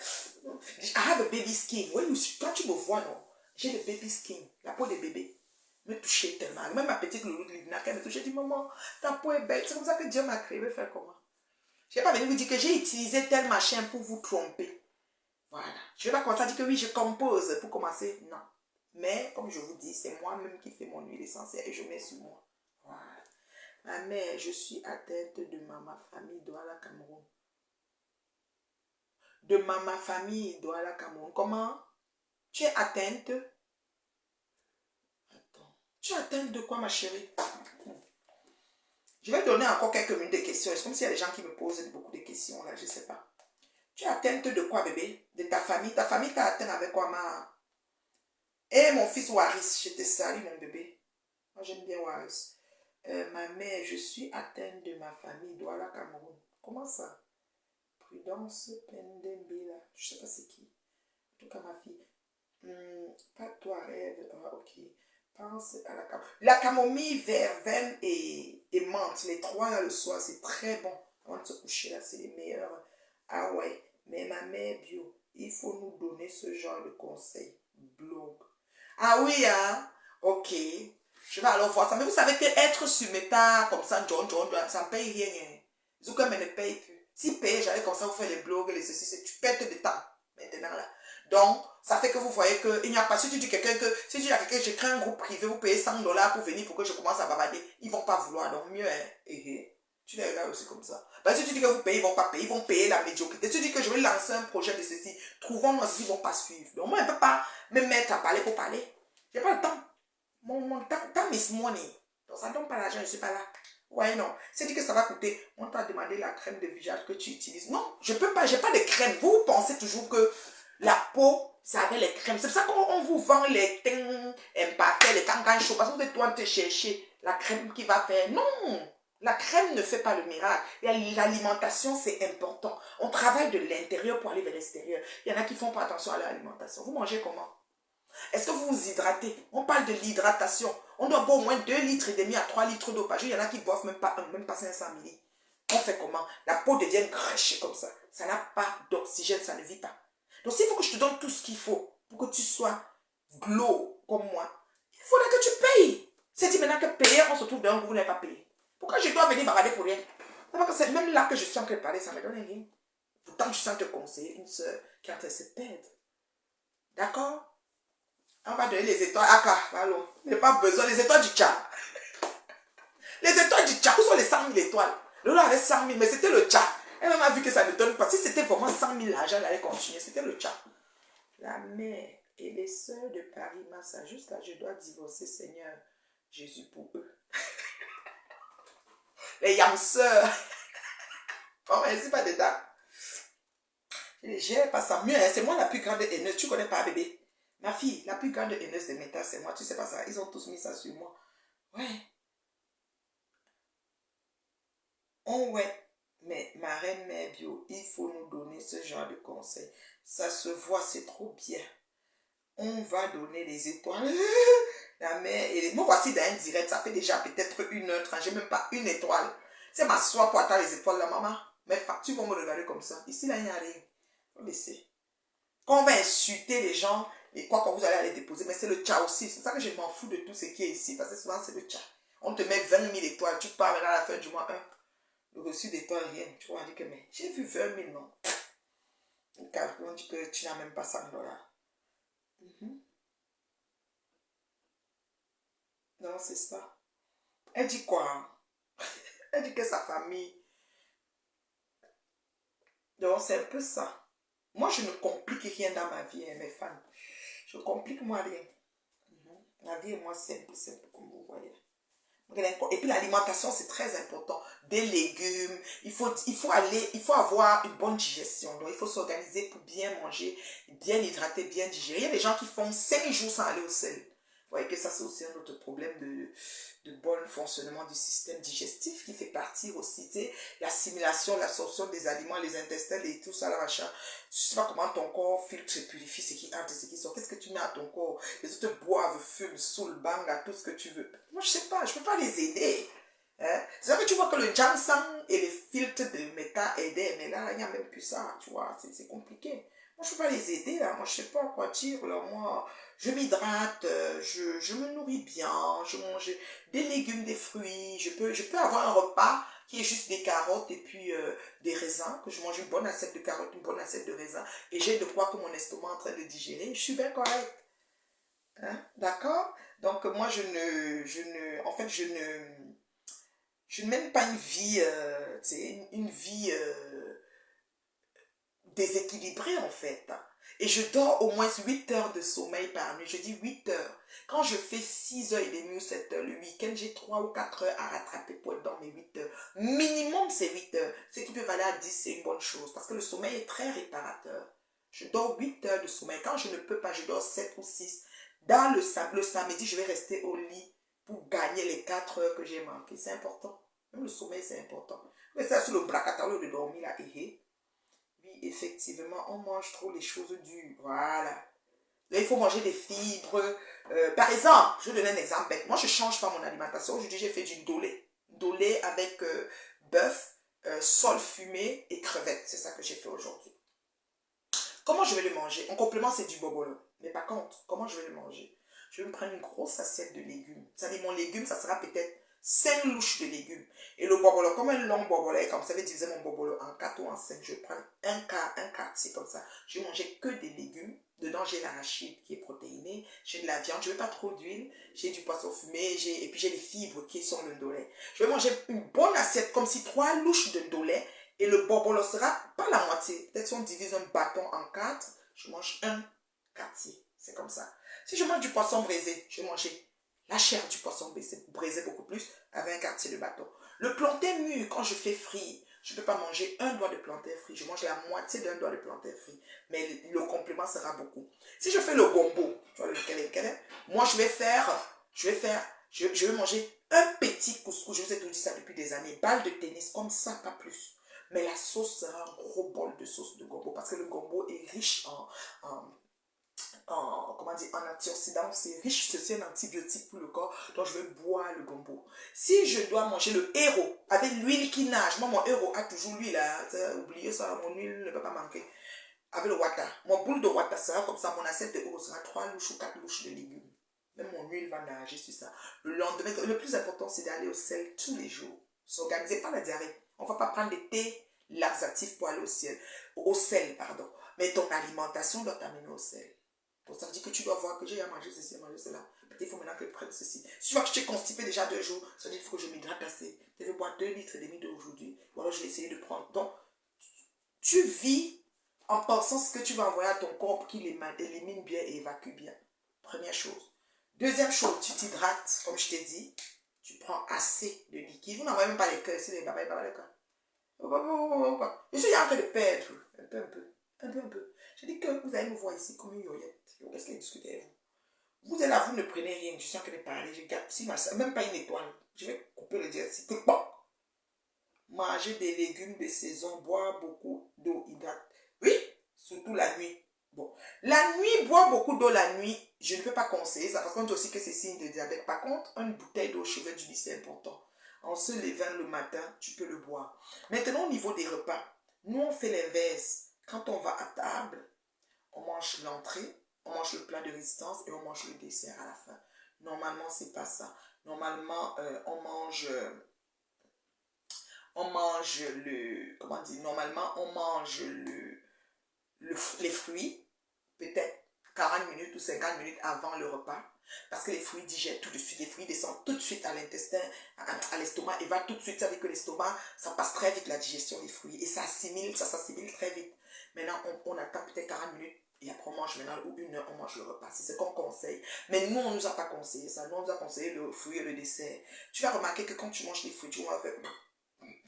I have a baby skin. Oui, quand tu me vois, non. J'ai le baby skin. La peau des bébés. Me touchait tellement. Même ma petite loulou de Livna, elle me touchait. Je dis, maman, ta peau est belle. C'est comme ça que Dieu m'a créé. Je vais faire comment? Je ne vais pas venir vous dire que j'ai utilisé tel machin pour vous tromper. Voilà. Je ne vais pas commencer à dire que oui, je compose pour commencer. Non. Mais, comme je vous dis, c'est moi-même qui fais mon huile essentielle et je mets sur moi. Voilà. Ma mère, je suis atteinte de ma famille Douala Cameroun. De ma famille Douala Cameroun. Comment? Tu es atteinte? Attends. Tu es atteinte de quoi, ma chérie? Je vais donner encore quelques minutes de questions. C'est comme s'il y a des gens qui me posent beaucoup de questions là, je ne sais pas. Tu es atteinte de quoi, bébé? De ta famille? Ta famille t'a atteint avec quoi, ma... Eh, mon fils Waris, je te salue, mon bébé. Moi, j'aime bien Waris. Ma mère, je suis atteinte de ma famille, Douala, Cameroun. Comment ça? Prudence, Pendembela. Je sais pas c'est qui. En tout cas, ma fille. Pas toi, rêve. Ah, ok. Pense à la camomille. La camomille, verveine et menthe. Les trois là le soir, c'est très bon. Avant de se coucher là, c'est les meilleurs. Ah ouais. Mais ma mère bio, il faut nous donner ce genre de conseils. Blog. Ah oui, hein? Ok. Je vais alors voir ça. Mais vous savez que être sur Meta comme ça, ça ne paye rien. Hein. Zuckerberg ne paye plus. Si paye, j'allais comme ça vous faire les blogs, les ceci, tu perds de temps. Maintenant là. Donc, ça fait que vous voyez qu'il n'y a pas. Si tu dis quelqu'un que, si tu dis à quelqu'un que j'ai créé un groupe privé, vous payez 100 dollars pour venir pour que je commence à bavarder, ils ne vont pas vouloir. Donc, mieux, hein. Tu les regardes aussi comme ça. Ben, si tu dis que vous payez, ils ne vont pas payer, ils vont payer la médiocrité. Si tu dis que je vais lancer un projet de ceci, trouvons-nous aussi, ils ne vont pas suivre. Donc, moi, je ne peux pas me mettre à parler pour parler. Je n'ai pas le temps. Mon temps is money. Donc, ça ne donne pas l'argent, je ne suis pas là. Ouais, non. C'est dit que ça va coûter. On t'a demandé la crème de visage que tu utilises. Non, je ne peux pas. Je n'ai pas de crème. Vous pensez toujours que la peau, ça avait les crèmes. C'est pour ça qu'on vous vend les teints imparfaits, les cancans chauds. Parce que vous êtes toi te chercher la crème qui va faire. Non. La crème ne fait pas le miracle. L'alimentation, c'est important. On travaille de l'intérieur pour aller vers l'extérieur. Il y en a qui ne font pas attention à l'alimentation. Vous mangez comment? Est-ce que vous vous hydratez? On parle de l'hydratation. On doit boire au moins 2,5 litres à 3 litres d'eau par jour. Il y en a qui ne boivent même pas 500 ml. On fait comment? La peau devient grêche comme ça. Ça n'a pas d'oxygène, ça ne vit pas. Donc s'il faut que je te donne tout ce qu'il faut pour que tu sois glow comme moi, il faudrait que tu payes. C'est dit maintenant que payer, on se trouve d'un coup, vous n'avez pas payé. Pourquoi je dois venir barader pour rien? C'est même là que je suis en train de parler, ça me donne rien. Pourtant, je sens te conseiller une soeur qui est en train de se perdre. D'accord? On va donner les étoiles. Allons. Il n'y a pas besoin. Les étoiles du Tchad. Les étoiles du Tchad. Où sont les 100 000 étoiles? Lola avait 100 000, mais c'était le Tchad. Elle même a vu que ça ne donne pas. Si c'était vraiment 100 000 l'argent, elle allait continuer. C'était le Tchad. La mère et les sœurs de Paris Massa. Jusqu'à je dois divorcer, Seigneur Jésus, pour eux. Les yamseurs. Oh, mais c'est pas dedans. J'ai pas ça. Mieux, c'est moi la plus grande haineuse. Tu connais pas, bébé? Ma fille, la plus grande haineuse de Meta, c'est moi. Tu sais pas ça. Ils ont tous mis ça sur moi. Ouais. Oh ouais. Mais ma reine mère bio, il faut nous donner ce genre de conseils. Ça se voit, c'est trop bien. On va donner les étoiles. La mère et les... Moi, voici dans un direct. Ça fait déjà peut-être 1h30. J'ai même pas une étoile. C'est ma soie pour attendre les étoiles, la maman. Mes factures vont me regarder comme ça. Ici, là, il n'y a rien. Faut laisser. Quand on va insulter les gens, et quoi, quand vous allez aller déposer, mais c'est le tcha aussi. C'est ça que je m'en fous de tout ce qui est ici, parce que souvent c'est le tcha. On te met 20 000 étoiles, tu pars à la fin du mois 1. Le reçu d'étoiles, rien. Tu vas dire que, mais j'ai vu 20 000, non. Car on dit que tu n'as même pas 100 dollars. Non, c'est ça. Elle dit quoi? Elle dit que sa famille. Donc, c'est un peu ça. Moi, je ne complique rien dans ma vie, hein, mes fans. Je complique moi rien. La vie est moins simple, simple, comme vous voyez. Et puis l'alimentation, c'est très important. Des légumes, il faut avoir une bonne digestion. Donc il faut s'organiser pour bien manger, bien hydrater, bien digérer. Il y a des gens qui font 5 jours sans aller au sel. Vous voyez que ça, c'est aussi un autre problème de bon fonctionnement du système digestif qui fait partie aussi, tu sais, l'assimilation, l'absorption des aliments, les intestins et tout ça, là, machin. Je sais pas comment ton corps filtre et purifie ce qui entre et ce qui sort. Qu'est-ce que tu mets à ton corps? Les autres boivent, fument, saoulent, bang, à tout ce que tu veux. Moi, je sais pas, je peux pas les aider. Hein? C'est vrai que tu vois que le ginseng et les filtres de méta aidaient, mais là, il n'y a même plus ça, tu vois, c'est compliqué. Moi, je peux pas les aider, là. Moi, je sais pas quoi dire, là. Moi, je m'hydrate, je me nourris bien, je mange des légumes, des fruits. Je peux avoir un repas qui est juste des carottes et puis des raisins, que je mange une bonne assiette de carottes, une bonne assiette de raisins, et j'ai de quoi que mon estomac est en train de digérer. Je suis bien correct. Hein? D'accord? Donc, moi, en fait, je ne mène pas une vie, tu sais, une vie déséquilibrée en fait. Et je dors au moins 8 heures de sommeil par nuit. Je dis 8 heures. Quand je fais 6h30 ou 7 heures le week-end, j'ai 3 ou 4 heures à rattraper pour être dans mes 8 heures. Minimum, c'est 8 heures. Ce qui peut aller à 10, c'est une bonne chose. Parce que le sommeil est très réparateur. Je dors 8 heures de sommeil. Quand je ne peux pas, je dors 7 ou 6. Dans le samedi, je vais rester au lit pour gagner les 4 heures que j'ai manquées. C'est important. Même le sommeil, c'est important. Mais ça, sur le bracatalo de dormir là, oui, effectivement, on mange trop les choses dures. Voilà. Là, il faut manger des fibres. Par exemple, je vais donner un exemple bête. Moi, je ne change pas mon alimentation. Aujourd'hui, j'ai fait du dolé. Dolé avec bœuf, sol fumé et crevettes. C'est ça que j'ai fait aujourd'hui. Comment je vais le manger? En complément, c'est du bobolo. Mais par contre, comment je vais le manger? Je vais me prendre une grosse assiette de légumes. Ça dit, mon légume, ça sera peut-être 5 louches de légumes. Et le bobolo, comme un long bobolo, comme ça, je vais diviser mon bobolo en 4 ou en 5. Je vais prendre un quartier comme ça. Je vais manger que des légumes. Dedans, j'ai l'arachide qui est protéiné. J'ai de la viande. Je ne veux pas trop d'huile. J'ai du poisson fumé. Et puis, j'ai les fibres qui sont le dolé. Je vais manger une bonne assiette, comme si 3 louches de dolé. Et le bobolo sera pas la moitié. Peut-être si on divise un bâton en 4, je mange un quartier. C'est comme ça. Si je mange du poisson braisé, je vais manger la chair du poisson braisé beaucoup plus avec un quartier de bâton. Le plantain mûr, quand je fais frire, je ne peux pas manger un doigt de plantain frit. Je mange la moitié d'un doigt de plantain frit. Mais le complément sera beaucoup. Si je fais le gombo, tu vois lequel est, moi je vais manger un petit couscous. Je vous ai tout dit ça depuis des années. Balle de tennis, comme ça, pas plus. Mais la sauce sera un gros bol de sauce de gombo parce que le gombo est riche comment dire, en antioxydants, c'est riche, c'est un antibiotique pour le corps, donc je vais boire le gombo. Si je dois manger le héros avec l'huile qui nage, moi mon héros a toujours l'huile, oubliez ça, mon huile ne peut pas manquer. Avec le wata, mon boule de wata sera comme ça, mon assiette de héros sera 3 louches ou 4 louches de légumes. Même mon huile va nager sur ça. Le lendemain, le plus important, c'est d'aller au sel tous les jours. S'organiser, pas la diarrhée. On ne va pas prendre des thés laxatifs pour aller au sel, pardon. Mais ton alimentation doit t'amener au sel. Donc ça veut dire que tu dois voir que j'ai à manger ceci, à manger cela. Peut-être il faut maintenant que je prenne ceci. Si tu vois que tu es constipé déjà 2 jours, ça veut dire qu'il faut que je m'hydrate assez. Je vais boire 2 litres et demi d'aujourd'hui. Ou alors je vais essayer de prendre. Donc, tu vis en pensant ce que tu vas envoyer à ton corps pour qu'il élimine bien et évacue bien. Première chose. Deuxième chose, tu t'hydrates, comme je t'ai dit. Tu prends assez de liquide. Vous n'envoyez même pas les cœurs, c'est les babas, les cœurs. Je suis en train de perdre. Un peu. Je dis que vous allez me voir ici comme une yoyette. Qu'est-ce qu'elle discute avec vous? Vous êtes là, vous ne prenez rien. Je suis en train de parler. Je garde si même pas une étoile. Je vais couper le diagnostic. Bon. Manger des légumes de saison, boire beaucoup d'eau hydrate. Oui, surtout la nuit. Bon, la nuit, boire beaucoup d'eau la nuit, je ne peux pas conseiller ça parce qu'on dit aussi que c'est signe de diabète. Par contre, une bouteille d'eau au chevet du lit, c'est important. En se levant le matin, tu peux le boire. Maintenant, au niveau des repas, nous, on fait l'inverse. Quand on va à table, on mange l'entrée, on mange le plat de résistance et on mange le dessert à la fin. Normalement, c'est pas ça. Normalement, normalement, on mange les fruits, peut-être 40 minutes ou 50 minutes avant le repas. Parce que les fruits digèrent tout de suite. Les fruits descendent tout de suite à l'intestin, à l'estomac et va tout de suite. Ça veut dire que l'estomac, ça passe très vite la digestion des fruits. Et ça s'assimile très vite. Maintenant, on attend peut-être 40 minutes. Et après, on mange maintenant, ou 1 heure, on mange le repas. C'est ce qu'on conseille. Mais nous, on ne nous a pas conseillé ça. Nous, on nous a conseillé le fruit et le dessert. Tu vas remarquer que quand tu manges les fruits, tu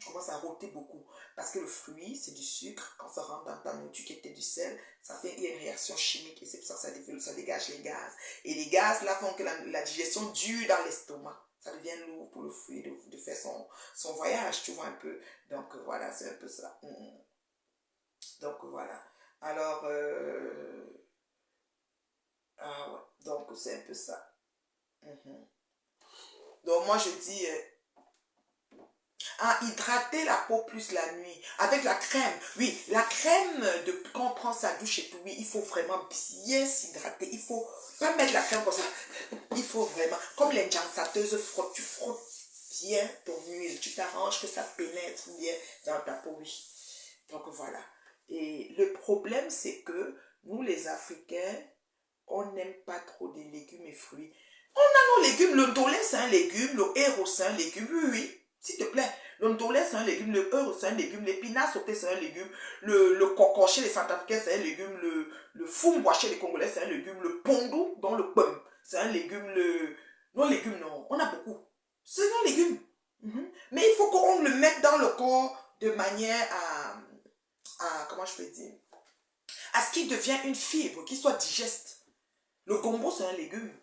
commences à rôter beaucoup. Parce que le fruit, c'est du sucre. Quand ça rentre dans ta nourriture qui était du sel, ça fait une réaction chimique. Et c'est pour ça que ça dégage les gaz. Et les gaz, là, font que la digestion dure dans l'estomac. Ça devient lourd pour le fruit de faire son voyage, tu vois un peu. Donc, voilà, c'est un peu ça. Donc, voilà. Alors, ah ouais, donc c'est un peu ça. Donc, moi, je dis... hydrater la peau plus la nuit. Avec la crème. Oui, la crème, quand on prend sa douche et tout, oui, il faut vraiment bien s'hydrater. Il faut pas mettre la crème comme ça. Il faut vraiment, comme les jansateuses frottent, tu frottes bien ton huile. Tu t'arranges que ça pénètre bien dans ta peau, oui. Donc voilà. Et le problème, c'est que nous, les Africains, on n'aime pas trop des légumes et fruits. On a nos légumes. Le ndolé, c'est un légume. Le héros, c'est un légume. Oui, oui. S'il te plaît. Le ndolé, c'est un légume. Le héros, c'est un légume. L'épinard sauté, c'est un légume. Le cocoché, les Centrafricains, c'est un légume. Le fumboaché, les Congolais, c'est un légume. Le pondou, dans le pomme, c'est un légume. Nos légumes, non. On a beaucoup. C'est nos légumes. Mais il faut qu'on le mette dans le corps de manière comment je peux dire, à ce qu'il devienne une fibre, qui soit digeste. Le gombo, c'est un légume.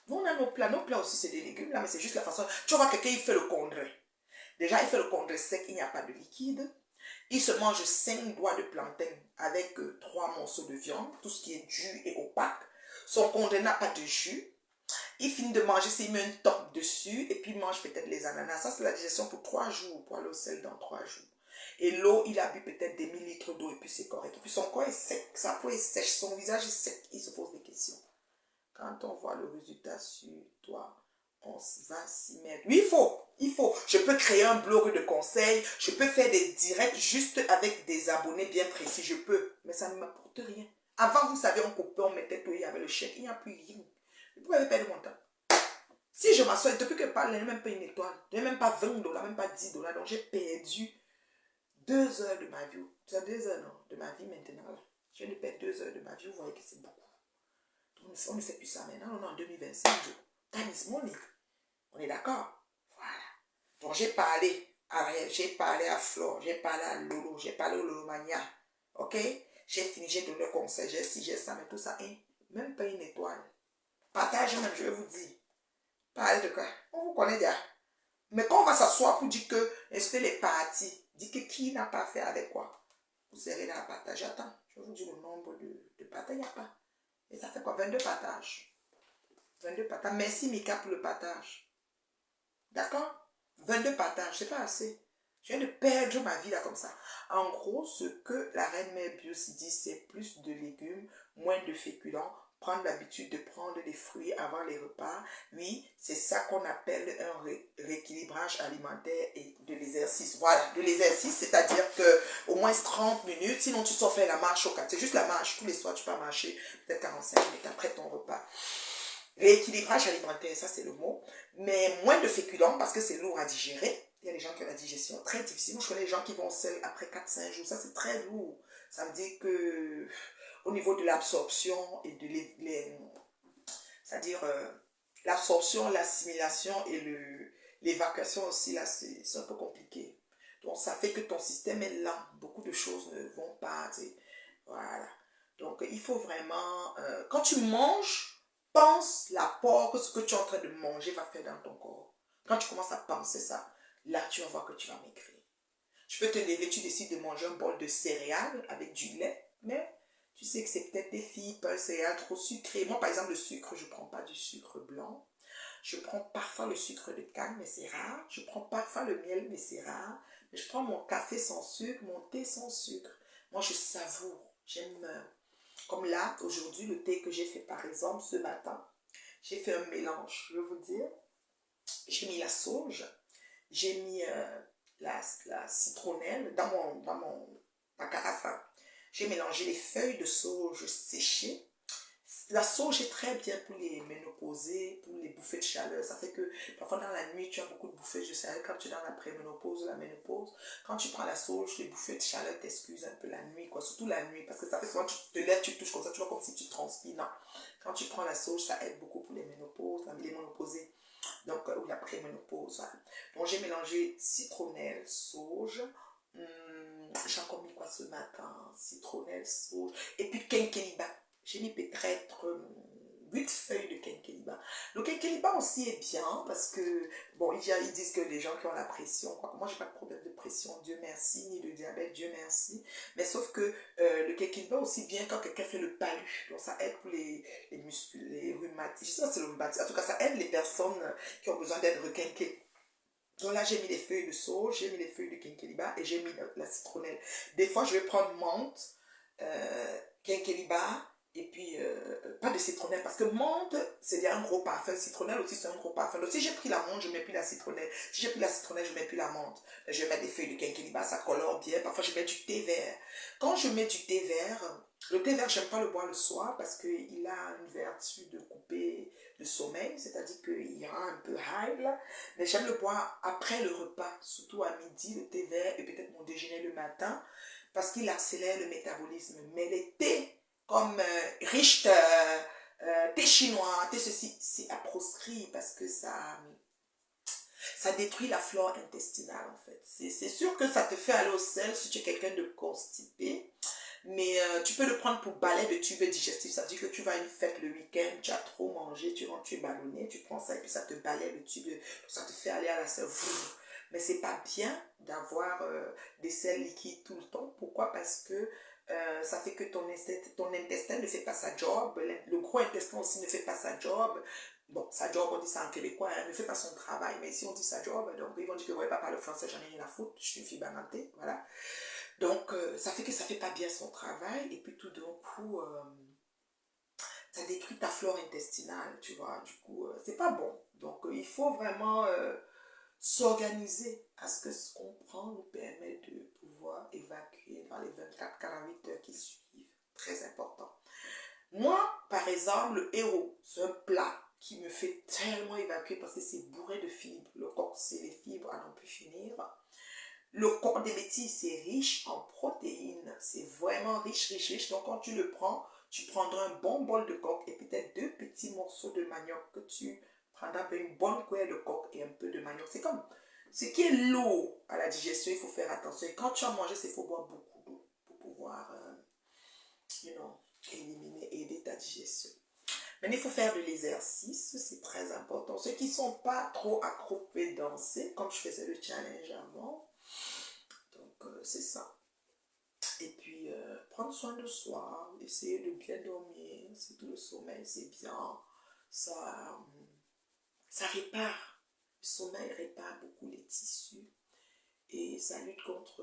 Nous, on a nos plats. Nos plats aussi, c'est des légumes, là, mais c'est juste la façon. Tu vois, quelqu'un, il fait le condré. Déjà, il fait le condré sec, il n'y a pas de liquide. Il se mange 5 doigts de plantain avec 3 morceaux de viande, tout ce qui est dur et opaque. Son condré n'a pas de jus. Il finit de manger, s'il met une top dessus, et puis il mange peut-être les ananas. Ça, c'est la digestion pour 3 jours, pour aller au sel dans 3 jours. Et l'eau, il a bu peut-être des millilitres d'eau, et puis c'est correct. Et puis son corps est sec, sa peau est sèche, son visage est sec. Il se pose des questions. Quand on voit le résultat sur toi, on va s'y mettre. Oui, il faut. Je peux créer un blog de conseils, je peux faire des directs juste avec des abonnés bien précis, je peux. Mais ça ne m'apporte rien. Avant, vous savez, on coupait, on mettait tout, il y avait le chèque, il n'y a plus rien. Vous pouvez perdre mon temps. Si je m'assois, depuis que je parle, je n'ai même pas une étoile. Je n'ai même pas 20 $, même pas 10 $. Donc j'ai perdu 2 heures de ma vie. C'est 2 heures, non, de ma vie maintenant. Là. Je viens de perdre 2 heures de ma vie. Vous voyez que c'est beaucoup. On ne fait plus ça maintenant. On est en 2025. Time is money. On est d'accord? Voilà. Donc j'ai parlé à Ariel, j'ai parlé à Flore, j'ai parlé à Lolo, j'ai parlé au Lolomania. Ok? J'ai fini, j'ai donné un conseil, j'ai ci, j'ai ça, mais tout ça, hein, même pas une étoile. Partagez même, je vais vous dire. Parlez de quoi? On vous connaît déjà. Mais quand on va s'asseoir pour dire que est-ce les parties, dire que qui n'a pas fait avec quoi, vous serez dans la partage. Attends, je vais vous dire le nombre de partages, il n'y a pas. Et ça fait quoi? 22 partages. 22 partages. Merci Mika pour le partage. D'accord? 22 partages, c'est pas assez. Je viens de perdre ma vie là comme ça. En gros, ce que la reine mère Bios dit, c'est plus de légumes, moins de féculents, prendre l'habitude de prendre des fruits avant les repas. Oui, c'est ça qu'on appelle un rééquilibrage alimentaire et de l'exercice. Voilà, de l'exercice, c'est-à-dire que au moins 30 minutes, sinon tu sors faire la marche au quartier. C'est juste la marche, tous les soirs tu peux marcher, peut-être 45 minutes après ton repas. Rééquilibrage alimentaire, ça c'est le mot. Mais moins de féculents parce que c'est lourd à digérer. Il y a des gens qui ont la digestion très difficile. Moi, je connais des gens qui vont au sel après 4-5 jours. Ça, c'est très lourd. Ça veut dire que au niveau de l'absorption et de c'est-à-dire l'absorption, l'assimilation et l'évacuation aussi, là, c'est un peu compliqué. Donc, ça fait que ton système est lent. Beaucoup de choses ne vont pas. Voilà. Donc, il faut vraiment... quand tu manges, pense l'apport que ce que tu es en train de manger va faire dans ton corps. Quand tu commences à penser ça, là, tu vas voir que tu vas maigrir. Tu peux te lever, tu décides de manger un bol de céréales avec du lait, mais tu sais que c'est peut-être des fibres, un céréales trop sucré. Moi, par exemple, le sucre, je ne prends pas du sucre blanc. Je prends parfois le sucre de canne, mais c'est rare. Je prends parfois le miel, mais c'est rare. Mais je prends mon café sans sucre, mon thé sans sucre. Moi, je savoure. J'aime... Comme là, aujourd'hui, le thé que j'ai fait, par exemple, ce matin, j'ai fait un mélange, je vais vous dire. J'ai mis la sauge, j'ai mis la citronnelle dans ma carafe. J'ai mélangé les feuilles de sauge séchées, La sauge est très bien pour les ménopausés, pour les bouffées de chaleur. Ça fait que parfois dans la nuit, tu as beaucoup de bouffées de chaleur. Quand tu es dans la préménopause ou la ménopause, quand tu prends la sauge, les bouffées de chaleur t'excusent un peu la nuit, quoi. Surtout la nuit, parce que ça fait souvent, tu te lèves, tu touches comme ça, tu vois comme si tu transpires. Non. Quand tu prends la sauge, ça aide beaucoup pour les ménopauses, les ménopausés. Donc, ou la préménopause. Voilà. Donc, j'ai mélangé citronnelle, sauge. J'ai encore mis quoi ce matin? Citronnelle, sauge. Et puis, quinqueliba. J'ai mis peut-être 8 feuilles de quinqueliba. Le quinqueliba aussi est bien parce que, bon, ils disent que les gens qui ont la pression, quoi. Moi, j'ai pas de problème de pression, Dieu merci, ni de diabète, Dieu merci. Mais sauf que le quinqueliba aussi bien quand quelqu'un fait le palu. Donc, ça aide pour les muscles, les rhumatismes. Je sais pas si c'est le rhumatisme. En tout cas, ça aide les personnes qui ont besoin d'être requinquées. Donc là, j'ai mis les feuilles de sauge, j'ai mis les feuilles de quinqueliba et j'ai mis la citronnelle. Des fois, je vais prendre menthe, quinqueliba et puis pas de citronnelle parce que menthe, c'est un gros parfum. Citronnelle aussi, c'est un gros parfum. Donc si j'ai pris la menthe, je ne mets plus la citronnelle. Si j'ai pris la citronnelle, je ne mets plus la menthe. Je vais mettre des feuilles de quinqueliba, ça colore bien. Parfois, je mets du thé vert. Quand je mets du thé vert, le thé vert, j'aime pas le boire le soir parce qu'il a une vertu de couper le sommeil, c'est-à-dire qu'il rend un peu high là. Mais j'aime le boire après le repas, surtout à midi, le thé vert et peut-être mon déjeuner le matin, parce qu'il accélère le métabolisme. Mais les thés comme riche, thé chinois, thé ceci, c'est à proscrit parce que ça détruit la flore intestinale en fait. C'est sûr que ça te fait aller au sel si tu es quelqu'un de constipé. Mais tu peux le prendre pour balai de tube digestif. Ça veut dire que tu vas à une fête le week-end, tu as trop mangé, tu rentres, tu es ballonné, tu prends ça et puis ça te balaie le tube, ça te fait aller à la selle. Mais c'est pas bien d'avoir des selles liquides tout le temps. Pourquoi? Parce que ça fait que ton intestin ne fait pas sa job, le gros intestin aussi ne fait pas sa job. Bon, sa job, on dit ça en québécois, ne fait pas son travail. Mais si on dit sa job, donc ils vont dire que ouais, pas parler français, j'en ai rien à foutre, je suis une fille banantée, voilà. Donc, ça fait que ça ne fait pas bien son travail. Et puis, tout d'un coup, ça détruit ta flore intestinale, tu vois. Du coup, c'est pas bon. Donc, il faut vraiment s'organiser à ce que ce qu'on prend nous permet de pouvoir évacuer dans les 24-48 heures qui suivent. Très important. Moi, par exemple, le héros, c'est un plat qui me fait tellement évacuer parce que c'est bourré de fibres. Le coq, c'est les fibres à n'en plus finir. Le corps des métis, c'est riche en protéines. C'est vraiment riche, riche, riche. Donc, quand tu le prends, tu prendras un bon bol de coque et peut-être 2 petits morceaux de manioc que tu prendras une bonne cuillère de coque et un peu de manioc. C'est comme ce qui est lourd à la digestion, il faut faire attention. Et quand tu as mangé, il faut boire beaucoup d'eau pour pouvoir, éliminer, aider ta digestion. Mais il faut faire de l'exercice, c'est très important. Ceux qui ne sont pas trop accroupés danser, comme je faisais le challenge avant, donc c'est ça. Et puis prendre soin de soi, essayer de bien dormir, c'est tout le sommeil, c'est bien. Ça répare. Le sommeil répare beaucoup les tissus et ça lutte contre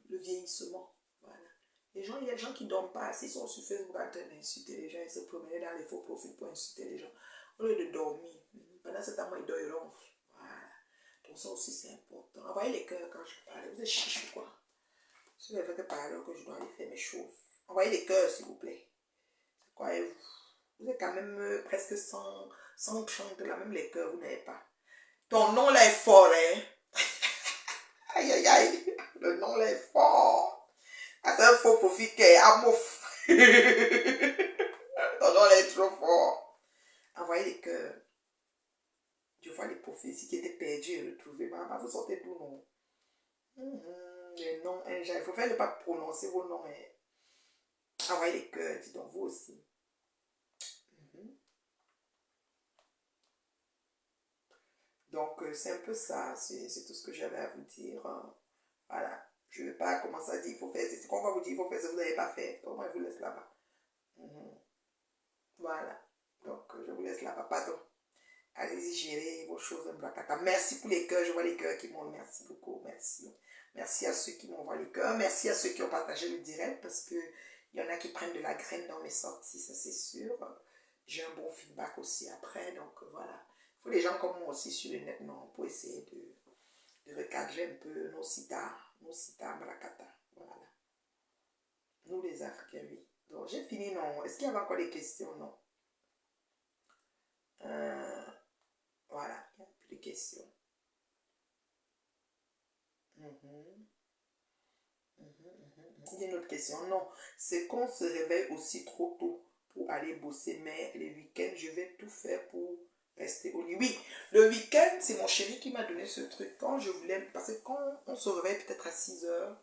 le vieillissement. Voilà. Il y a des gens qui ne dorment pas, s'ils sont sur Facebook en train d'insulter les gens, ils se promènent dans les faux profils pour insulter les gens. Au lieu de dormir, pendant ce temps, ils dorment. Voilà. Donc ça aussi c'est important. Envoyez les cœurs quand je parle. Vous êtes chiche ou quoi? Si vous avez fait parler que je dois aller faire mes choses. Envoyez les cœurs s'il vous plaît. Croyez-vous? Vous êtes quand même presque 130 là, même les cœurs vous n'avez pas. Ton nom là est fort, hein? Aïe aïe aïe, le nom là est fort. Attends, il faut profiter. Amouf. Ton nom là est trop fort. Envoyez les cœurs. Je vois les prophéties qui étaient perdues et retrouvées. Maman, vous sortez d'où, non? Les noms, il faut faire ne pas prononcer vos noms. Envoyez les cœurs, dis donc, vous aussi. Donc, c'est un peu ça. C'est tout ce que j'avais à vous dire. Voilà. Je ne vais pas commencer à dire il faut faire. C'est ce qu'on va vous dire il faut faire, si vous n'avez pas fait. Au moins, je vous laisse là-bas. Voilà. Donc, je vous laisse là-bas. Pardon. Allez-y gérer vos choses en Blacata. Merci pour les cœurs. Je vois les cœurs qui m'ont. Merci beaucoup. Merci. Merci à ceux qui m'envoient les cœurs. Merci à ceux qui ont partagé le direct parce que il y en a qui prennent de la graine dans mes sorties, ça c'est sûr. J'ai un bon feedback aussi après. Donc voilà. Il faut des gens comme moi aussi sur le net, non, pour essayer de recadrer un peu nos citas Blacata. Voilà. Nous les Africains, oui. Donc j'ai fini, non. Est-ce qu'il y avait encore des questions? Non. Voilà, il n'y a plus de questions. Il y a une autre question. Non, c'est qu'on se réveille aussi trop tôt pour aller bosser, mais les week-ends, je vais tout faire pour rester au lit. Oui, le week-end, c'est mon chéri qui m'a donné ce truc. Quand je voulais, parce que quand on se réveille peut-être à 6 heures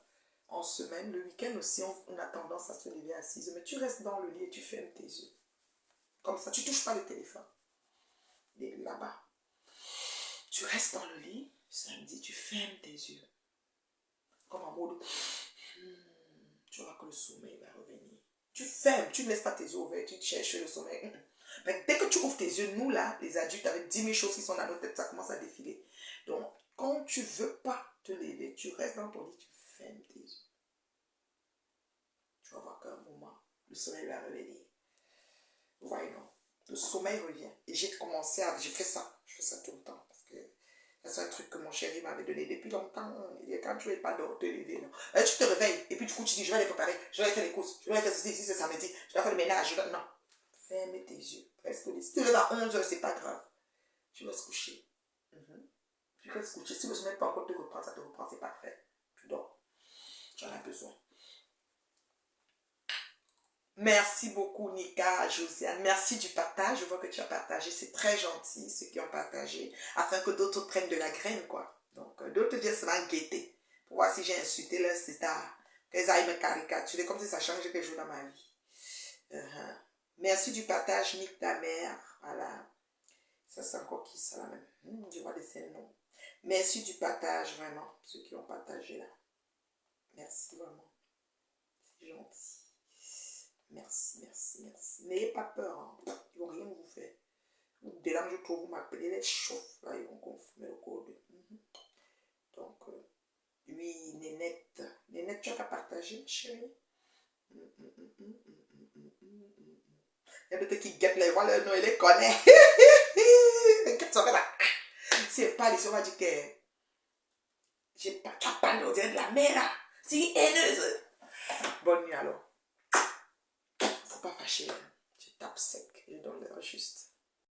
en semaine, le week-end aussi, on a tendance à se lever à 6 heures. Mais tu restes dans le lit et tu fermes tes yeux. Comme ça, tu ne touches pas le téléphone. Et là-bas, tu restes dans le lit, samedi, tu fermes tes yeux. Comme en mode, tu vois que le sommeil va revenir. Tu fermes, tu ne laisses pas tes yeux ouverts, tu cherches le sommeil. Mais dès que tu ouvres tes yeux, nous là, les adultes, avec 10 000 choses qui sont dans notre tête, ça commence à défiler. Donc, quand tu ne veux pas te lever, tu restes dans ton lit, tu fermes tes yeux. Tu vas voir qu'à un moment, le sommeil va revenir. Vous voyez, non? Le sommeil revient. Et j'ai commencé à... J'ai fait ça. Je fais ça tout le temps. Parce que c'est un truc que mon chéri m'avait donné depuis longtemps. Il est quand tu ne veux pas te lever. Non. Et tu te réveilles. Et puis du coup, tu dis, je vais aller préparer. Je vais faire les courses. Je vais faire ceci, c'est samedi. Je vais faire le ménage. Non. Ferme tes yeux. Reste au lit. Si tu te lèves à 11 heures, c'est pas grave. Tu vas se coucher. Tu vas se coucher. Si le sommeil peut encore te reprendre, ça te reprend. C'est parfait. Tu dors. Tu en as besoin. Merci beaucoup, Nika, Josiane. Merci du partage. Je vois que tu as partagé. C'est très gentil, ceux qui ont partagé, afin que d'autres prennent de la graine, quoi. Donc, d'autres viennent seulement guetter pour voir si j'ai insulté leur star. Qu'elles aillent me caricaturer comme si ça changeait quelque chose dans ma vie. Merci du partage, Nick, ta mère. Voilà. Ça, c'est encore qui, ça, là même. Je vois laisser le nom. Merci du partage, vraiment, ceux qui ont partagé là. Merci, vraiment. C'est gentil. Merci, merci, merci. N'ayez pas peur, hein. Ils vont rien vous faire. Dès là, je trouve, vous m'appelez les chauffes, là, ils vont confirmer le code. Donc, oui, Nénette. Nénette, tu as qu'à partager, chérie. Il y a d'autres qui guettent les voix, leur nom, ils les connaissent. Les guettes sont là. C'est pas les on va dire que j'ai pas, tu as parlé au dirait de la mère, là. C'est haineuse. Bonne nuit alors. Faut pas fâcher. Je tape sec. Je donne l'heure juste.